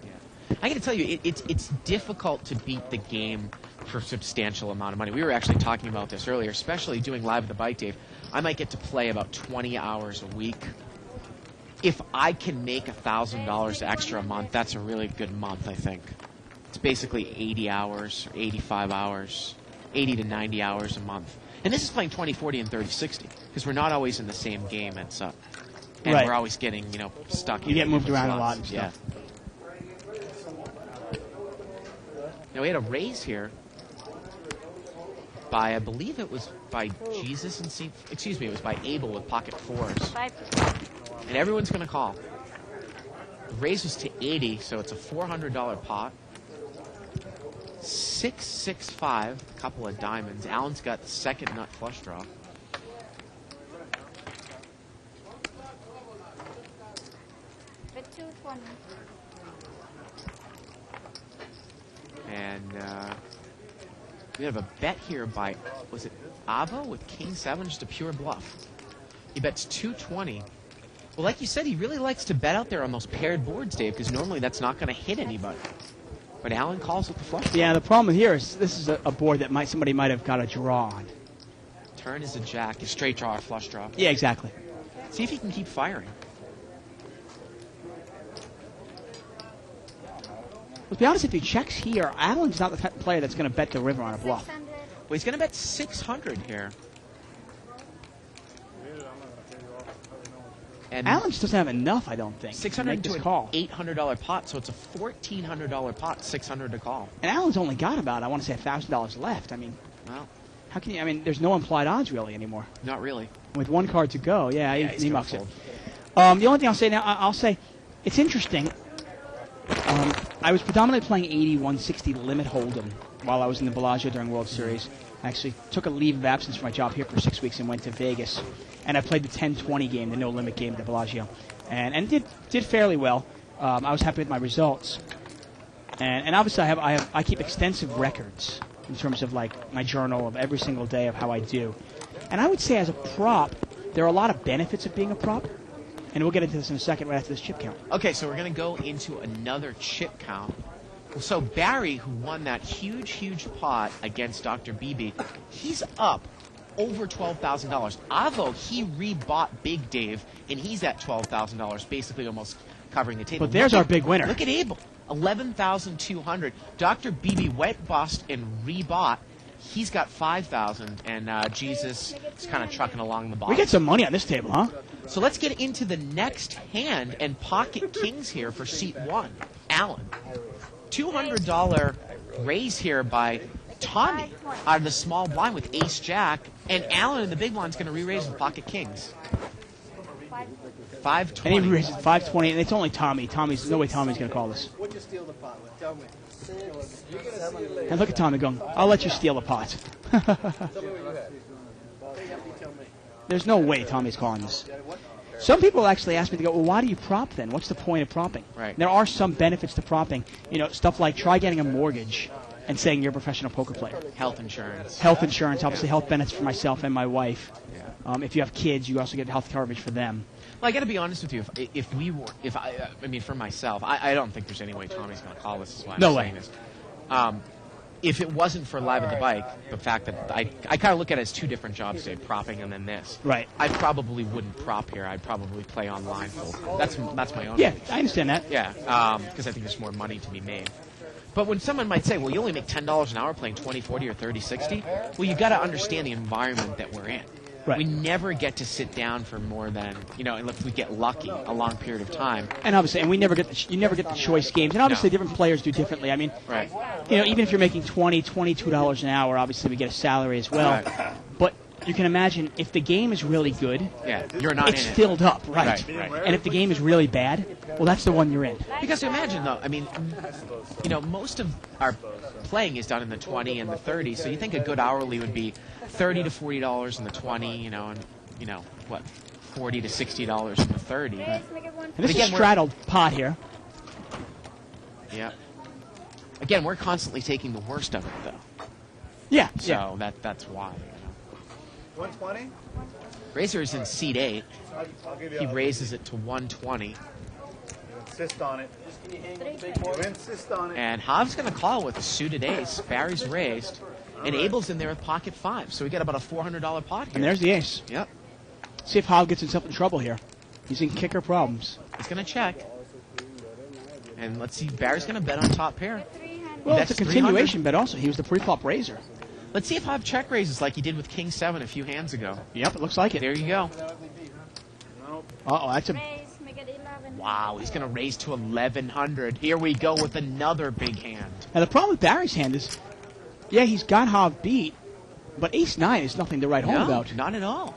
I got to tell you, it's difficult to beat the game for a substantial amount of money. We were actually talking about this earlier, especially doing Live at the Bike, Dave. I might get to play about 20 hours a week. If I can make $1,000 extra a month, that's a really good month, I think. It's basically 80 hours, or 85 hours, 80 to 90 hours a month. And this is playing 20, 40, and 30, 60, because we're not always in the same game. And Right. we're always getting, stuck. You get moved around a slots. lot and stuff. Yeah. Now, we had a raise here by, I believe it was by Jesus and it was by Abel with pocket fours. 5%. And everyone's going to call. The raise was to 80, so it's a $400 pot. 665, a couple of diamonds. Alan's got the second nut flush draw. With 220. And we have a bet here by, was it Avo with King 7, just a pure bluff. He bets 220. Well, like you said, he really likes to bet out there on those paired boards, Dave, because normally that's not going to hit anybody. But Alan calls with the flush. Yeah, the problem here is this is a board that somebody might have got a draw on. Turn is a jack, a straight draw, or flush draw. Yeah, exactly. See if he can keep firing. Let's be honest, if he checks here, Alan's not the type of player that's going to bet the river on a bluff. 600. Well, he's going to bet 600 here. And Alan just doesn't have enough, I don't think, to 600 make to this an call. $800 pot, so it's a $1,400 pot, 600 to call. And Alan's only got about, I want to say, $1,000 left. I mean, Well, how can you? I mean, there's no implied odds really anymore. not really. With one card to go, he's he gonna mucks it. fold. The only thing I'll say now, I'll say, it's interesting. I was predominantly playing 80, 160 limit hold'em while I was in the Bellagio during World Series. I actually took a leave of absence from my job here for 6 weeks and went to Vegas. And I played the 10-20 game, the no limit game at the Bellagio, and did fairly well. I was happy with my results. And obviously I keep extensive records in terms of like my journal of every single day of how I do. And I would say as a prop, there are a lot of benefits of being a prop. And we'll get into this in a second right after this chip count. Okay, so we're going to go into another chip count. So Barry, who won that huge pot against Dr. Beebe, he's up over $12,000. Although he rebought Big Dave, and he's at $12,000, basically almost covering the table. But there's our big winner. Look at Abel, $11,200. Dr. Beebe went bust and rebought. He's got $5,000, and Jesus is kind of trucking along the bottom. We get some money on this table, huh? So let's get into the next hand and pocket kings here for seat one. Alan. $200 raise here by Tommy out of the small blind with ace jack, and Alan in the big blind's going to re-raise with pocket kings. 520. And he raises 520, and it's only Tommy. No way Tommy's going to call this. What'd you steal the pot with? Tell me. And look at Tommy going, I'll let you steal the pot. There's no way Tommy's calling this. Some people actually ask me to go, well, why do you prop then? What's the point of propping? Right. There are some benefits to propping. You know, stuff like try getting a mortgage and saying you're a professional poker player. Health insurance. Health insurance, obviously health benefits for myself and my wife. Yeah. If you have kids, you also get health coverage for them. Well, I got to be honest with you. I mean, for myself, I don't think there's any way Tommy's going to call this. Is why No I'm way. saying this. If it wasn't for Live at the Bike, the fact that I kind of look at it as two different jobs, say propping and then this. Right. I probably wouldn't prop here. I'd probably play online full. That's my own. Yeah, I understand that. Yeah, because I think there's more money to be made. But when someone might say, well, you only make $10 an hour playing 20, 40, or 30, 60, well, you got to understand the environment that we're in. Right. We never get to sit down for more than, if we get lucky, a long period of time. And obviously, you never get the choice games. And obviously, different players do differently. I mean, Right. Even if you're making $22 an hour, obviously we get a salary as well. Right. But you can imagine if the game is really good, Yeah, you're not it's in it. filled up, right? Right. And if the game is really bad, well, that's the one you're in. Because imagine, though, I mean, most of our playing is done in the 20 and the 30, so you think a good hourly would be $30 to $40 in the 20, what, $40 to $60 in the 30. And this is again, a straddled pot here. Yeah. Again, we're constantly taking the worst of it, though. Yeah. So that's why. 120? Razor is in seat 8. I'll give you He raises it to 120. You insist on it. You insist on it. And Hov's going to call with a suited ace. Barry's raised. And Abel's in there with pocket 5. So we got about a $400 pot here. And there's the ace. Yep. See if Hov gets himself in trouble here. He's in kicker problems. He's going to check. And let's see. Barry's going to bet on top pair. Well, That's it's a continuation bet also. He was the pre-flop raiser. Let's see if Hov check raises like he did with King 7 a few hands ago. Yep, it looks like it. There you go. Uh-oh, that's a... Raise, make it 11. Wow, he's going to raise to 1,100. Here we go with another big hand. Now, the problem with Barry's hand is, yeah, he's got Hov beat, but ace-9 is nothing to write home No, about. not at all.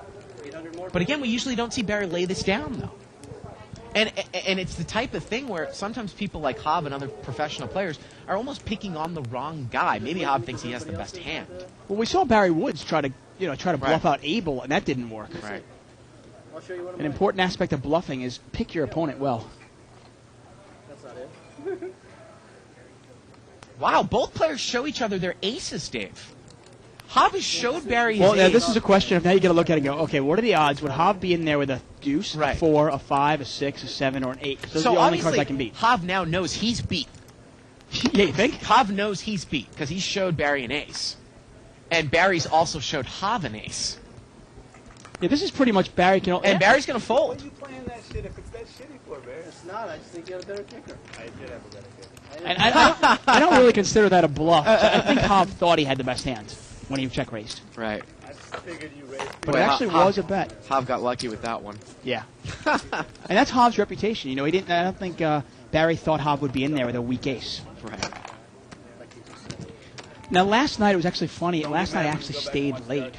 But again, we usually don't see Barry lay this down, though. And it's the type of thing where sometimes people like Hov and other professional players are almost picking on the wrong guy. Maybe Hov thinks he has the best hand. Well, we saw Barry Woods try to bluff Right. out Abel, and that didn't work. Right. I'll show you one of An mine. important aspect of bluffing is pick your opponent well. That's not it. Wow, both players show each other their aces, Dave. Hov has showed Barry his Well, now ace. this is a question of now you got to look at it and go, okay, what are the odds? Would Hov be in there with a deuce, Right. a 4, a 5, a 6, a 7, or an 8? Those so are the only obviously, cards I can beat. Hov now knows he's beat. Yeah, you think? Hov knows he's beat because he showed Barry an ace. And Barry's also showed Hov an ace. Yeah, this is pretty much Barry can. And Barry's going to What fold. are you playing that shit if it's that shitty for, Bear? It's not. I just think you have a better kicker. I did have a better kick. And I don't really consider that a bluff. I think Hov thought he had the best hand when he check raised. Right. I just figured you raised But Wait, it actually Hov- was a bet. Hov got lucky with that one. Yeah. And that's Hov's reputation. He didn't. I don't think Barry thought Hov would be in there with a weak ace. Right. Now, last night it was actually funny. Last night I actually stayed late.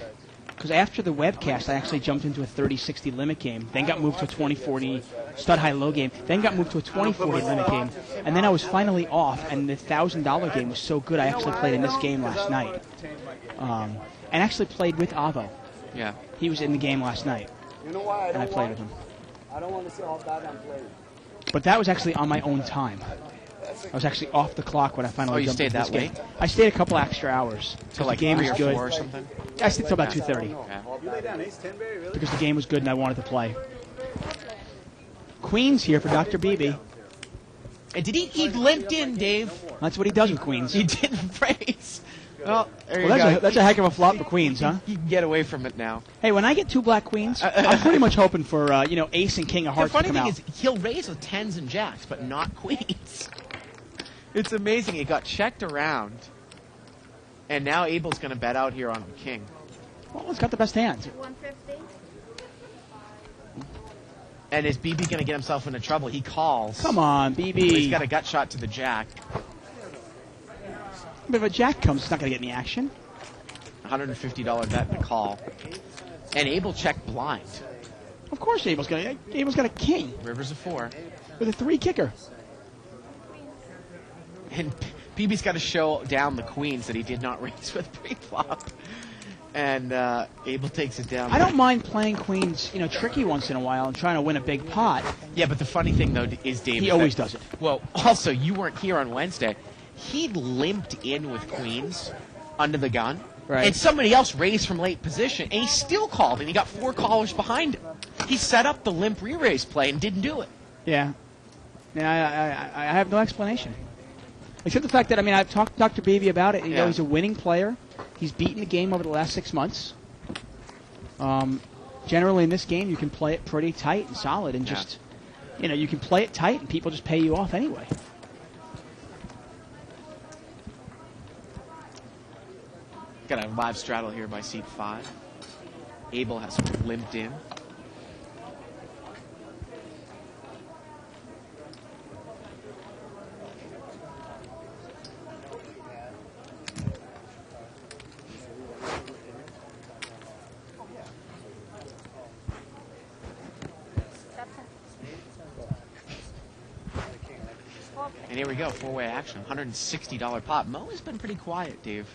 because after the webcast, I actually jumped into a 30-60 limit game, then got moved to a 20-40 stud high-low game, then got moved to a 20-40 limit game, and then I was finally off, and the $1,000 game was so good, I actually played in this game last night. And actually played with Avo. Yeah. He was in the game last night, You know why and I played with him. I don't want to see how bad I'm playing. But that was actually on my own time. I was actually off the clock when I finally you jumped stayed into this that game. late? I stayed a couple extra hours. Till like the game 3 was or good. 4 or something? I stayed till about 2:30 Yeah. You lay down ace 10, Barry, really? because the game was good and I wanted to play. Queens here for Dr. Beebe. And did he limped in, Dave? That's what he does with Queens. He didn't raise. Well, there Well, you go. that's a heck of a flop for Queens, huh? You can get away from it now. Hey, when I get 2 black queens, I'm pretty much hoping for ace and king of The hearts to funny come thing out. is, he'll raise with 10s and jacks, but not queens. It's amazing. He got checked around, and now Abel's going to bet out here on king. Well, it's got the best hand. 150. And is BB going to get himself into trouble? He calls. Come on, BB. He's got a gut shot to the jack. But if a jack comes, it's not going to get any action. $150 bet to call. And Abel checked blind. Of course, Abel's got a king Rivers a 4. with a 3 kicker. And BB's got to show down the queens that he did not raise with pre-flop. And Abel takes it down. I don't mind playing queens, tricky once in a while and trying to win a big pot. Yeah, but the funny thing, though, is Dave... He always does it. Well, also, you weren't here on Wednesday. He limped in with queens under the gun. Right. And somebody else raised from late position, and he still called, and he got 4 callers behind him. He set up the limp re-raise play and didn't do it. Yeah. Yeah, I have no explanation. Except the fact that, I've talked to Dr. Beebe about it. Yeah. He's a winning player. He's beaten the game over the last 6 months. Generally, in this game, you can play it pretty tight and solid and just, you can play it tight and people just pay you off anyway. Got a live straddle here by seat 5. Abel has limped in. And here we go, 4-way action, $160 pot. Mo has been pretty quiet, Dave.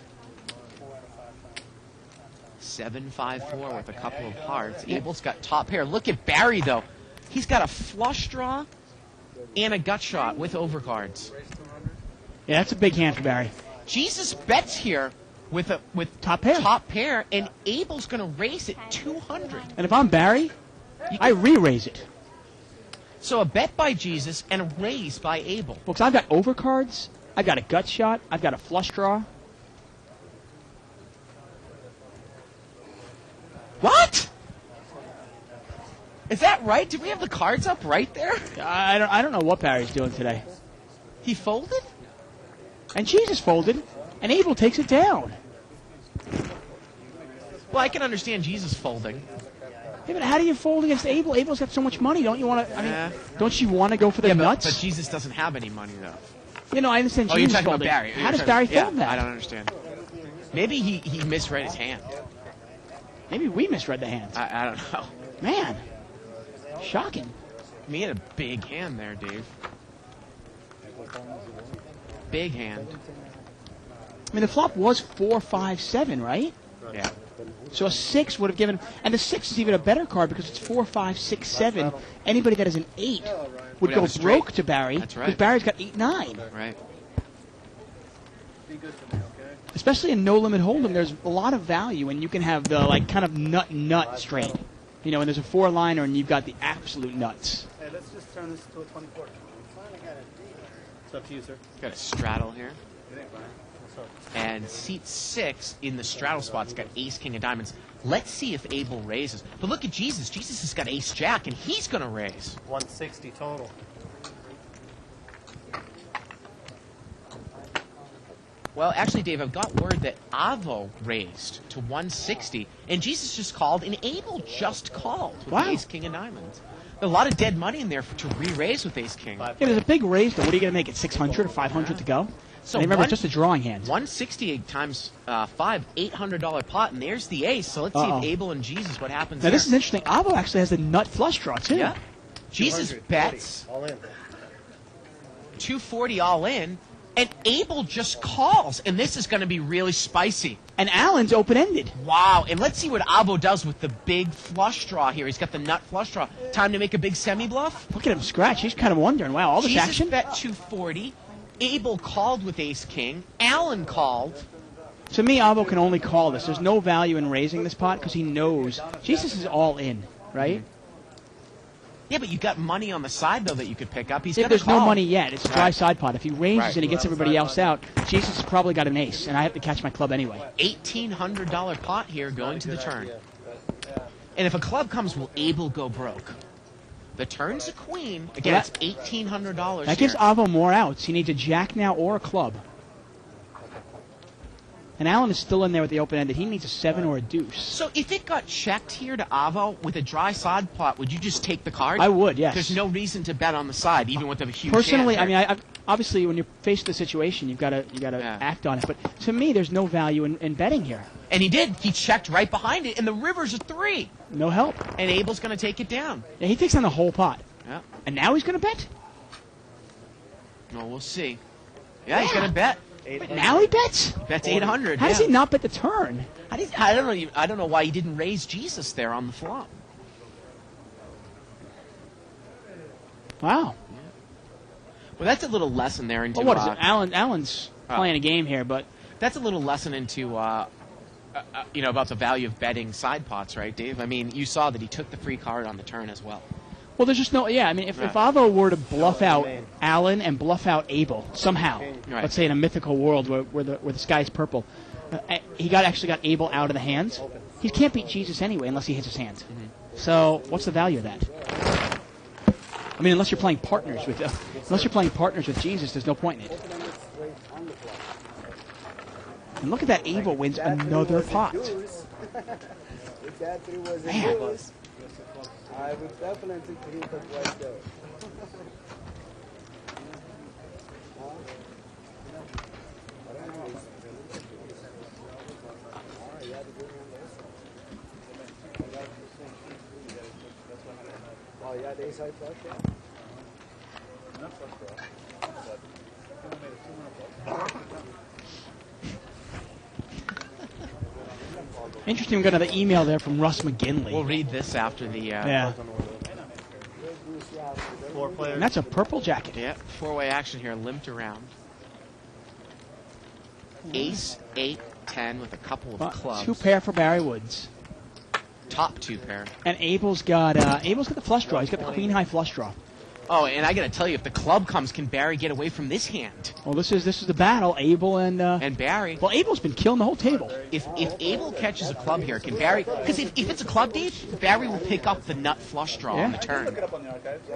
7-5-4 with a couple of hearts. Abel's got top pair. Look at Barry, though. He's got a flush draw and a gut shot with overcards. Yeah, that's a big hand for Barry. Jesus bets here with Top pair. top pair, and Abel's going to raise it 200. And if I'm Barry, I re-raise it. So a bet by Jesus and a raise by Abel. Well, 'cause I've got overcards, I've got a gut shot, I've got a flush draw. What? Is that right? Did we have the cards up right there? I don't know what Barry's doing today. He folded? And Jesus folded, and Abel takes it down. Well, I can understand Jesus folding. Yeah, but how do you fold against Abel? Abel's got so much money. Don't you want to? Don't you want to go for the nuts? But Jesus doesn't have any money, though. I understand. Oh, you're Jesus talking about folding. Barry. How does Barry fold that? I don't understand. Maybe he misread his hand. Maybe we misread the hand. I don't know. Man, shocking. He had a big hand there, Dave. Big hand. The flop was 4-5-7, right? Yeah. So a 6 would have given, and the 6 is even a better card because it's 4, 5, 6, 7. Anybody that has an 8 would have go a straight. broke to Barry. That's right. Because Barry's got 8, 9. Right. Especially in no limit hold'em, there's a lot of value, and you can have the kind of nut straight. And there's a 4-liner, and you've got the absolute nuts. Hey, let's just turn this to a 24. It's up to you, sir. Got a straddle here. Good night, Brian. What's up? And seat 6 in the straddle spot's got ace, king of diamonds. Let's see if Abel raises. But look at Jesus. Jesus has got ace, jack, and he's going to raise. 160 total. Well, actually, Dave, I've got word that Avo raised to 160, and Jesus just called, and Abel just called with Wow. ace, king of diamonds. A lot of dead money in there to re-raise with ace king. Yeah, there's a big raise, though. What are you going to make it, 600 or 500 to go? So And remember, it's just a drawing hand. 168 times 5, $800 pot, and there's the ace. So let's see if Abel and Jesus, what happens Now, there. this is interesting. Avo actually has a nut flush draw, too. Yeah. Jesus bets. All in. 240 all in, and Abel just calls, and this is going to be really spicy. And Allen's open-ended. Wow, and let's see what Abo does with the big flush draw here. He's got the nut flush draw. Time to make a big semi-bluff. Look at him scratch. He's kind of wondering, wow, all this Jesus action? bet 240. Abel called with ace-king. Allen called. To me, Avo can only call this. There's no value in raising this pot because he knows Jesus is all in, right? Yeah, but you got money on the side, though, that you could pick up. He's If got there's to call. no money yet, it's a dry Right. side pot. If he raises Right. and he gets everybody else out, Jesus has probably got an ace, and I have to catch my club anyway. $1,800 pot here going to the turn. And if a club comes, will Abel go broke? The turn's a queen. Again, Well, it's $1,800 That gives here. Avo more outs. He needs a jack now or a club. And Allen is still in there with the open-ended. He needs a 7 or a deuce. So if it got checked here to Avo with a dry side pot, would you just take the card? I would, yes. There's no reason to bet on the side, even with a huge Personally, hand I there. mean, obviously, when you're faced with the situation, you've got to Yeah. act on it. But to me, there's no value in betting here. And he did. He checked right behind it, and the river's a 3. No help. And Abel's going to take it down. Yeah, he takes on the whole pot. Yeah. And now he's going to bet? Well, we'll see. Yeah, he's going to bet. Now he bets? Bets 800. How does he not bet the turn? I don't know why he didn't raise Jesus there on the flop. Wow. Well, that's a little lesson there into. Well, what is it? Allen's playing a game here, but That's a little lesson into, about the value of betting side pots, right, Dave? I mean, you saw that he took the free card on the turn as well. well, there's just no. Yeah, I mean, if Avo were to bluff out Allen and bluff out Abel somehow, Right. let's say in a mythical world where the sky's purple, he actually got Abel out of the hands. He can't beat Jesus anyway unless he hits his hand. So what's the value of that? I mean, unless you're playing partners with Jesus, there's no point in it. And look at that, Abel wins another pot. If that three was Man. a deuce, I would definitely treat it right there. Oh, yeah, the inside flush, yeah. Interesting, we got another email there from Russ McGinley. We'll read this after the. Yeah. Four And players. that's a purple jacket. Yeah, four-way action here, limped around. Ace, 8, 10 with a couple of clubs. 2 pair for Barry Woods. Top 2 pair. And Abel's got the flush draw. He's got the queen high flush draw. Oh, and I got to tell you, if the club comes, can Barry get away from this hand? Well, this is the battle. Abel and Barry. well, Abel's been killing the whole table. If Abel catches a club here, can Barry? Because if it's a club, Dave, Barry will pick up the nut flush draw on the turn.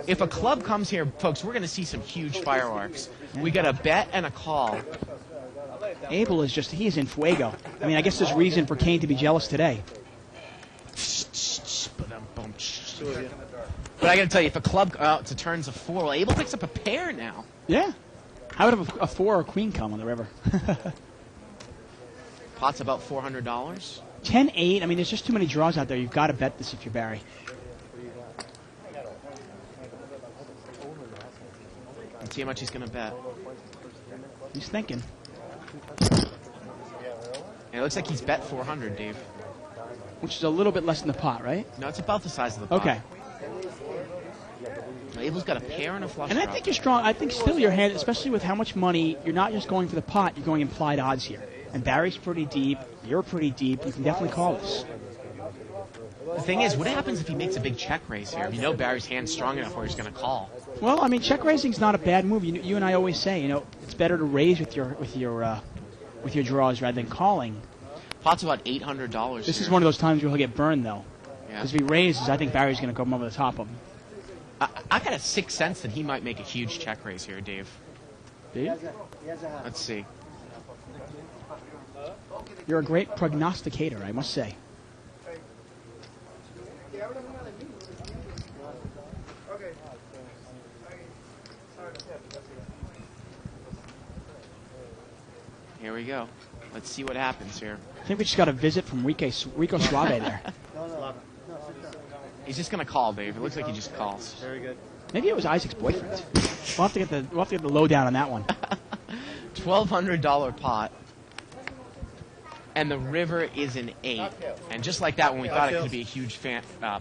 If a club comes here, folks, we're going to see some huge fireworks. We got a bet and a call. Abel is he is in fuego. I mean, I guess there's reason for Kane to be jealous today. But I got to tell you, if a club it's a turns of 4, well, Abel picks up a pair now. Yeah. How would a 4 or a queen come on the river? Pot's about $400. 10-8. I mean, there's just too many draws out there. You've got to bet this if you're Barry. Let's see how much he's going to bet. He's thinking. It looks like he's bet 400, Dave. Which is a little bit less than the pot, right? No, it's about the size of the pot. Okay. Abel's got a pair and a flush And I draw. think you're strong. I think still your hand, especially with how much money, you're not just going for the pot, you're going implied odds here. And Barry's pretty deep. You're pretty deep. You can definitely call this. The thing is, what happens if he makes a big check raise here? You know Barry's hand's strong enough where he's going to call. Well, I mean, check raising's not a bad move. You and I always say, it's better to raise with your draws rather than calling. Pot's about $800. This is one of those times where he'll get burned, though. Yeah. Because if he raises, I think Barry's going to come over the top of him. I got a sixth sense that he might make a huge check raise here, Dave. Do you? Let's see. You're a great prognosticator, I must say. Here we go. Let's see what happens here. I think we just got a visit from Rico Suave there. He's just going to call, Dave. It looks like he just calls. Very good. Maybe it was Isaac's boyfriend. We'll have to get the lowdown on that one. $1,200 pot. And the river is an 8. And just like that, when we thought it could be a huge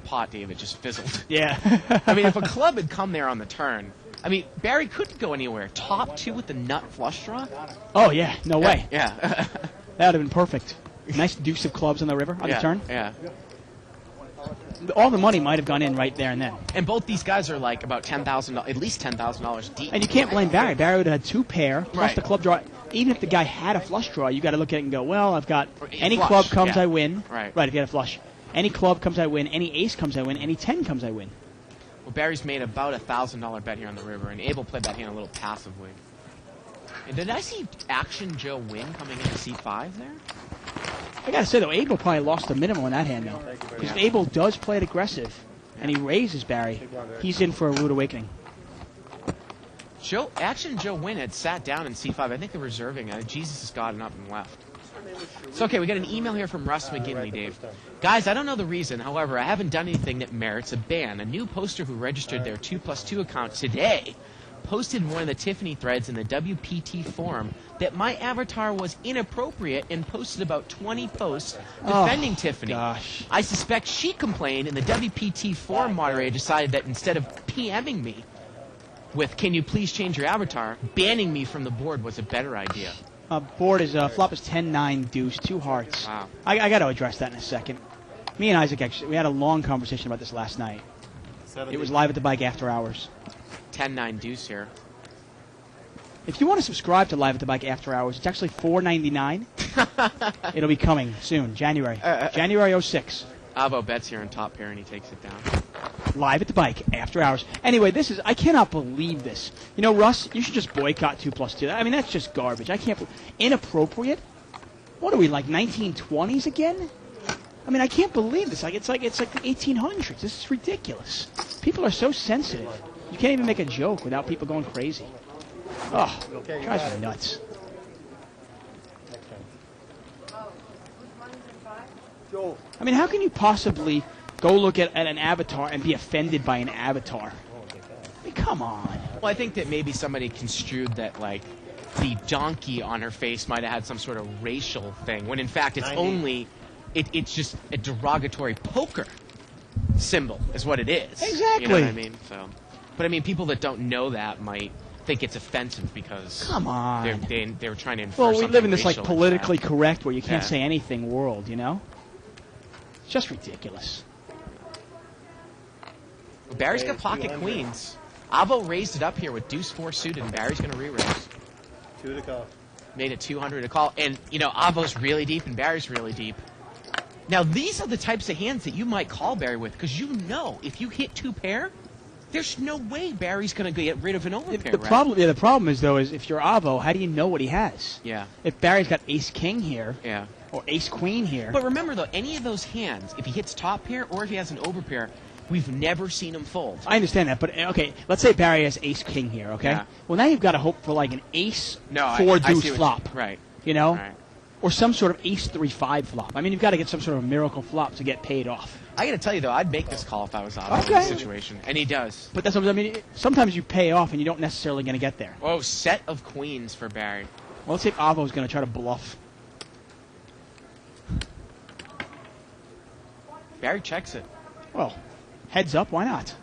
pot, Dave, it just fizzled. Yeah. I mean, if a club had come there on the turn, I mean, Barry couldn't go anywhere. Top 2 with the nut flush draw? Oh, yeah. No way. Yeah. That would have been perfect. Nice deuce of clubs on the river on the turn. Yeah. All the money might have gone in right there and then. And both these guys are like about $10,000, at least $10,000 deep. And you can't blame Barry. Barry would have had 2 pair, plus Right. the club draw. Even if the guy had a flush draw, you got to look at it and go, well, I've got any Flush, club comes, yeah. I win. Right. Right, if you had a flush. Any club comes, I win. Any ace comes, I win. Any 10 comes, I win. Well, Barry's made about a $1,000 bet here on the river, and Abel played that hand a little passively. And did I see Action Joe win coming into C5 there? I got to say, though, Abel probably lost the minimum on that hand, though. Because if Abel does play it aggressive, and he raises Barry, he's in for a rude awakening. Action Joe Wynn had sat down in C5. I think they're reserving. Jesus has gotten up and left. So, okay, we got an email here from Russ McGinley, Dave. Guys, I don't know the reason. However, I haven't done anything that merits a ban. A new poster who registered their 2+2 account today posted in one of the Tiffany threads in the WPT forum that my avatar was inappropriate and posted about 20 posts defending Tiffany. Gosh. I suspect she complained, and the WPT forum moderator decided that instead of PMing me with, can you please change your avatar, banning me from the board was a better idea. Board is, flop is 10-9 deuce, 2 hearts. Wow. I got to address that in a second. Me and Isaac, actually, we had a long conversation about this last night. It was live at the bike after hours. 10-9 deuce here. If you want to subscribe to Live at the Bike After Hours, it's actually $4.99. It'll be coming soon, January. January 06. Avo bets here on top pair, and he takes it down. Live at the Bike After Hours. Anyway, I cannot believe this. You know, Russ, you should just boycott 2+2. I mean, that's just garbage. I can't. Inappropriate? What are we, like 1920s again? I mean, I can't believe this. It's like the 1800s. This is ridiculous. People are so sensitive. You can't even make a joke without people going crazy. Oh, drives me nuts. I mean, how can you possibly go look at an avatar and be offended by an avatar? I mean, come on. Well, I think that maybe somebody construed that, like, the donkey on her face might have had some sort of racial thing, when in fact it's only, it's just a derogatory poker symbol is what it is. Exactly. You know what I mean? So, but I mean, people that don't know that might think it's offensive because Come on. they were trying to infer Well, we something live in this like racial into politically that. correct where you can't Yeah. say anything world, you know? It's just ridiculous. Well, Barry's got pocket queens. Avo raised it up here with deuce 4 suited, and Barry's going to re-raise. 2 to call. Made it 200 to call, and you know Avo's really deep and Barry's really deep. Now these are the types of hands that you might call Barry with, because you know if you hit 2 pair, there's no way Barry's going to get rid of an overpair. The problem is if you're Avo, how do you know what he has? Yeah. If Barry's got ace king here Yeah. or ace queen here, But remember though, any of those hands, if he hits top pair or if he has an overpair, we've never seen him fold. I understand that, but okay, let's say Barry has ace king here, okay? Yeah. Well, now you've got to hope for like an ace No, 4 I deuce see what flop, Right. you know? Right. Or some sort of ace 3-5 flop. I mean, you've got to get some sort of miracle flop to get paid off. I got to tell you though, I'd make this call if I was Avo in Okay. this situation, and he does. But that's what I mean. Sometimes you pay off and you don't necessarily going to get there. Oh, set of queens for Barry. Well, let's see if Avo's going to try to bluff. Barry checks it. Well, heads up, why not?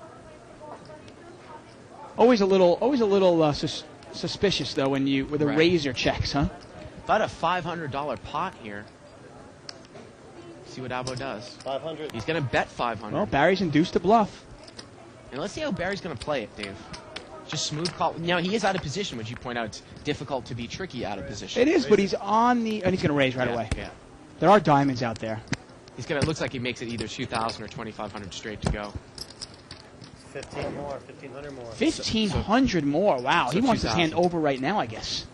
Always a little suspicious though when with a Right. razor checks, huh? About a $500 pot here. See what Avo does. 500. He's going to bet 500. Well, Barry's induced to bluff. And let's see how Barry's going to play it, Dave. Just smooth call. Now, he is out of position, which you point out. It's difficult to be tricky out of position. It is, but he's on the, and he's going to raise right Yeah, away. Yeah. There are diamonds out there. He's going to, looks like he makes it either 2,000 or 2,500 straight to go. 15 more, 1,500 more. 1,500 more. Wow, so he wants his 2,000. hand over right now, I guess.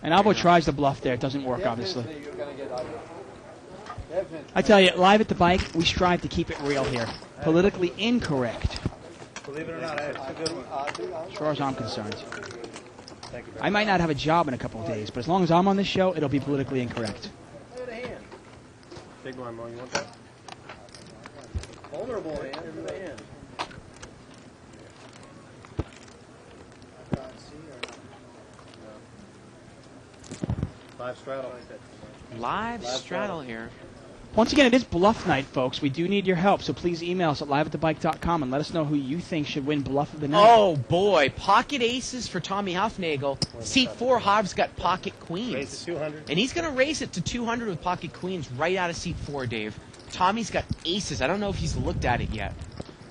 And Avo tries to bluff there. It doesn't work, obviously. You're gonna get out. Definitely. I tell you, live at the bike, we strive to keep it real here. politically incorrect, Believe it or not, it's a good one. as far as I'm concerned. Thank you very I might not have a job in a couple of days, but as long as I'm on this show, it'll be politically incorrect. Big one, Mo. You want that? Vulnerable hand. Give the hand. Five straddle. Live straddle here. Once again, it is Bluff Night, folks. We do need your help, so please email us at liveatthebike.com and let us know who you think should win Bluff of the Night. Oh, boy. Pocket aces for Tommy Huffnagel. Seat 4, Hobbs got pocket queens. Raise it 200. And he's going to raise it to 200 with pocket queens right out of seat 4, Dave. Tommy's got aces. I don't know if he's looked at it yet.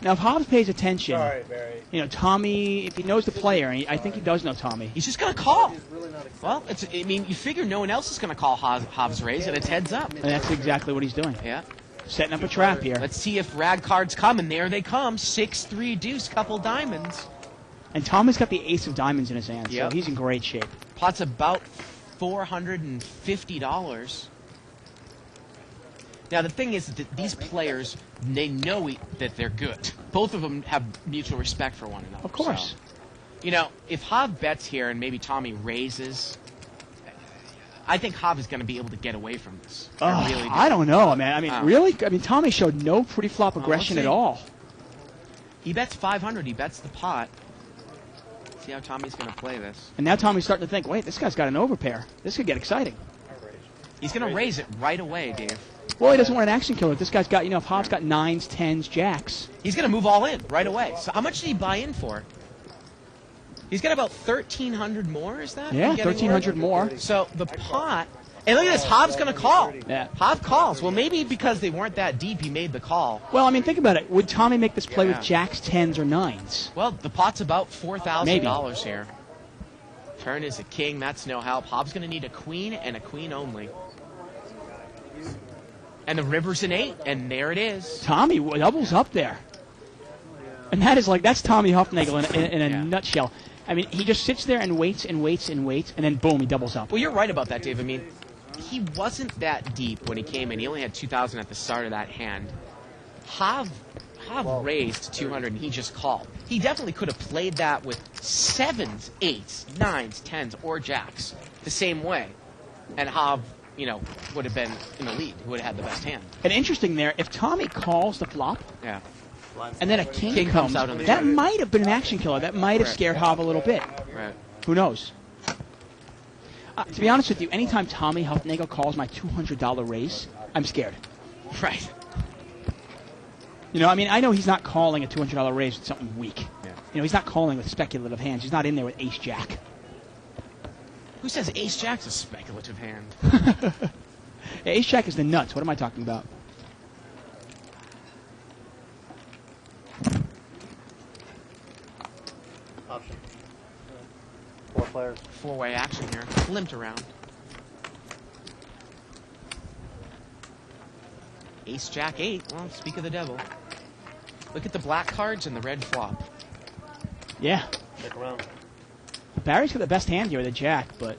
Now, if Hobbs pays attention, Sorry, Barry. you know, Tommy, if he knows the player, and I think he does know Tommy. He's just going to call. He's really not excited. Well, I mean, you figure no one else is going to call Hobbs raise, and it's heads up. And that's exactly what he's doing. Yeah. Setting up a trap here. Let's see if rag cards come, and there they come. 6-3 deuce, couple diamonds. And Tommy's got the ace of diamonds in his hand, Yep. so he's in great shape. Pot's about $450. Now, the thing is that these players, they know that they're good. Both of them have mutual respect for one another. Of course. So, you know, if Hob bets here and maybe Tommy raises, I think Hob is going to be able to get away from this. I really do. I don't know, man. I mean, Oh. really? I mean, Tommy showed no pre-flop aggression see. at all. He bets 500. He bets the pot. See how Tommy's going to play this. And now Tommy's starting to think, wait, this guy's got an overpair. This could get exciting. He's going to raise it right away, Dave. Well, he doesn't want an action killer. This guy's got, you know, if Hobbs got 9s, 10s, jacks. He's going to move all in right away. So how much did he buy in for? He's got about 1,300 more, is that? Yeah, I'm getting 1,300 more. So the pot, and look at this, Hobbs going to call. Yeah. Hob calls. Well, maybe because they weren't that deep, he made the call. Well, I mean, think about it. Would Tommy make this play Yeah. with jacks, 10s, or 9s? Well, the pot's about $4,000 Maybe. here. Turn is a king. That's no help. Hobbs going to need a queen and a queen only. And the river's an 8, and there it is. Tommy doubles up there. And that is like, that's Tommy Huffnagel in a Yeah. nutshell. I mean, he just sits there and waits and waits and waits, and then boom, he doubles up. Well, you're right about that, Dave. I mean, he wasn't that deep when he came in. He only had 2,000 at the start of that hand. Hob raised 200, and he just called. He definitely could have played that with 7s, 8s, 9s, 10s, or jacks the same way. And Hob, you know, would have been in the lead. He would have had the best hand. And interesting there, if Tommy calls the flop, Yeah. and then a king, King comes out on the that turn. might have been an action killer. That might have Right. scared Hob a little bit. Right. Who knows? To be honest with you, anytime Tommy Huffnagel calls my $200 raise, I'm scared. Right. You know, I mean, I know he's not calling a $200 raise with something weak. Yeah. You know, he's not calling with speculative hands. He's not in there with ace-jack. Who says ace-jack's a speculative hand? Yeah, ace-jack is the nuts. What am I talking about? Option. 4 players. Four-way action here. Limped around. Ace-jack 8. Well, speak of the devil. Look at the black cards and the red flop. Yeah. Stick around. Barry's got the best hand here with a jack, but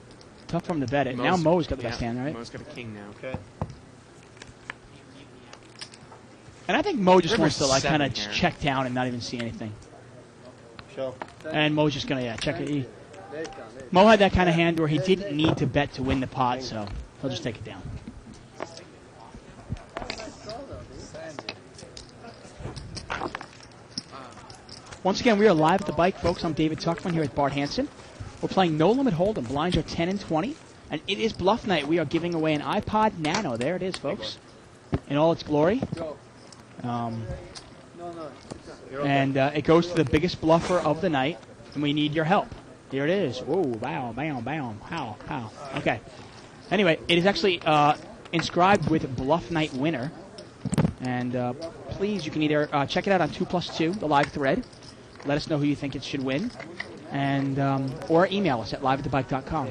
tough for him to bet it. Now Mo's got the best hand, right? Mo's got a king now. Okay. And I think Mo just River's wants to like 7 kind of here. check down and not even see anything. Show. And Mo's just gonna check it. There you go. Mo had that kind of hand where he didn't need to bet to win the pot, so he'll just take it down. Once again, we are live at the bike, folks. I'm David Tuckman here with Bart Hansen. We're playing No Limit Hold'em. Blinds are 10 and 20, and it is Bluff Night. We are giving away an iPod Nano. There it is, folks, in all its glory. And it goes to the biggest bluffer of the night, and we need your help. Here it is. Whoa, bam, bam, bam. How? Okay. Anyway, it is actually inscribed with Bluff Night Winner. And please, you can either check it out on 2+2, the live thread. Let us know who you think it should win. And or email us at liveatthebike.com.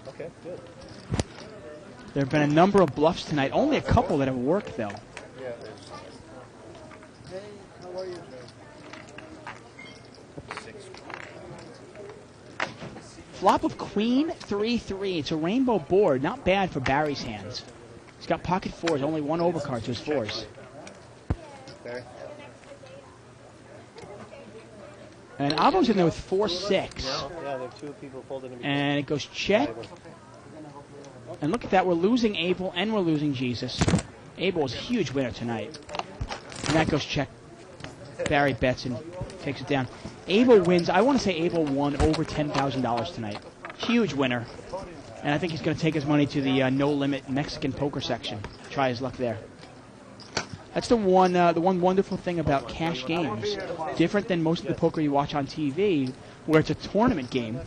Okay, good. There have been a number of bluffs tonight. Only a couple that have worked, though. Yeah, Hey, how are you? Flop of Queen 3-3. It's a rainbow board. Not bad for Barry's hands. He's got pocket fours. Only one overcard to his fours. Barry? And Avo's in there with 4-6. Yeah, there are two people folded in. And it goes check. And look at that. We're losing Abel and we're losing Jesus. Abel was a huge winner tonight. And that goes check. Barry bets and takes it down. Abel wins. I want to say Abel won over $10,000 tonight. Huge winner. And I think he's going to take his money to the No Limit Mexican poker section. Try his luck there. That's the one wonderful thing about cash games. Different than most of the poker you watch on TV, where it's a tournament game.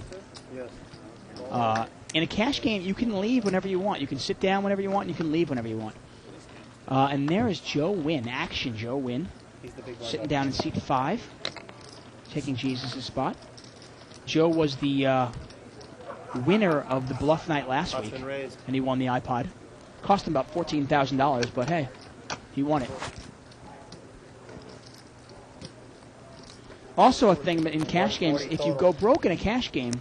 In a cash game, you can leave whenever you want. You can sit down whenever you want, and you can leave whenever you want. And there is Joe Wynn, Action Joe Wynn, sitting down in seat 5, taking Jesus' spot. Joe was the winner of the Bluff Night last week, and he won the iPod. Cost him about $14,000, but hey, he won it. Also a thing in cash games, if you go broke in a cash game,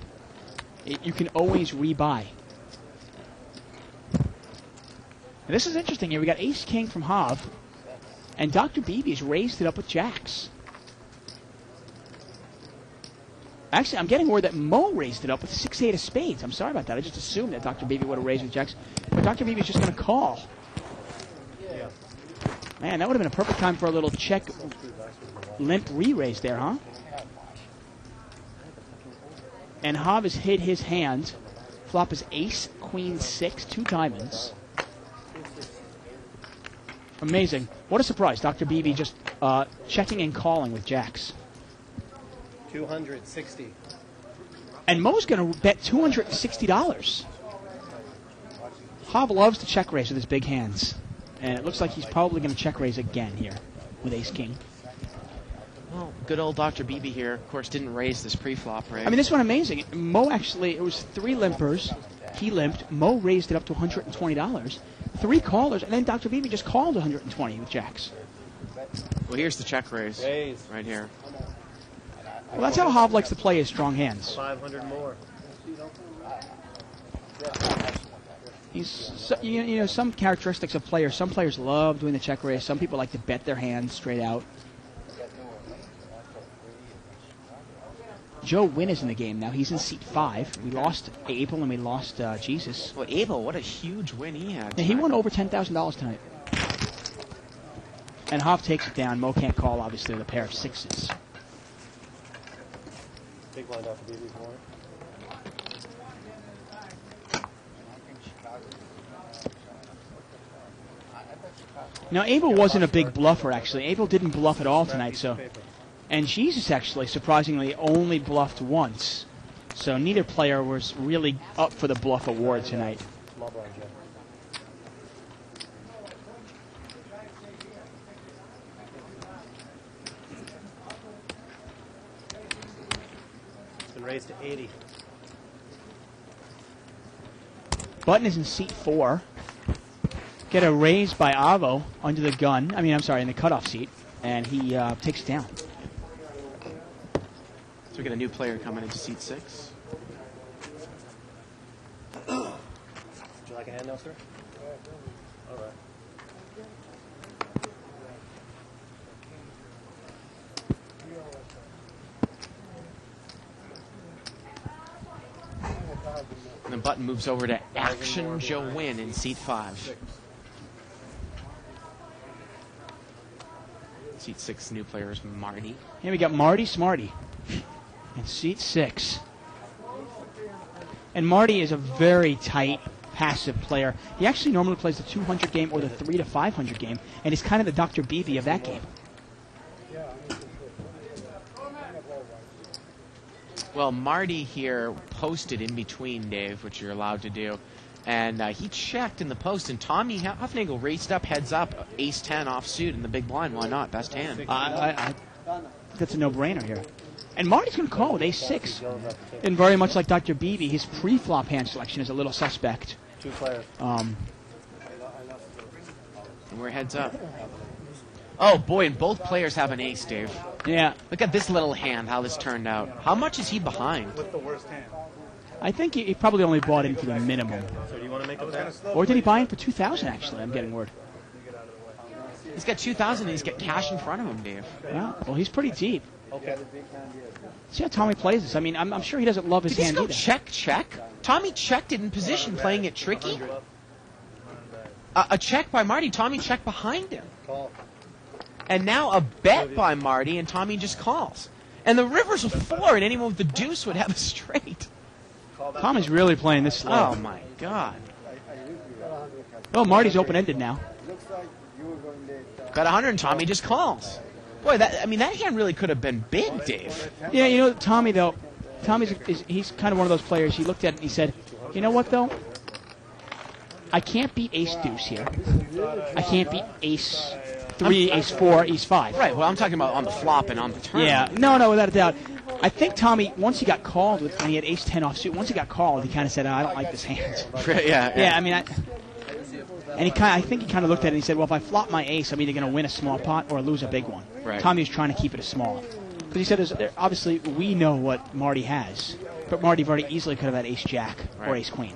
you can always rebuy. And this is interesting here. We got Ace King from Hav, and Dr. Beebe's raised it up with jacks. Actually, I'm getting word that Mo raised it up with 6-8 of spades. I'm sorry about that. I just assumed that Dr. Beebe would have raised with jacks. But Dr. Beebe's just going to call. Man, that would have been a perfect time for a little check limp re-raise there, huh? And Hav has hid his hand. Flop is ace, queen, 6, 2 diamonds. Amazing. What a surprise. Dr. Beebe just checking and calling with jacks. 260. And Mo's going to bet $260. Hav loves to check raise with his big hands. And it looks like he's probably going to check raise again here with Ace King. Well, good old Dr. Beebe here, of course, didn't raise this pre-flop, right? I mean, this one amazing. Mo actually, it was 3 limpers. He limped. Mo raised it up to $120. 3 callers, and then Dr. Beebe just called $120 with jacks. Well, here's the check raise right here. Well, that's how Hav likes to play his strong hands. 500 more. You know, some characteristics of players. Some players love doing the check raise. Some people like to bet their hands straight out. Joe Wynn is in the game now. He's in seat 5. We lost Abel and we lost Jesus. Well, Abel, what a huge win he had. Yeah, he won over $10,000 tonight. And Hav takes it down. Mo can't call, obviously, with a pair of 6s. Big blind off the BB for it. Now, Abel wasn't a big bluffer, actually. Abel didn't bluff at all tonight, so... And Jesus, actually, surprisingly, only bluffed once. So neither player was really up for the bluff award tonight. Small blind, Jeff. It's been raised to 80. Button is in seat 4. Get a raise by Avo under the gun. I mean, I'm sorry, in the cutoff seat. And he takes it down. So we got a new player coming into seat 6. Would you like a hand now, sir? All right. And then Button moves over to Action Joe Wynn in seat 5. Seat 6, new player is Marty. Here we got Marty Smarty in seat 6. And Marty is a very tight, passive player. He actually normally plays the 200 game or the 3 to 500 game, and he's kind of the Dr. Beebe of that game. Well, Marty here posted in between, Dave, which you're allowed to do. And he checked in the post, and Tommy Huffnagel raced up, heads up, ace-10 offsuit in the big blind. Why not? Best hand. That's a no-brainer here. And Marty's going to call with ace-6. And very much like Dr. Beebe, his pre-flop hand selection is a little suspect. 2 players. And we're heads up. Oh, boy, and both players have an ace, Dave. Yeah. Look at this little hand, how this turned out. How much is he behind? With the worst hand. I think he probably only bought in for the minimum. So do you want to make a bet? Or did he buy in for $2,000, actually? I'm getting word. He's got 2,000 and he's got cash in front of him, Dave. Yeah, well, he's pretty deep. Okay. See how Tommy plays this. I mean, I'm sure he doesn't love his Did he hand go either. check? Tommy checked it in position, playing it tricky. A check by Marty. Tommy checked behind him. Call. And now a bet by Marty, and Tommy just calls. And the river's a 4, and anyone with the deuce would have a straight. Tommy's really playing this slow. Oh, my God. Oh, Marty's open-ended now. Got 100, and Tommy just calls. Boy, that hand really could have been big, Dave. Yeah, you know, Tommy, though, he's kind of one of those players. He looked at it and he said, you know what, though? I can't beat ace-deuce here. I can't beat ace-3, ace-4, ace-5. Right, well, I'm talking about on the flop and on the turn. Yeah, no, without a doubt. I think Tommy, once he got called when he had ace-10 offsuit, once he got called, he kind of said, I don't like this hand. Yeah, I mean, I think he kind of looked at it and he said, well, if I flop my ace, I'm either going to win a small pot or lose a big one. Right. Tommy was trying to keep it a small. Because he said, obviously, we know what Marty has. But Marty very easily could have had ace-jack or ace-queen.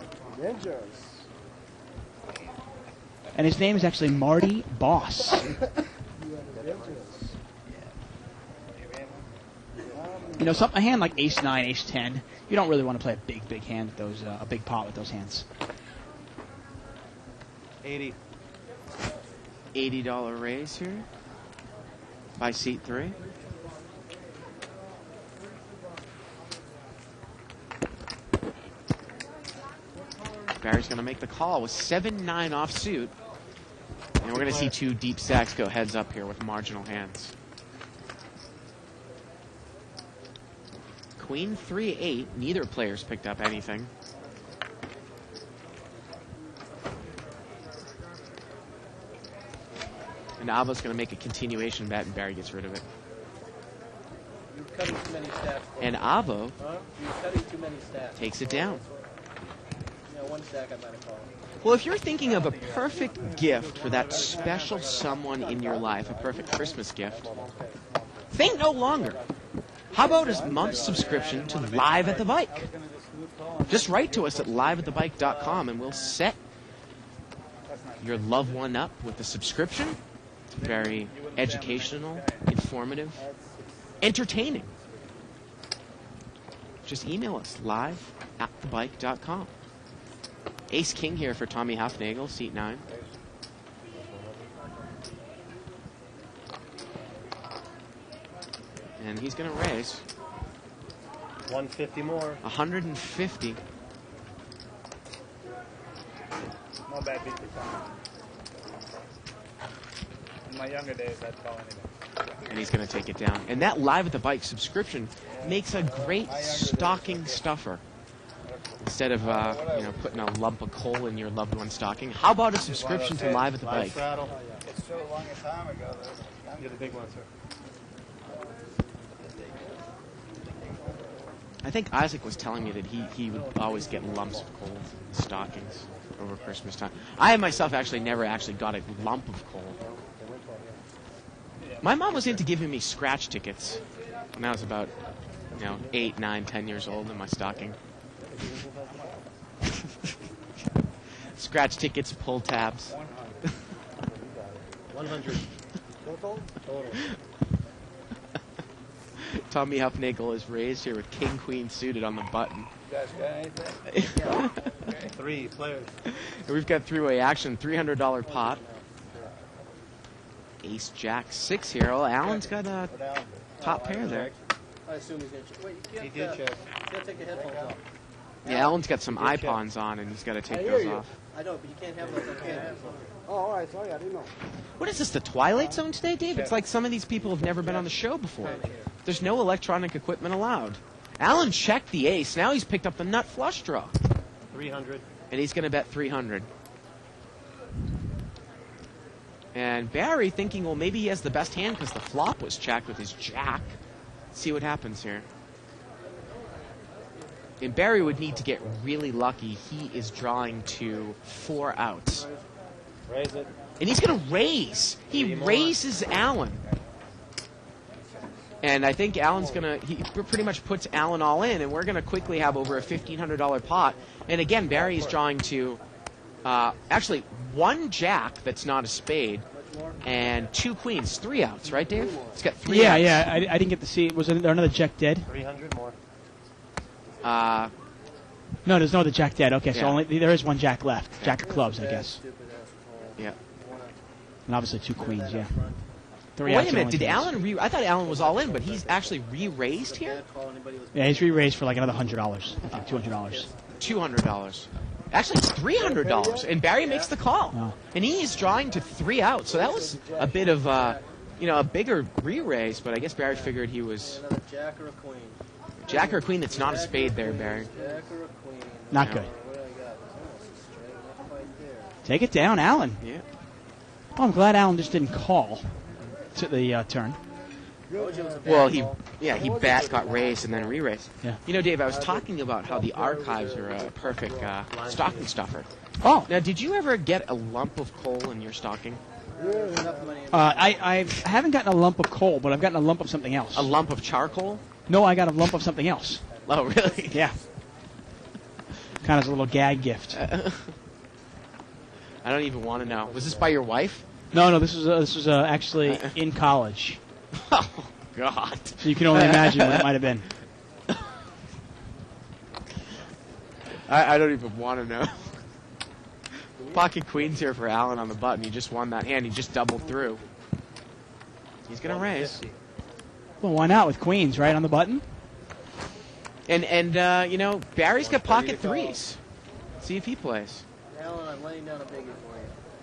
And his name is actually Marty Boss. You know, a hand like ace-9, ace-10, you don't really want to play a big hand with those, a big pot with those hands. 80. $80 raise here by seat 3. Barry's going to make the call with 7-9 offsuit. And we're going to see 2 deep stacks go heads up here with marginal hands. Queen 3-8. Neither player's picked up anything. And Alva's going to make a continuation bet, and Barry gets rid of it. You're cutting too many stacks. And Avo You're cutting too many stacks. takes it down. Yeah, one stack I might have called. Well, if you're thinking of a perfect gift for that special someone in your life, a perfect Christmas gift, think no longer. How about a month's subscription to Live at the Bike? Just write to us at liveatthebike.com and we'll set your loved one up with a subscription. It's very educational, informative, entertaining. Just email us, liveatthebike.com. Ace King here for Tommy Hufnagel, seat 9. And he's going to raise 150 more. 150. No bad beat for Tommy. In my younger days, I'd call anything. And he's going to take it down. And that Live at the Bike subscription makes a great stocking stuffer. Instead of putting a lump of coal in your loved one's stocking, how about a subscription to Live at the Bike? It's so long a time ago. You're the big one, sir. I think Isaac was telling me that he would always get lumps of coal in stockings over Christmas time. I myself actually never got a lump of coal. My mom was into giving me scratch tickets when I was about 8, 9, 10 years old in my stocking. Scratch tickets, pull tabs. 100. Total? Tommy Hufnagel is raised here with King Queen suited on the button. You guys got anything? 3 players. And we've got three-way action, $300 pot. Ace Jack 6 here. Oh, Alan's got a top pair there. I assume he's going to check. Wait, you can't, He did check. You can't take the headphones off. Yeah, Alan's got some iPons on, and he's got to take those off. I know, but you can't have those on camera. Oh, all right. Sorry, I didn't know. What is this, the Twilight Zone today, Dave? It's like some of these people have never been on the show before. There's no electronic equipment allowed. Alan checked the ace. Now he's picked up the nut flush draw. 300. And he's going to bet 300. And Barry thinking, well, maybe he has the best hand because the flop was checked with his jack. Let's see what happens here. And Barry would need to get really lucky. He is drawing to 4 outs. Raise it. And he's going to raise. He raises Alan. And I think Alan's going to, he pretty much puts Alan all in, and we're going to quickly have over a $1,500 pot. And again, Barry is drawing to, actually, 1 jack that's not a spade, and 2 queens, 3 outs, right, Dave? It's got 3 Yeah, outs. yeah. I didn't get to see. Was there another jack dead? 300 more. No, there's no other jack dead. Okay, so Yeah. only there is one jack left. Jack of clubs, I guess. Yeah. And obviously 2 queens, yeah. 3 Wait outs a and minute, only did queens. Alan I thought Alan was all in, but he's actually re-raised here? Yeah, he's re-raised for like another $100. I think $200. $200. Actually, it's $300, and Barry makes the call. Oh. And he is drawing to 3 outs, so that was a bit of, a bigger re-raise, but I guess Barry figured he was Another jack or a queen. jack or a queen. That's not a spade there, Barry. Jack or a queen. Not No. good. What do I got? Almost a straight enough right there. Take it down, Alan. Yeah. Oh, I'm glad Alan just didn't call to the turn. Told you it was a bad Well, he call. got raised and then re-raised. Yeah. You know, Dave, I was talking about how the archives are a perfect stocking stuffer. Oh, Now, did you ever get a lump of coal in your stocking? Enough money. I haven't gotten a lump of coal, but I've gotten a lump of something else. A lump of charcoal? No, I got a lump of something else. Oh, really? Yeah. Kind of as a little gag gift. I don't even want to know. Was this by your wife? No, this was actually in college. Oh, God. So you can only imagine what it might have been. I don't even want to know. Pocket queens here for Alan on the button. He just won that hand. He just doubled through. He's going to raise. Well, why not with queens, right, on the button? And Barry's got pocket threes. See if he plays. Alan, I'm laying down a biggie for you.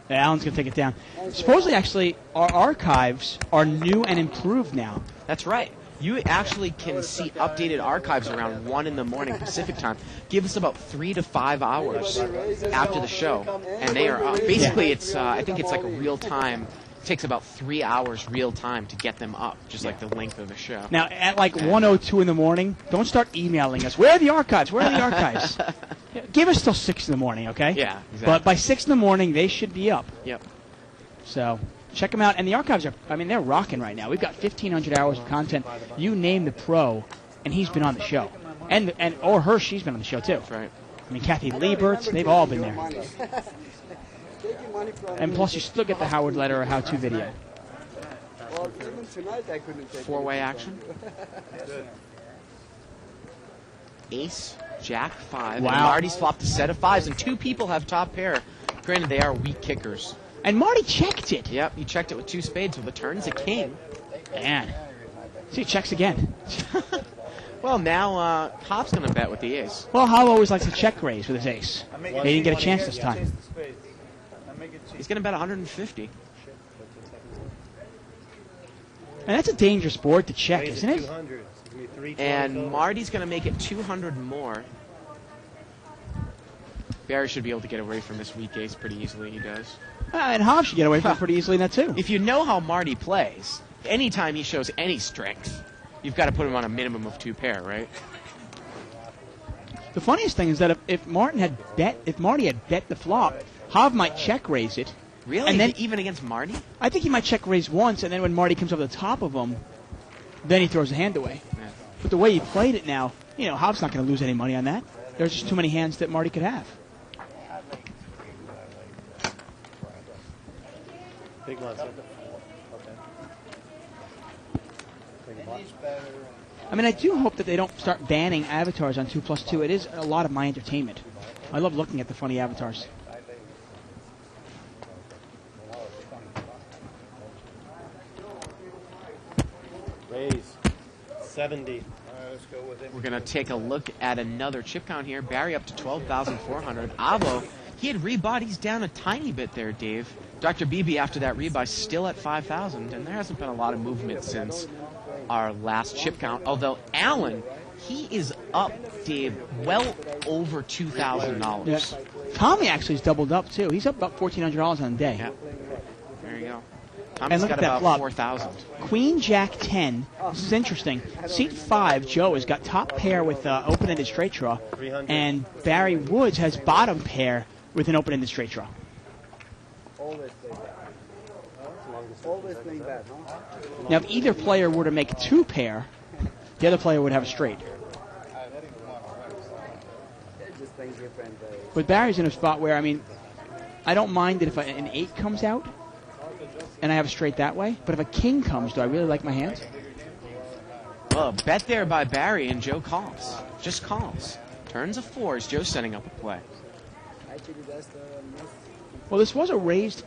Yeah, Alan's going to take it down. Supposedly, actually, our archives are new and improved now. That's right. You actually can see updated archives around 1 in the morning Pacific time. Give us about 3 to 5 hours after the show, and they are up. Basically, it's I think it's like a real time. It takes about 3 hours real time to get them up, just like the length of the show. Now, at like 1:02 in the morning, don't start emailing us. Where are the archives? Where are the archives? Yeah, give us till 6 in the morning, okay? Yeah, exactly. But by 6 in the morning, they should be up. Yep. So check them out. And the archives are, they're rocking right now. We've got 1,500 hours of content. You name the pro, and he's been on the show. Or her, she's been on the show, too. That's right. I mean, Kathy Lieberts, they've all been there. And plus, you still get the Howard Letter or how-to video. Well, even tonight I couldn't take 4-way action. Ace, Jack, 5. Wow. And Marty's flopped a set of 5s, and 2 people have top pair. Granted, they are weak kickers. And Marty checked it. Yep, he checked it with 2 spades. With the turn's a king. Man. See, checks again. Well, now Hop's going to bet with the ace. Well, Howe always likes to check raise with his ace. He didn't get a chance this time. He's going to bet 150. And that's a dangerous board to check, isn't it? 200. It's gonna be 320 And total. Marty's going to make it 200 more. Barry should be able to get away from this weak ace pretty easily. He does. And Howe should get away from it pretty easily in that, too. If you know how Marty plays, anytime he shows any strength, you've got to put him on a minimum of 2 pair, right? The funniest thing is that if Marty had bet the flop, Hav might check raise it. Really? And then Even against Marty? I think he might check raise once, and then when Marty comes over the top of him, then he throws the hand away. Yeah. But the way he played it now, Hav's not going to lose any money on that. There's just too many hands that Marty could have. Big ones. Okay. I do hope that they don't start banning avatars on 2+2. It is a lot of my entertainment. I love looking at the funny avatars. Raise. 70. All right, let's go with it. We're going to take a look at another chip count here. Barry up to 12,400. Avo, he had rebought. He's down a tiny bit there, Dave. Dr. Beebe, after that rebuy, still at 5,000. And there hasn't been a lot of movement since our last chip count. Although Allen, he is up, Dave, well over $2,000. Yeah. Tommy actually has doubled up, too. He's up about $1,400 on the day. Yeah. There you go. And Tommy's look got at that about flop. 4,000. Queen Jack 10. This is interesting. Seat 5, Joe has got top pair with open-ended straight draw, 300. and Barry Woods has bottom pair with an open-ended straight draw. Always play that. Always playing that, huh? Now, if either player were to make 2 pair, the other player would have a straight. They're just playing different. But Barry's in a spot where, I don't mind it if an 8 comes out, and I have a straight that way. But if a king comes, do I really like my hand? Well, bet there by Barry, and Joe calls. Just calls. Turns a 4 as Joe's setting up a play. Actually, that's the most. Well, this was a raised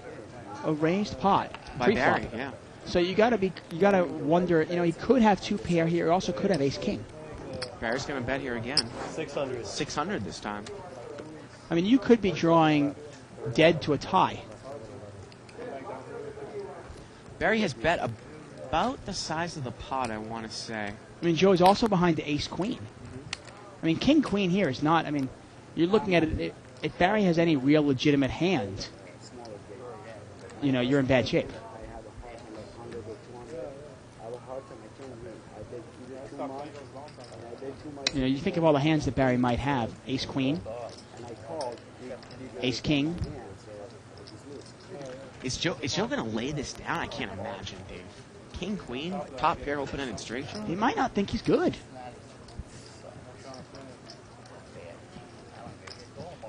pot By pre-flop. Barry, yeah. So you gotta wonder. He could have 2 pair here. He also could have ace king. Barry's going to bet here again. 600. 600 this time. I mean, you could be drawing dead to a tie. Barry has bet about the size of the pot, I want to say. I mean, Joe's also behind the ace queen. I mean, king queen here is not. I mean, you're looking at it. If Barry has any real legitimate hand, you're in bad shape. I have a heart and 100 or 200. I have a heart and I can't win. I bet too much. I bet too much. You think of all the hands that Barry might have: ace queen, And I called. ace king. Is Joe going to lay this down? I can't imagine, Dave. King, queen, top pair, open-ended straight draw? He might not think he's good.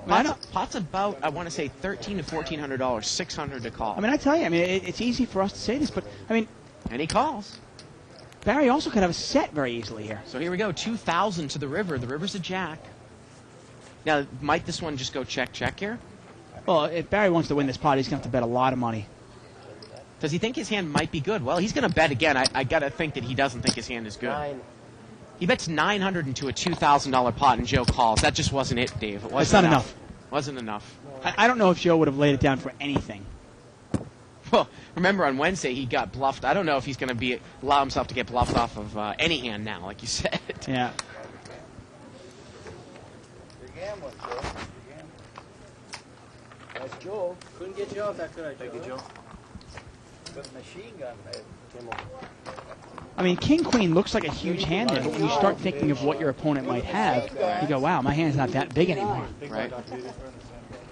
Pot's about, I want to say, $1,300 to $1,400, $600 to call. I mean, I tell you, it's easy for us to say this, but I mean, And he calls. Barry also could have a set very easily here. So here we go, 2,000 to the river. The river's a jack. Now, might this one just go check here? Well, if Barry wants to win this pot, he's going to have to bet a lot of money. Does he think his hand might be good? Well, he's going to bet again. I got to think that he doesn't think his hand is good. 9. He bets $900 into a $2,000 pot, and Joe calls. That just wasn't it, Dave. It wasn't That's not enough. Wasn't enough. I don't know if Joe would have laid it down for anything. Well, remember on Wednesday he got bluffed. I don't know if he's going to allow himself to get bluffed off of any hand now, like you said. Yeah. You're gambling, Joe. You're gambling. That's Joe. Couldn't get you off that, could I? Thank you, Joe. With machine gun, man. I mean, king queen looks like a huge hand there, but when you start thinking of what your opponent might have, you go, wow, my hand's not that big anymore. Right. I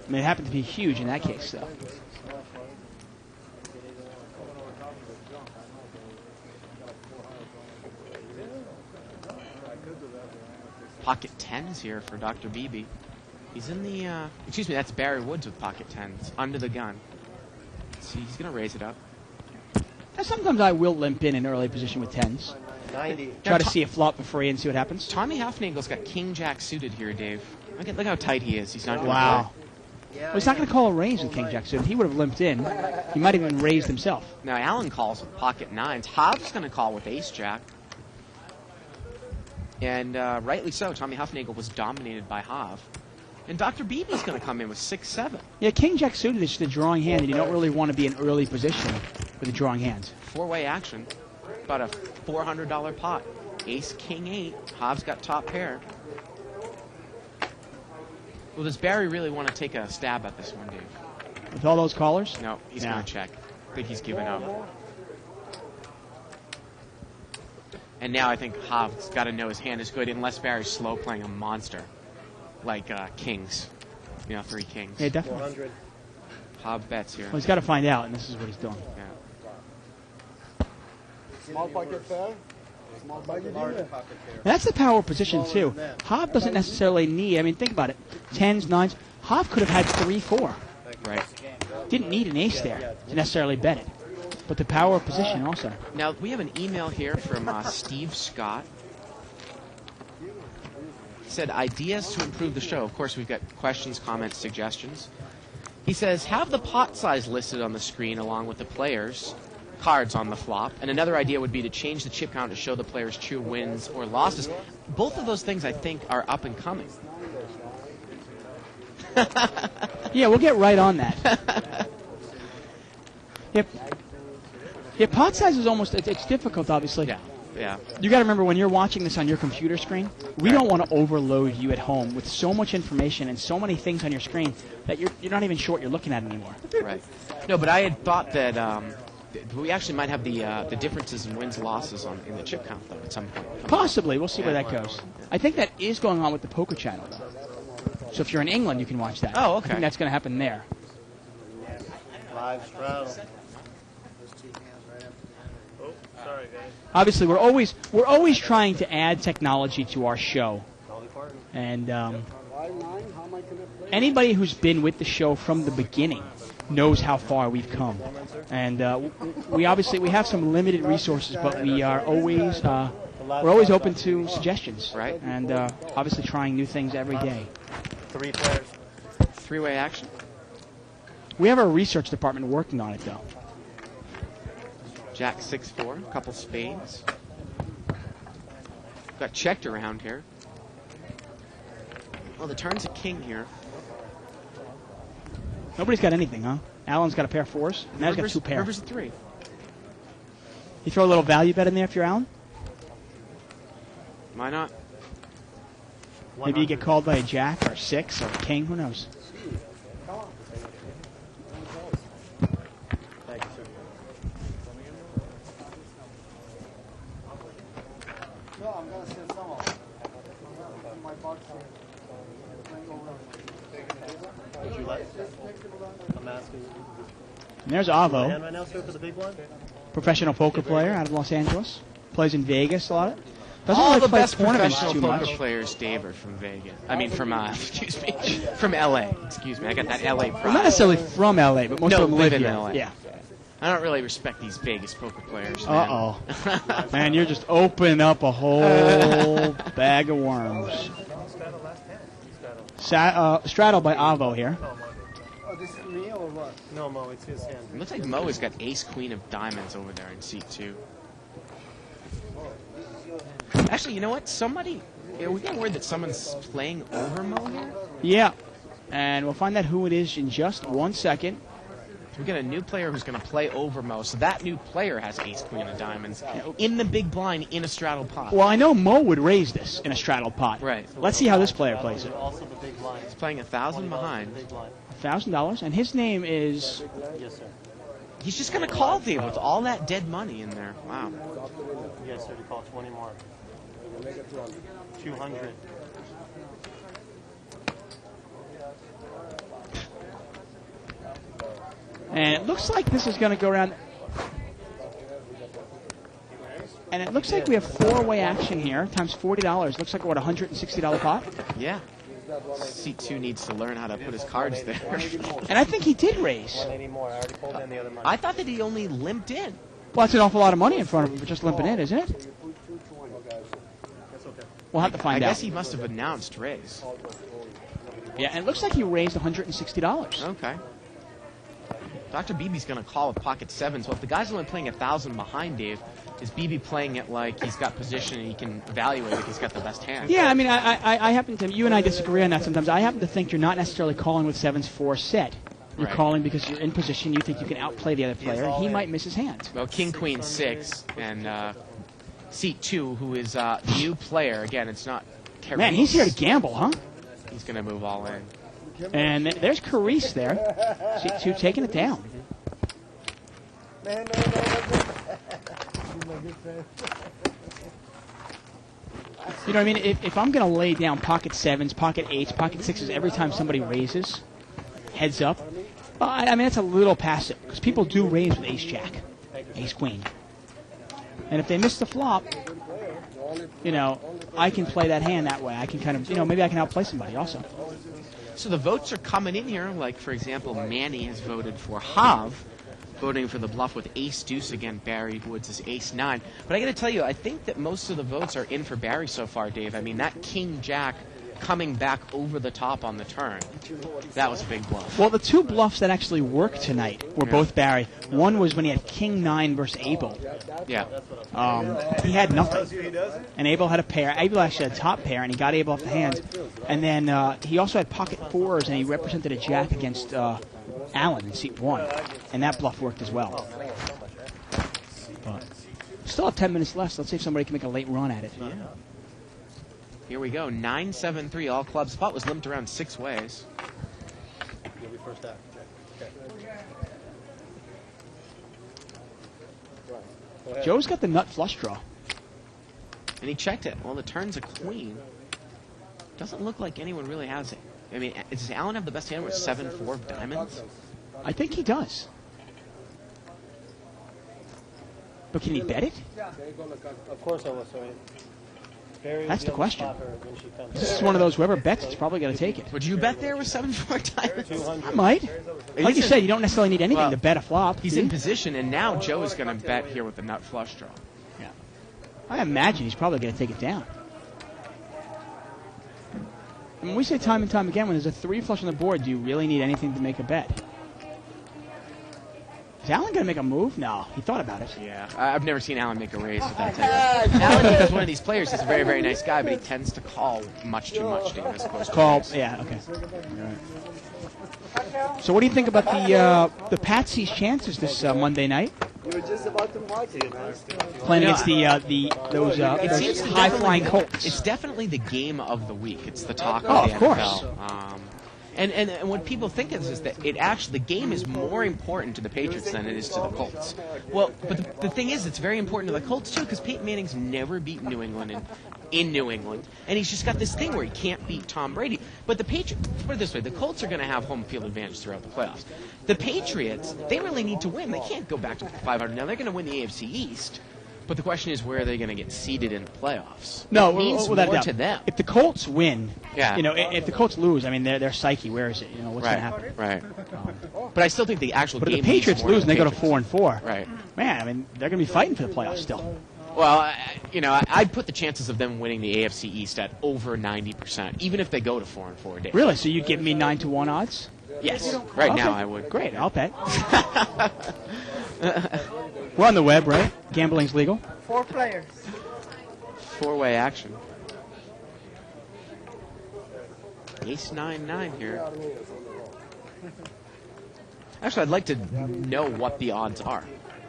mean, it happened to be huge in that case, though. Pocket 10s here for Dr. Beebe. He's in the, excuse me, that's Barry Woods with pocket 10s, under the gun. See, he's going to raise it up. Now, sometimes I will limp in an early position with 10s. 90. Try to see a flop for free and see what happens. Tommy Hafnagel's got king-jack suited here, Dave. Look how tight he is. He's not going to Wow. Well, he's not going to call a raise with king jack suited. He would have limped in. He might have even raised himself. Now, Allen calls with pocket 9s. Hobbs going to call with ace-jack. And rightly so. Tommy Hafnagel was dominated by Hav. And Dr. Beebe's going to come in with 6-7. Yeah, king jack suited is just a drawing hand, and you don't really want to be in early position with a drawing hand. Four-way action. About a $400 pot. Ace, king, 8. Hav's got top pair. Well, does Barry really want to take a stab at this one, Dave? With all those callers? No, he's Yeah. going to check. I think he's given up. And now I think Hav's got to know his hand is good unless Barry's slow playing a monster. Like kings. 3 kings. Yeah, definitely. 400. Hav bets here. Well, he's got to find out, and this is what he's doing. Yeah. Small pocket pair. Small pocket Large pair. pocket pair. That's the power position, too. Hav doesn't necessarily need, I mean, think about it. 10s, 9s. Hav could have had 3-4. Right. Didn't need an ace there to necessarily bet it. But the power of position also. Now, we have an email here from Steve Scott. He said, ideas to improve the show. Of course, we've got questions, comments, suggestions. He says, have the pot size listed on the screen along with the players' cards on the flop. And another idea would be to change the chip count to show the players' true wins or losses. Both of those things, I think, are up and coming. Yeah, we'll get right on that. Yep. Yeah, pot size is almost, it's difficult, obviously. Yeah. You got to remember when you're watching this on your computer screen, we don't want to overload you at home with so much information and so many things on your screen that you're not even sure what you're looking at anymore. Right. No, but I had thought that we actually might have the differences in wins losses in the chip count, though, at some point. Possibly. We'll see where that goes. I think that is going on with the Poker Channel, though. So if you're in England, you can watch that. Oh, okay. I think that's going to happen there. Live straddle. Oh, sorry, guys. Obviously, we're always trying to add technology to our show. And Why 9? How much anybody who's been with the show from the beginning knows how far we've come. And we have some limited resources, but we are always we're always open to suggestions, Right. And obviously trying new things every day. 3 players. Three-way action. We have our research department working on it, though. Jack 6-4, a couple spades. Got checked around here. Well, the turn's a king here. Nobody's got anything, huh? Alan's got a pair of fours. Now he's got two pair. River's a 3. You throw a little value bet in there if you're Alan? Why not? Maybe you get called by a jack or a 6 or a king. Who knows? Thank you, sir. No, I'm going to sit some of it. My box. Would you like? I'm asking. And there's Hand Avo, right now, sir, for the big one? professional poker player out of Los Angeles. Plays in Vegas a lot. Doesn't All really the play best tournaments professional too poker much. players, Dave, are from Vegas. I mean, from excuse me, from LA. Excuse me, I got that LA pride. Well, not necessarily from LA, but most No, of them live live in here. LA. Yeah. I don't really respect these Vegas poker players. Man. Uh-oh. Man, you're just opening up a whole bag of worms. Straddle by Avo here. Oh, this is me or what? No, Mo, it's his hand. It looks like Mo has got ace queen of diamonds over there in seat 2. Actually, you know what? We got word that someone's playing over Mo here. Yeah. And we'll find out who it is in just 1 second. We got a new player who's going to play over Mo, so that new player has ace queen of diamonds in the big blind in a straddle pot. Well, I know Mo would raise this in a straddle pot. Right. Let's see how this player plays it. Also the big blind. He's playing 1,000 behind. Big blind. $1,000, and his name is... Yes, sir. He's just going to call Dave with all that dead money in there. Wow. Yes, sir, to call 20 more. 200. And it looks like this is going to go around... And it looks like we have 4-way action here, times $40. Looks like, what, a $160 pot? Yeah. Seat 2 needs to learn how to put his cards there. And I think he did raise. 180 more. I already pulled in the other money. I thought that he only limped in. Well, that's an awful lot of money in front of him for just limping in, isn't it? That's okay. We'll have to I find out. guess he must have announced raise. Yeah, and it looks like he raised $160. Okay. Dr. BB's going to call with pocket 7s. Well, if the guy's only playing 1,000 behind Dave, is BB playing it like he's got position and he can evaluate if he's got the best hand? Yeah, I mean, I happen to, you and I disagree on that sometimes. I happen to think you're not necessarily calling with 7s for set. You're Right. calling because you're in position, you think you can outplay the other player, and he might miss his hand. Well, King, Queen, 6, and seat 2, who is the new player. Again, it's not Carice. Man, he's here to gamble, huh? He's going to move all in. And there's Carice there. Seat 2 taking it down. Man, no. He's my good friend. You know what I mean? If I'm going to lay down pocket 7s, pocket 8s, pocket 6s every time somebody raises, heads up, I mean, that's a little passive, because people do raise with ace-jack, ace-queen. And if they miss the flop, you know, I can play that hand that way. I can kind of, you know, maybe I can outplay somebody also. So the votes are coming in here. Like, for example, Manny has voted for Hav, voting for the bluff with ace-deuce again. Barry Woods is ace-9. But I got to tell you, I think that most of the votes are in for Barry so far, Dave. I mean, that king-jack coming back over the top on the turn, that was a big bluff. Well, the two bluffs that actually worked tonight were both Barry. One was when he had king 9 versus Abel. Yeah. He had nothing. And Abel had a pair. Abel actually had a top pair, and he got Abel off the hands. And then he also had pocket 4s, and he represented a jack against Allen in seat 1. And that bluff worked as well. But still have 10 minutes left. So let's see if somebody can make a late run at it. Yeah. Here we go. 9-7-3 all clubs. Spot was limped around 6 ways. You'll be first out. Okay. Joe's got the nut flush draw. And he checked it. Well, the turn's a queen. Doesn't look like anyone really has it. I mean, does Allen have the best hand with 7-4 of diamonds? I think he does. But can he bet it? Of course I will, sorry. That's the question. This is one of those, whoever bets, it's probably going to take it. Would you bet there with 7-4 diamonds? I might. Like you said, you don't necessarily need anything Well, to bet a flop. He's in position, and now Joe is going to bet here with the nut flush draw. Yeah. I imagine he's probably going to take it down. And when we say time and time again, when there's a 3 flush on the board, do you really need anything to make a bet? Is Alan going to make a move? No, he thought about it. Yeah, I've never seen Alan make a raise with that type. Alan is one of these players. He's a very, very nice guy, but he tends to call much too much during this close. Call, yeah, okay. So what do you think about the Patsy's chances this Monday night? You were just about to watch it, man. Playing against those high-flying Colts. It's definitely the game of the week. It's the talk Oh, of the of course. NFL. And what people think is that the game is more important to the Patriots than it is to the Colts. Well, but the thing is, it's very important to the Colts too, because Peyton Manning's never beat New England in New England, and he's just got this thing where he can't beat Tom Brady. But the Patriots, put it this way, the Colts are going to have home field advantage throughout the playoffs. The Patriots, they really need to win. They can't go back to 500. Now they're going to win the AFC East. But the question is, where are they going to get seeded in the playoffs? No, it means without more doubt. to them. If the Colts win, Yeah. if the Colts lose, I mean, their psyche, where is it? What's going to happen? Right. But I still think the actual But if game the Patriots means more lose and they go to Patriots. 4-4, Right. man, I mean, they're going to be fighting for the playoffs still. Well, I'd put the chances of them winning the AFC East at over 90%, even if they go to 4-4. Dave. Really? So you give me 9-1 odds? Yes. Right Okay. now, I would. Great, I'll bet. We're on the web, right? Gambling's legal. 4 players. 4-way action. Ace 9-9 here. Actually, I'd like to know what the odds are.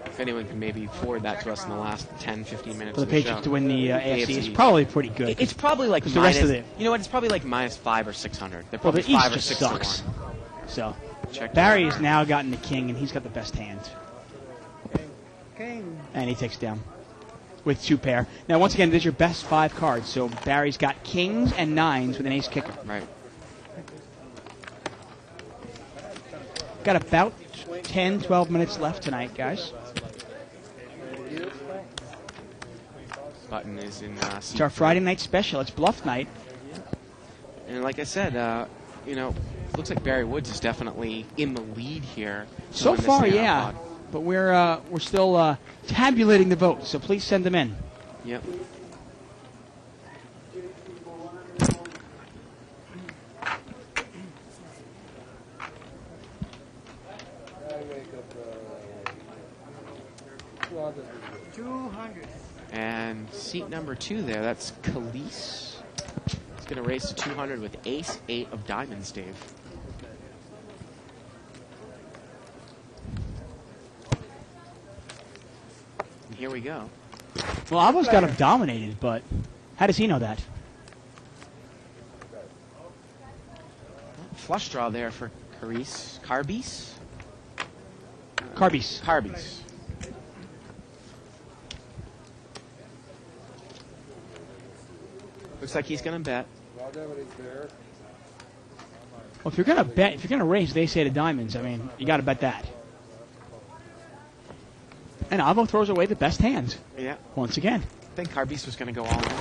If anyone can maybe forward that to us in the last 10, 15 minutes For the of Patriots show. to win the AFC, AFC. it's probably pretty good. It's probably like the rest minus, of the- you know what? It's probably like minus 5 or 600. They're Well, probably the East 5 or just 6 sucks. to 1. So Check Barry that has now gotten the king, and he's got the best hand. King. And he takes down with 2 pair. Now, once again, this is your best 5 cards. So Barry's got kings and 9s with an ace kicker. Right. Got about 10, 12 minutes left tonight, guys. Button is in It's our Friday night special. It's bluff night. And like I said, looks like Barry Woods is definitely in the lead here. to So win this far, thing out yeah. of pod. But we're still tabulating the votes, so please send them in. Yep. And seat number 2 there, that's Khalees. He's going to race to 200 with ace 8 of diamonds, Dave. And here we go. Well, I almost got him dominated, but how does he know that? Flush draw there for Carbies. Carbies. Carbies. Looks like he's going to bet. Well, if you're gonna bet, if you're gonna raise, they say to diamonds. I mean, you got to bet that. And Avo throws away the best hand Yeah. once again. I think Carbies was going to go all in.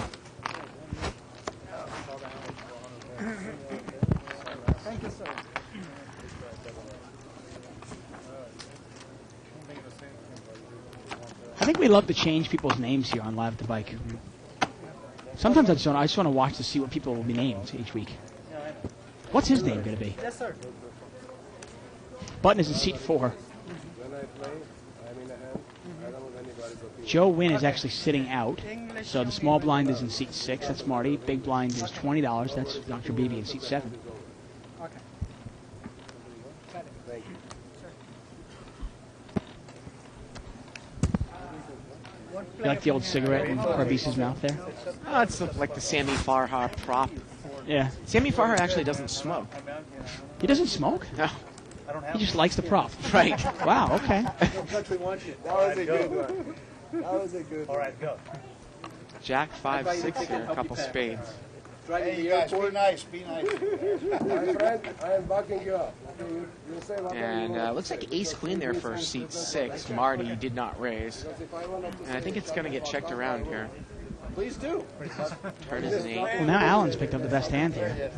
I think we love to change people's names here on Live at the Bike. Sometimes I just want to watch to see what people will be named each week. What's his name going to be? Yes, sir. Button is in seat 4. Joe Wynn is actually sitting out. So the small blind is in seat 6. That's Marty. Big blind is $20. That's Dr. Beebe in seat 7. Okay. You like the old cigarette in Carbise's mouth there? Oh, it's like the Sammy Farha prop. Yeah. Sammy Farha actually doesn't smoke. He doesn't smoke? No. He just likes the prop. Right. Wow, okay. That was a good one. That was a good one. All right, go. Jack 5-6 here, a couple spades. Hey, you guys, be nice, be nice. My friend, I am backing you up. You say what And looks like ace queen there for seat 6. Marty did not raise. And I think it's going to get checked around here. Please do. Turn is an 8. Well, now Alan's picked up the best hand here.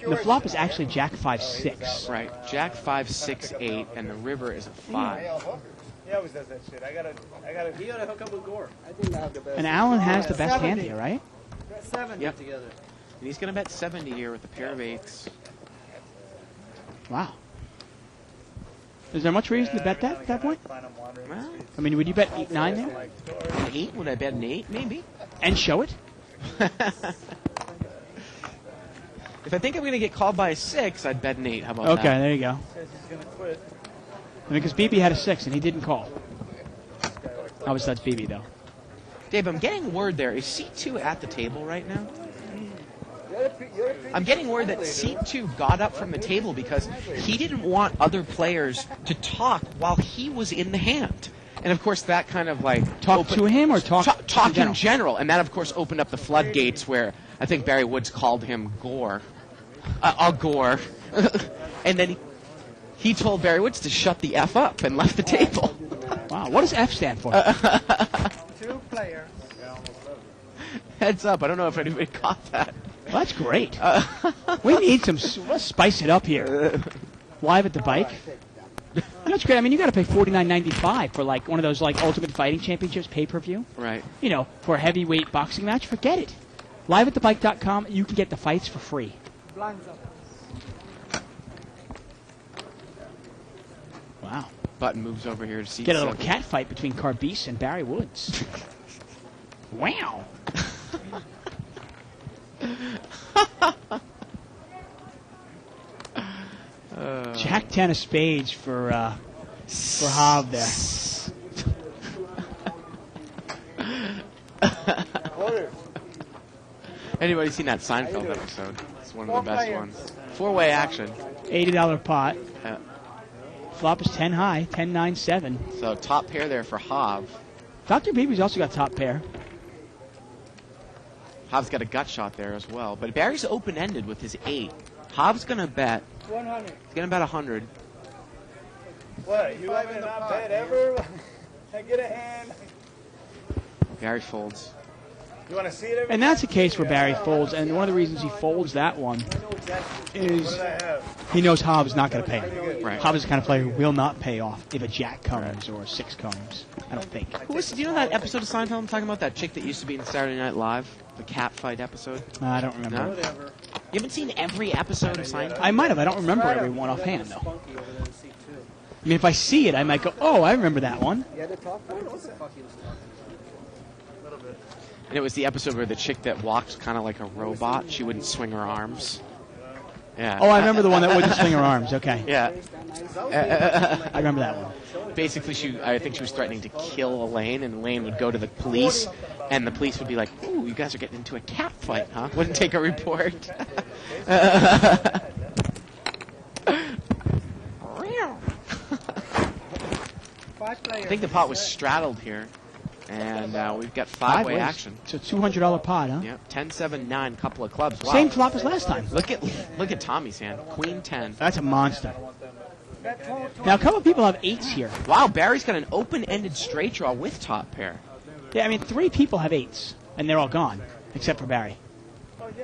The flop is actually Jack 5-6. Right. Jack 5, 6, 8, and the river is a 5. He always does that shit. I gotta. He gotta hook up with Gore. I think I have the best. And Alan has the best hand here, right? 70 Yep. together. And he's going to bet 70 here with a pair of 8s. Wow. Is there much reason to bet that at that point? Well, I mean, would you bet 8-9 there? an 8? Would I bet an 8? Maybe. And show it? If I think I'm going to get called by a 6, I'd bet an 8. How about Okay, that? there you go. Says he's gonna quit. Because BB had a 6 and he didn't call. Obviously, that's BB, though. Dave, I'm getting word there. Is C2 at the table right now? You're a pretty I'm getting word that C2 got up from the table because he didn't want other players to talk while he was in the hand. And of course, that kind of like Talk to him or talk in general. And that, of course, opened up the floodgates where I think Barry Woods called him Gore. Gore. And then he told Barry Woods to shut the F up and left the table. Wow, what does F stand for? 2 players. Heads up. I don't know if anybody caught that. Well, that's great. We need some. Let's spice it up here. Live at the bike. That's great. I mean, you got to pay $49.95 for like one of those like Ultimate Fighting Championships pay-per-view. Right. You know, for a heavyweight boxing match. Forget it. Liveatthebike.com. You can get the fights for free. Wow. Button moves over here to see. Get a little cat fight between Carbis and Barry Woods. Wow. Jack 10 of spades for Hav there. Anybody seen that Seinfeld episode? It's one of the best ones. 4-way action. $80 pot. Yeah. Flop is 10 high, 10, 9, 7. So top pair there for Hav. Dr. Beebe's also got top pair. Hav's got a gut shot there as well. But Barry's open-ended with his 8. Hav's going to bet. 100. He's going to bet 100. What? You haven't not bet ever? I get a hand. Barry folds. You want to see it? And that's a case where Barry folds, and one of the reasons he folds that one is What do I have? he knows Hav is not going to pay. Right. Hav is the kind of player who will not pay off if a jack comes or a 6 comes. I don't think. Who was, do you know that episode of Seinfeld I'm talking about? That chick that used to be in Saturday Night Live? The cat fight episode? I don't remember. No? You haven't seen every episode of Seinfeld? I might have. I don't remember every one offhand, though. I mean, if I see it, I might go, oh, I remember that one. Yeah, the top one. And it was the episode where the chick that walked kind of like a robot, she wouldn't swing her arms. Yeah. Oh, I remember the one that wouldn't swing her arms. Okay. Yeah. I remember that one. Basically, I think she was threatening to kill Elaine, and Elaine would go to the police, and the police would be like, ooh, you guys are getting into a cat fight, huh? Wouldn't take a report. I think the pot was straddled here, and we've got 5-way ways. action. It's a $200 pot, huh? Yep, 10, 7, 9, couple of clubs. Wow. Same flop as last time. Look at Tommy's hand. Queen 10. That's a monster. Now, a couple of people have 8s here. Wow, Barry's got an open-ended straight draw with top pair. Yeah, I mean, 3 people have 8s, and they're all gone, except for Barry. What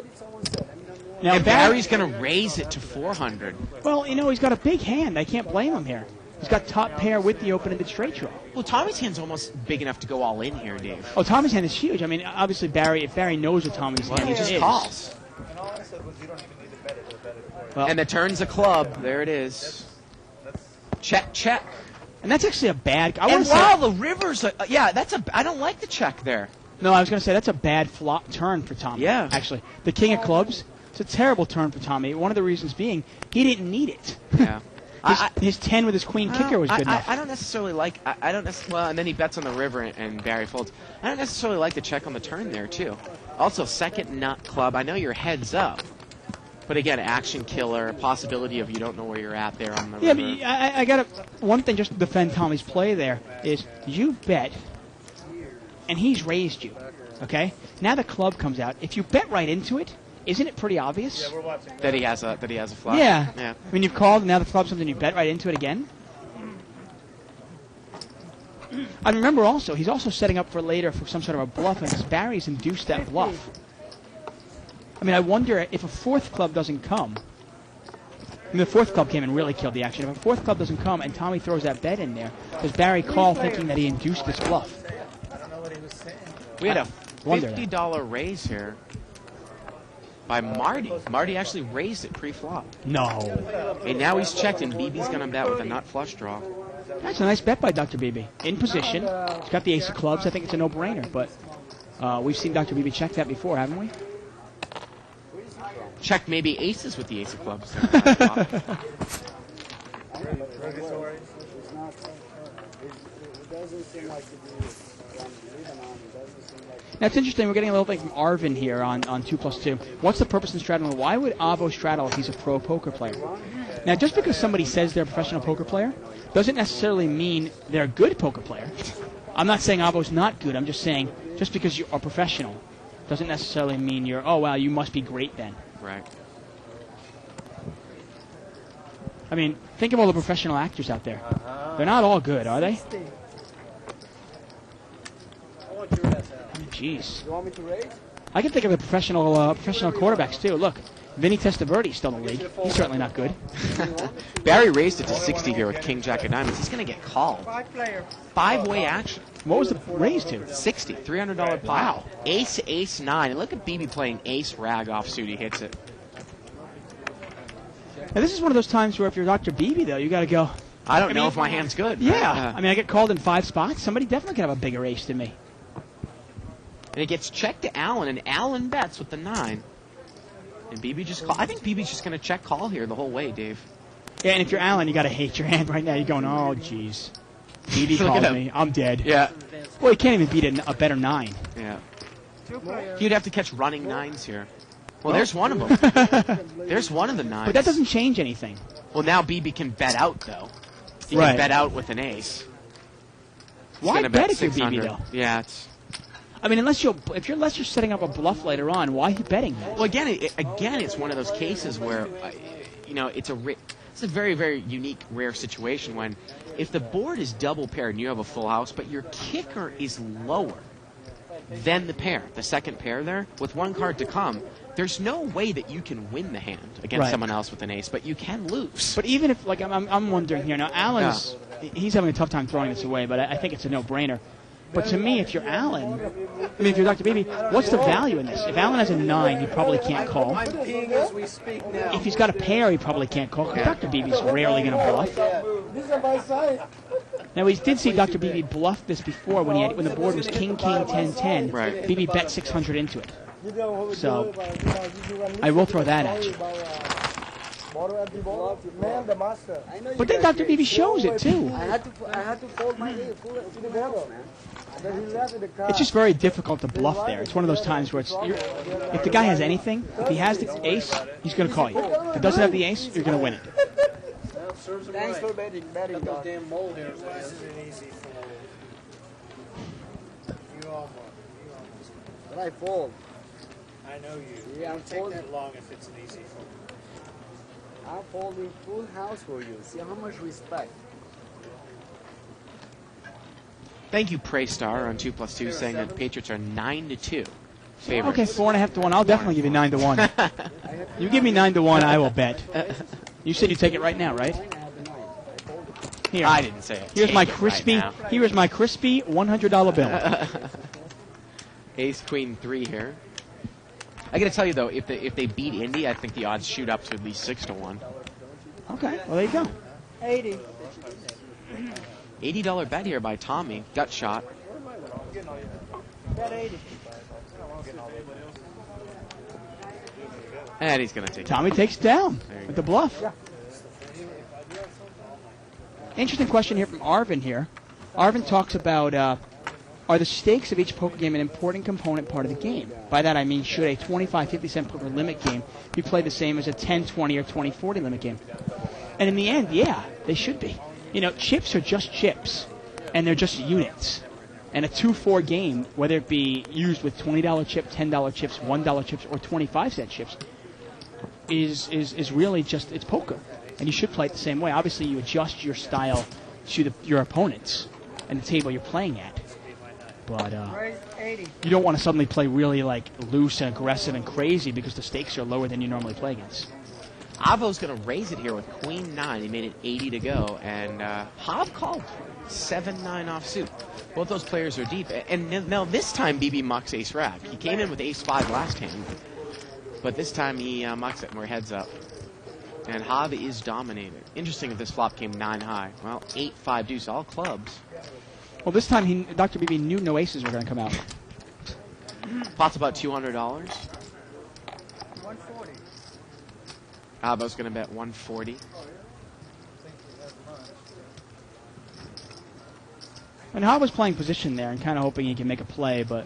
did someone say? I mean, Now, And Barry's going to raise it to 400. Well, you know, he's got a big hand. I can't blame him here. He's got top pair with the open-ended straight draw. Well, Tommy's hand's almost big enough to go all in here, Dave. Oh, Tommy's hand is huge. I mean, obviously, if Barry knows what Tommy's Well, hand he is. just calls. And all I said was you don't even need to bet it. They'll bet it for you. Well, And the turn's a club. There it is. Check, check. and that's actually a bad... I And want to wow, say... the river's... I don't like the check there. No, I was going to say that's a bad flop turn for Tommy. Yeah. Actually, the king of clubs, it's a terrible turn for Tommy. One of the reasons being he didn't need it. Yeah. His 10 with his queen kicker was good enough. I don't necessarily like... I don't well, and then he bets on the river and Barry folds. I don't necessarily like the check on the turn there, too. Also, second nut club. I know you're heads up. But again, action killer, possibility of you don't know where you're at there on the Yeah, river. but I got one thing just to defend Tommy's play there is you bet, and he's raised you. Okay? Now the club comes out. If you bet right into it, isn't it pretty obvious? Yeah, we're watching. That he has a flop. Yeah. Yeah. I mean, you've called, and now the club comes and you bet right into it again. I remember also, he's also setting up for later for some sort of a bluff, and Barry's induced that bluff. I mean, I wonder if a fourth club doesn't come. I mean, the fourth club came and really killed the action. If a fourth club doesn't come and Tommy throws that bet in there, does Barry call thinking that he induced this bluff? I don't know what he was saying. We had a Wonder that. $50 raise here by Marty. Marty actually raised it pre-flop. No. And now he's checked, and BB's going to bet with a nut flush draw. That's a nice bet by Dr. Beebe. In position. He's got the ace of clubs. I think it's a no-brainer, but we've seen Dr. Beebe check that before, haven't we? Checked maybe aces with the ace of clubs. That's interesting. We're getting a little thing from Arvin here on 2+2. What's the purpose in straddling? Why would Avo straddle if he's a pro poker player? Now, just because somebody says they're a professional poker player doesn't necessarily mean they're a good poker player. I'm not saying Avo's not good. I'm just saying just because you are professional doesn't necessarily mean you're, oh, wow, you must be great then. Right. I mean, think of all the professional actors out there. They're not all good, are they? Jeez. You want me to raise? I can think of the professional quarterbacks, too. Look, Vinny Testaverde's still in the league. He's certainly not good. Barry raised it to 60 here with King Jack of Diamonds. He's going to get called. 5-player. Five-way action. What was the raise to? 60, $300 pot. Wow. Ace, ace, 9. And look at BB playing ace rag offsuit. He hits it. Now, this is one of those times where if you're Dr. Beebe, though, you got to go, I don't know if my hand's good. yeah. I mean, I get called in 5 spots. Somebody definitely could have a bigger ace than me. And it gets checked to Allen, and Allen bets with the 9. And BB just call. I think BB's just going to check call here the whole way, Dave. Yeah, and if you're Allen, you got to hate your hand right now. You're going, oh, jeez. BB Look at called him. me. I'm dead. Yeah. Well, he can't even beat a better 9. Yeah. 2-player. He'd have to catch running 9s here. Well, there's one of them. There's one of the 9s. But that doesn't change anything. Well, now BB can bet out, though. He Right. can bet out with an ace. He's Why gonna bet bet if you're BB, 600. though? Yeah, it's... I mean, unless you're setting up a bluff later on, why are you betting that? Well, again, it's one of those cases where, it's a very, very unique, rare situation when if the board is double paired and you have a full house, but your kicker is lower than the pair, the second pair there, with one card to come, there's no way that you can win the hand against Right. someone else with an ace, but you can lose. But even if, like, I'm wondering here, now, Allen's, he's having a tough time throwing this away, but I think it's a no-brainer. But to me, if you're Allen, I mean, if you're Dr. Beebe, what's the value in this? If Allen has a 9, he probably can't call. I'm peeing as we speak now. If he's got a pair, he probably can't call. 'Cause Dr. Beebe's rarely going to bluff. This is my side. Now, we did see Dr. Beebe bluff this before when the board was King, King, 10, 10. Right. Beebe bet 600 into it. So, I will throw that at you. Man, the master. I know you But then guys- Dr. Beebe shows it, too. I had to fold my full house, man. It's just very difficult to bluff there. It's one of those times where if the guy has anything, if he has the ace, he's going to call you. If he doesn't have the ace, you're going to win it. Thanks for betting, Doc. Damn mold here. This is an easy fold. You almost. But I fold. I know you. Yeah, It I'm won't take folding. that long if it's an easy fold. I'm folding full house for you. See how much respect. Thank you, Praystar, on 2+2, saying that the Patriots are 9-2 favorites. Okay, 4.5 to 1. I'll definitely give you 9 to 1. You give me 9 to 1, I will bet. You said you take it right now, right? Here. I didn't say it. Here's Take my it right crispy. now. Here's my crispy $100 bill. Ace, Queen, 3 here. I got to tell you, though, if they beat Indy, I think the odds shoot up to at least 6 to 1. Okay, well, there you go. 80. $80 bet here by Tommy. Gut shot. Bet 80. And he's going to take Tommy takes it down There you with the bluff. Interesting question here from Arvin here. Arvin talks about, are the stakes of each poker game an important component part of the game? By that I mean, should a 25-50 cent poker limit game be played the same as a 10-20 or 20-40 limit game? And in the end, yeah, they should be. You know, chips are just chips, and they're just units. And a 2-4 game, whether it be used with $20 chip, $10 chips, $1 chips, or 25-cent chips, is really just, it's poker. And you should play it the same way. Obviously, you adjust your style to your opponents. and the table you're playing at. But Raise 80. you don't want to suddenly play really like loose and aggressive and crazy because the stakes are lower than you normally play against. Avo's going to raise it here with Queen 9. He made it 80 to go, and Hav called 7-9 offsuit. Both those players are deep, and now this time BB mucks ace rack. He came in with ace 5 last hand, but this time he mucks it more heads up. And Hav is dominated. Interesting if this flop came 9 high. Well, 8-5 deuce, all clubs. Well, this time Dr. BB knew no aces were going to come out. Pot's about $200. 140. Avo's going to bet 140. And Hav was playing position there and kind of hoping he can make a play, but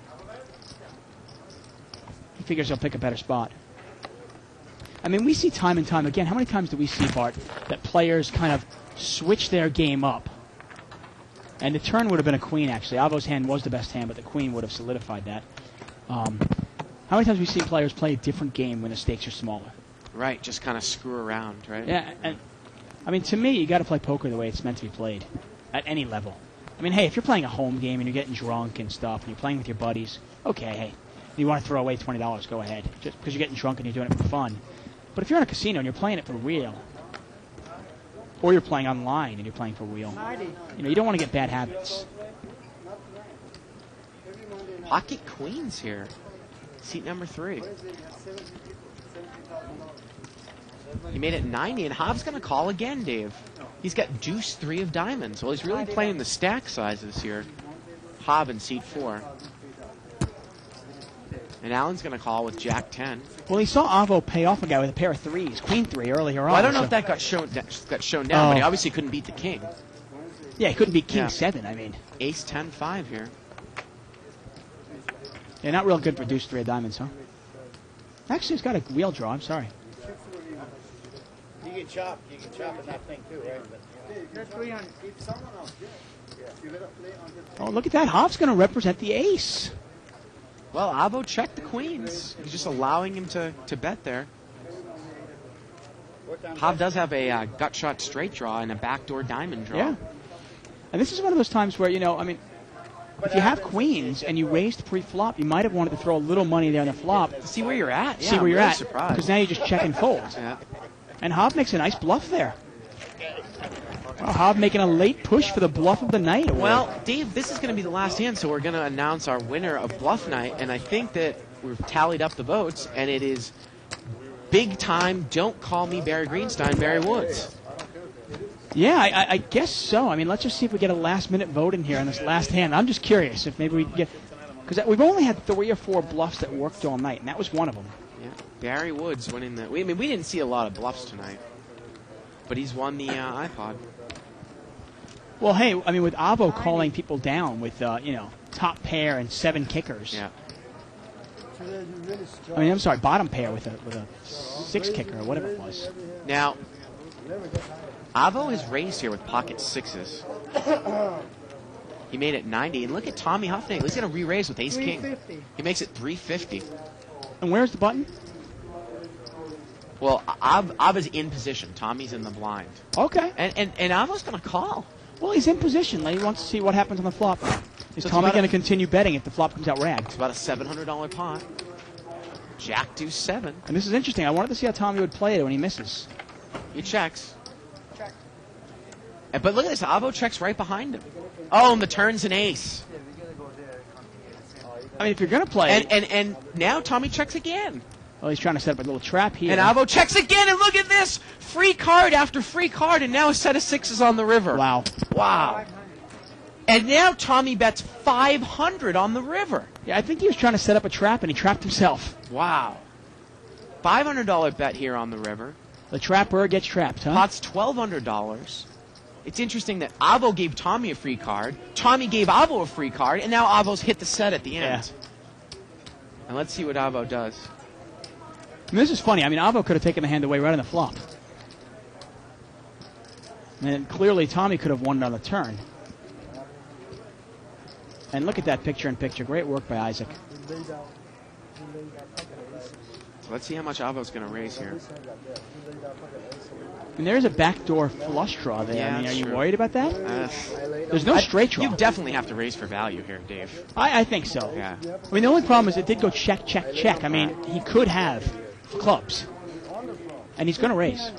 he figures he'll pick a better spot. I mean, we see time and time again. How many times do we see, Bart, that players kind of switch their game up? And the turn would have been a queen, actually. Avo's hand was the best hand, but the queen would have solidified that. How many times do we see players play a different game when the stakes are smaller? Right, just kind of screw around, right? Yeah, and I mean, to me, you got to play poker the way it's meant to be played, at any level. I mean, hey, if you're playing a home game and you're getting drunk and stuff, and you're playing with your buddies, okay, hey, you want to throw away $20, go ahead, just because you're getting drunk and you're doing it for fun. But if you're in a casino and you're playing it for real, or you're playing online and you're playing for real, 90. you don't want to get bad habits. Pocket queens here. Seat number 3. He made it 90, and Hav's going to call again, Dave. He's got deuce 3 of diamonds. Well, he's really playing the stack sizes here. Hav in seat 4. And Alan's going to call with jack 10. Well, he saw Avo pay off a guy with a pair of threes, queen 3 earlier on. Well, I don't know if that got shown down, but he obviously couldn't beat the king. Yeah, he couldn't beat king 7, I mean. Ace 10-5 here. Yeah, not real good for deuce 3 of diamonds, huh? Actually, it's got a wheel draw, I'm sorry. You can chop in that thing too, right? That's 300. Oh, look at that. Hav's going to represent the ace. Well, Avo checked the queens. He's just allowing him to bet there. Hav does have a gut shot straight draw and a backdoor diamond draw. Yeah. And this is one of those times where, I mean, if you have queens and you raised pre-flop, you might have wanted to throw a little money there on the flop. See where you're at. See where you're at. Surprised. Because now you just check and fold. Yeah. And Hav makes a nice bluff there. Well, Hav making a late push for the bluff of the night. Well, Dave, this is going to be the last hand, so we're going to announce our winner of Bluff Night, and I think that we've tallied up the votes, and it is big time, don't call me Barry Greenstein, Barry Woods. Yeah, I guess so. I mean, let's just see if we get a last-minute vote in here on this last hand. I'm just curious if maybe we can get... Because we've only had 3 or 4 bluffs that worked all night, and that was one of them. Yeah, Barry Woods winning the... we didn't see a lot of bluffs tonight, but he's won the iPod. Well, hey, I mean, with Avo calling people down with, top pair and 7 kickers. Yeah. I mean, I'm sorry, bottom pair with a 6 kicker or whatever it was. Now, Avo has raised here with pocket 6s. He made it 90, and look at Tommy Huffnagel. He's going to re-raise with ace king. He makes it 350. And where's the button? Well, Ava's in position. Tommy's in the blind. Okay. And Avo's going to call. Well, he's in position. He wants to see what happens on the flop. Is Tommy going to continue betting if the flop comes out ragged? It's about a $700 pot. Jack deuce 7. And this is interesting. I wanted to see how Tommy would play it when he misses. He checks. But look at this. Avo checks right behind him. Oh, and the turn's an ace. I mean, if you're going to play... And now Tommy checks again. Well, he's trying to set up a little trap here. And Avo checks again, and look at this! Free card after free card, and now a set of 6s on the river. Wow. Wow. And now Tommy bets 500 on the river. Yeah, I think he was trying to set up a trap, and he trapped himself. Wow. $500 bet here on the river. The trapper gets trapped, huh? Pot's $1,200. It's interesting that Avo gave Tommy a free card, Tommy gave Avo a free card, and now Avo's hit the set at the end. Yeah. And let's see what Avo does. I mean, this is funny. I mean, Avo could have taken the hand away right on the flop. And clearly Tommy could have won it on the turn. And look at that picture-in-picture. Great work by Isaac. So let's see how much Avo's going to raise here. And there is a backdoor flush draw there. Yeah, I mean, are that's you true. worried about that? There's no straight draw. You definitely have to raise for value here, Dave. I think so. Yeah. I mean, the only problem is it did go check, check, check. I mean, he could have clubs. And he's going to raise.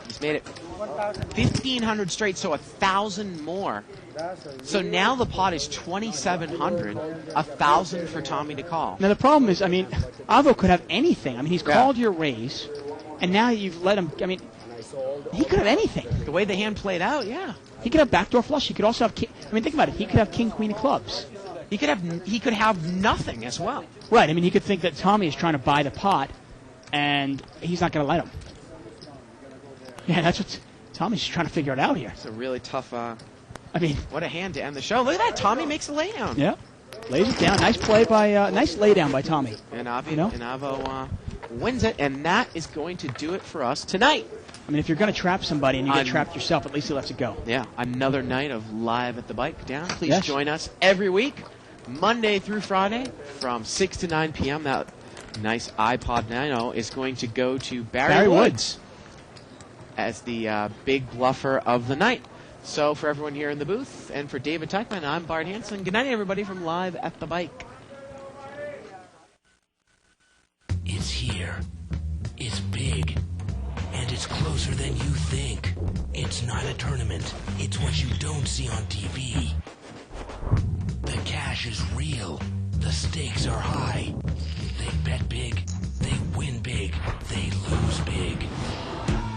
He's made it 1,500 straight, so 1,000 more. So now the pot is 2,700, 1,000 for Tommy to call. Now, the problem is, I mean, Avo could have anything. I mean, he's called your raise, and now you've let him, I mean, he could have anything. The way the hand played out, yeah. He could have backdoor flush. He could also have, I mean, think about it. He could have king, queen of clubs. He could have nothing as well. Right. I mean, he could think that Tommy is trying to buy the pot, and he's not going to let him. Yeah, that's what Tommy's trying to figure it out here. It's a really tough, I mean, what a hand to end the show. Look at that. Tommy makes a laydown. yeah. Lays it down. Nice play by, nice lay down by Tommy. And Avo, You know? and Avo wins it, and that is going to do it for us tonight. I mean, if you're going to trap somebody and you get trapped yourself, at least he lets it go. Yeah, another night of Live at the Bike Down. Please Yes. join us every week, Monday through Friday, from 6 to 9 p.m. That nice iPod Nano is going to go to Barry Woods as the big bluffer of the night. So for everyone here in the booth and for David Teichman, I'm Bart Hanson. Good night, everybody, from Live at the Bike. It's here. It's big. And it's closer than you think. It's not a tournament. It's what you don't see on TV. The cash is real. The stakes are high. They bet big. They win big. They lose big.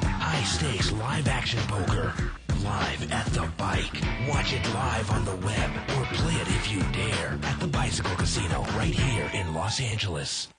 High stakes live action poker. Live at the Bike. Watch it live on the web or play it if you dare at the Bicycle Casino right here in Los Angeles.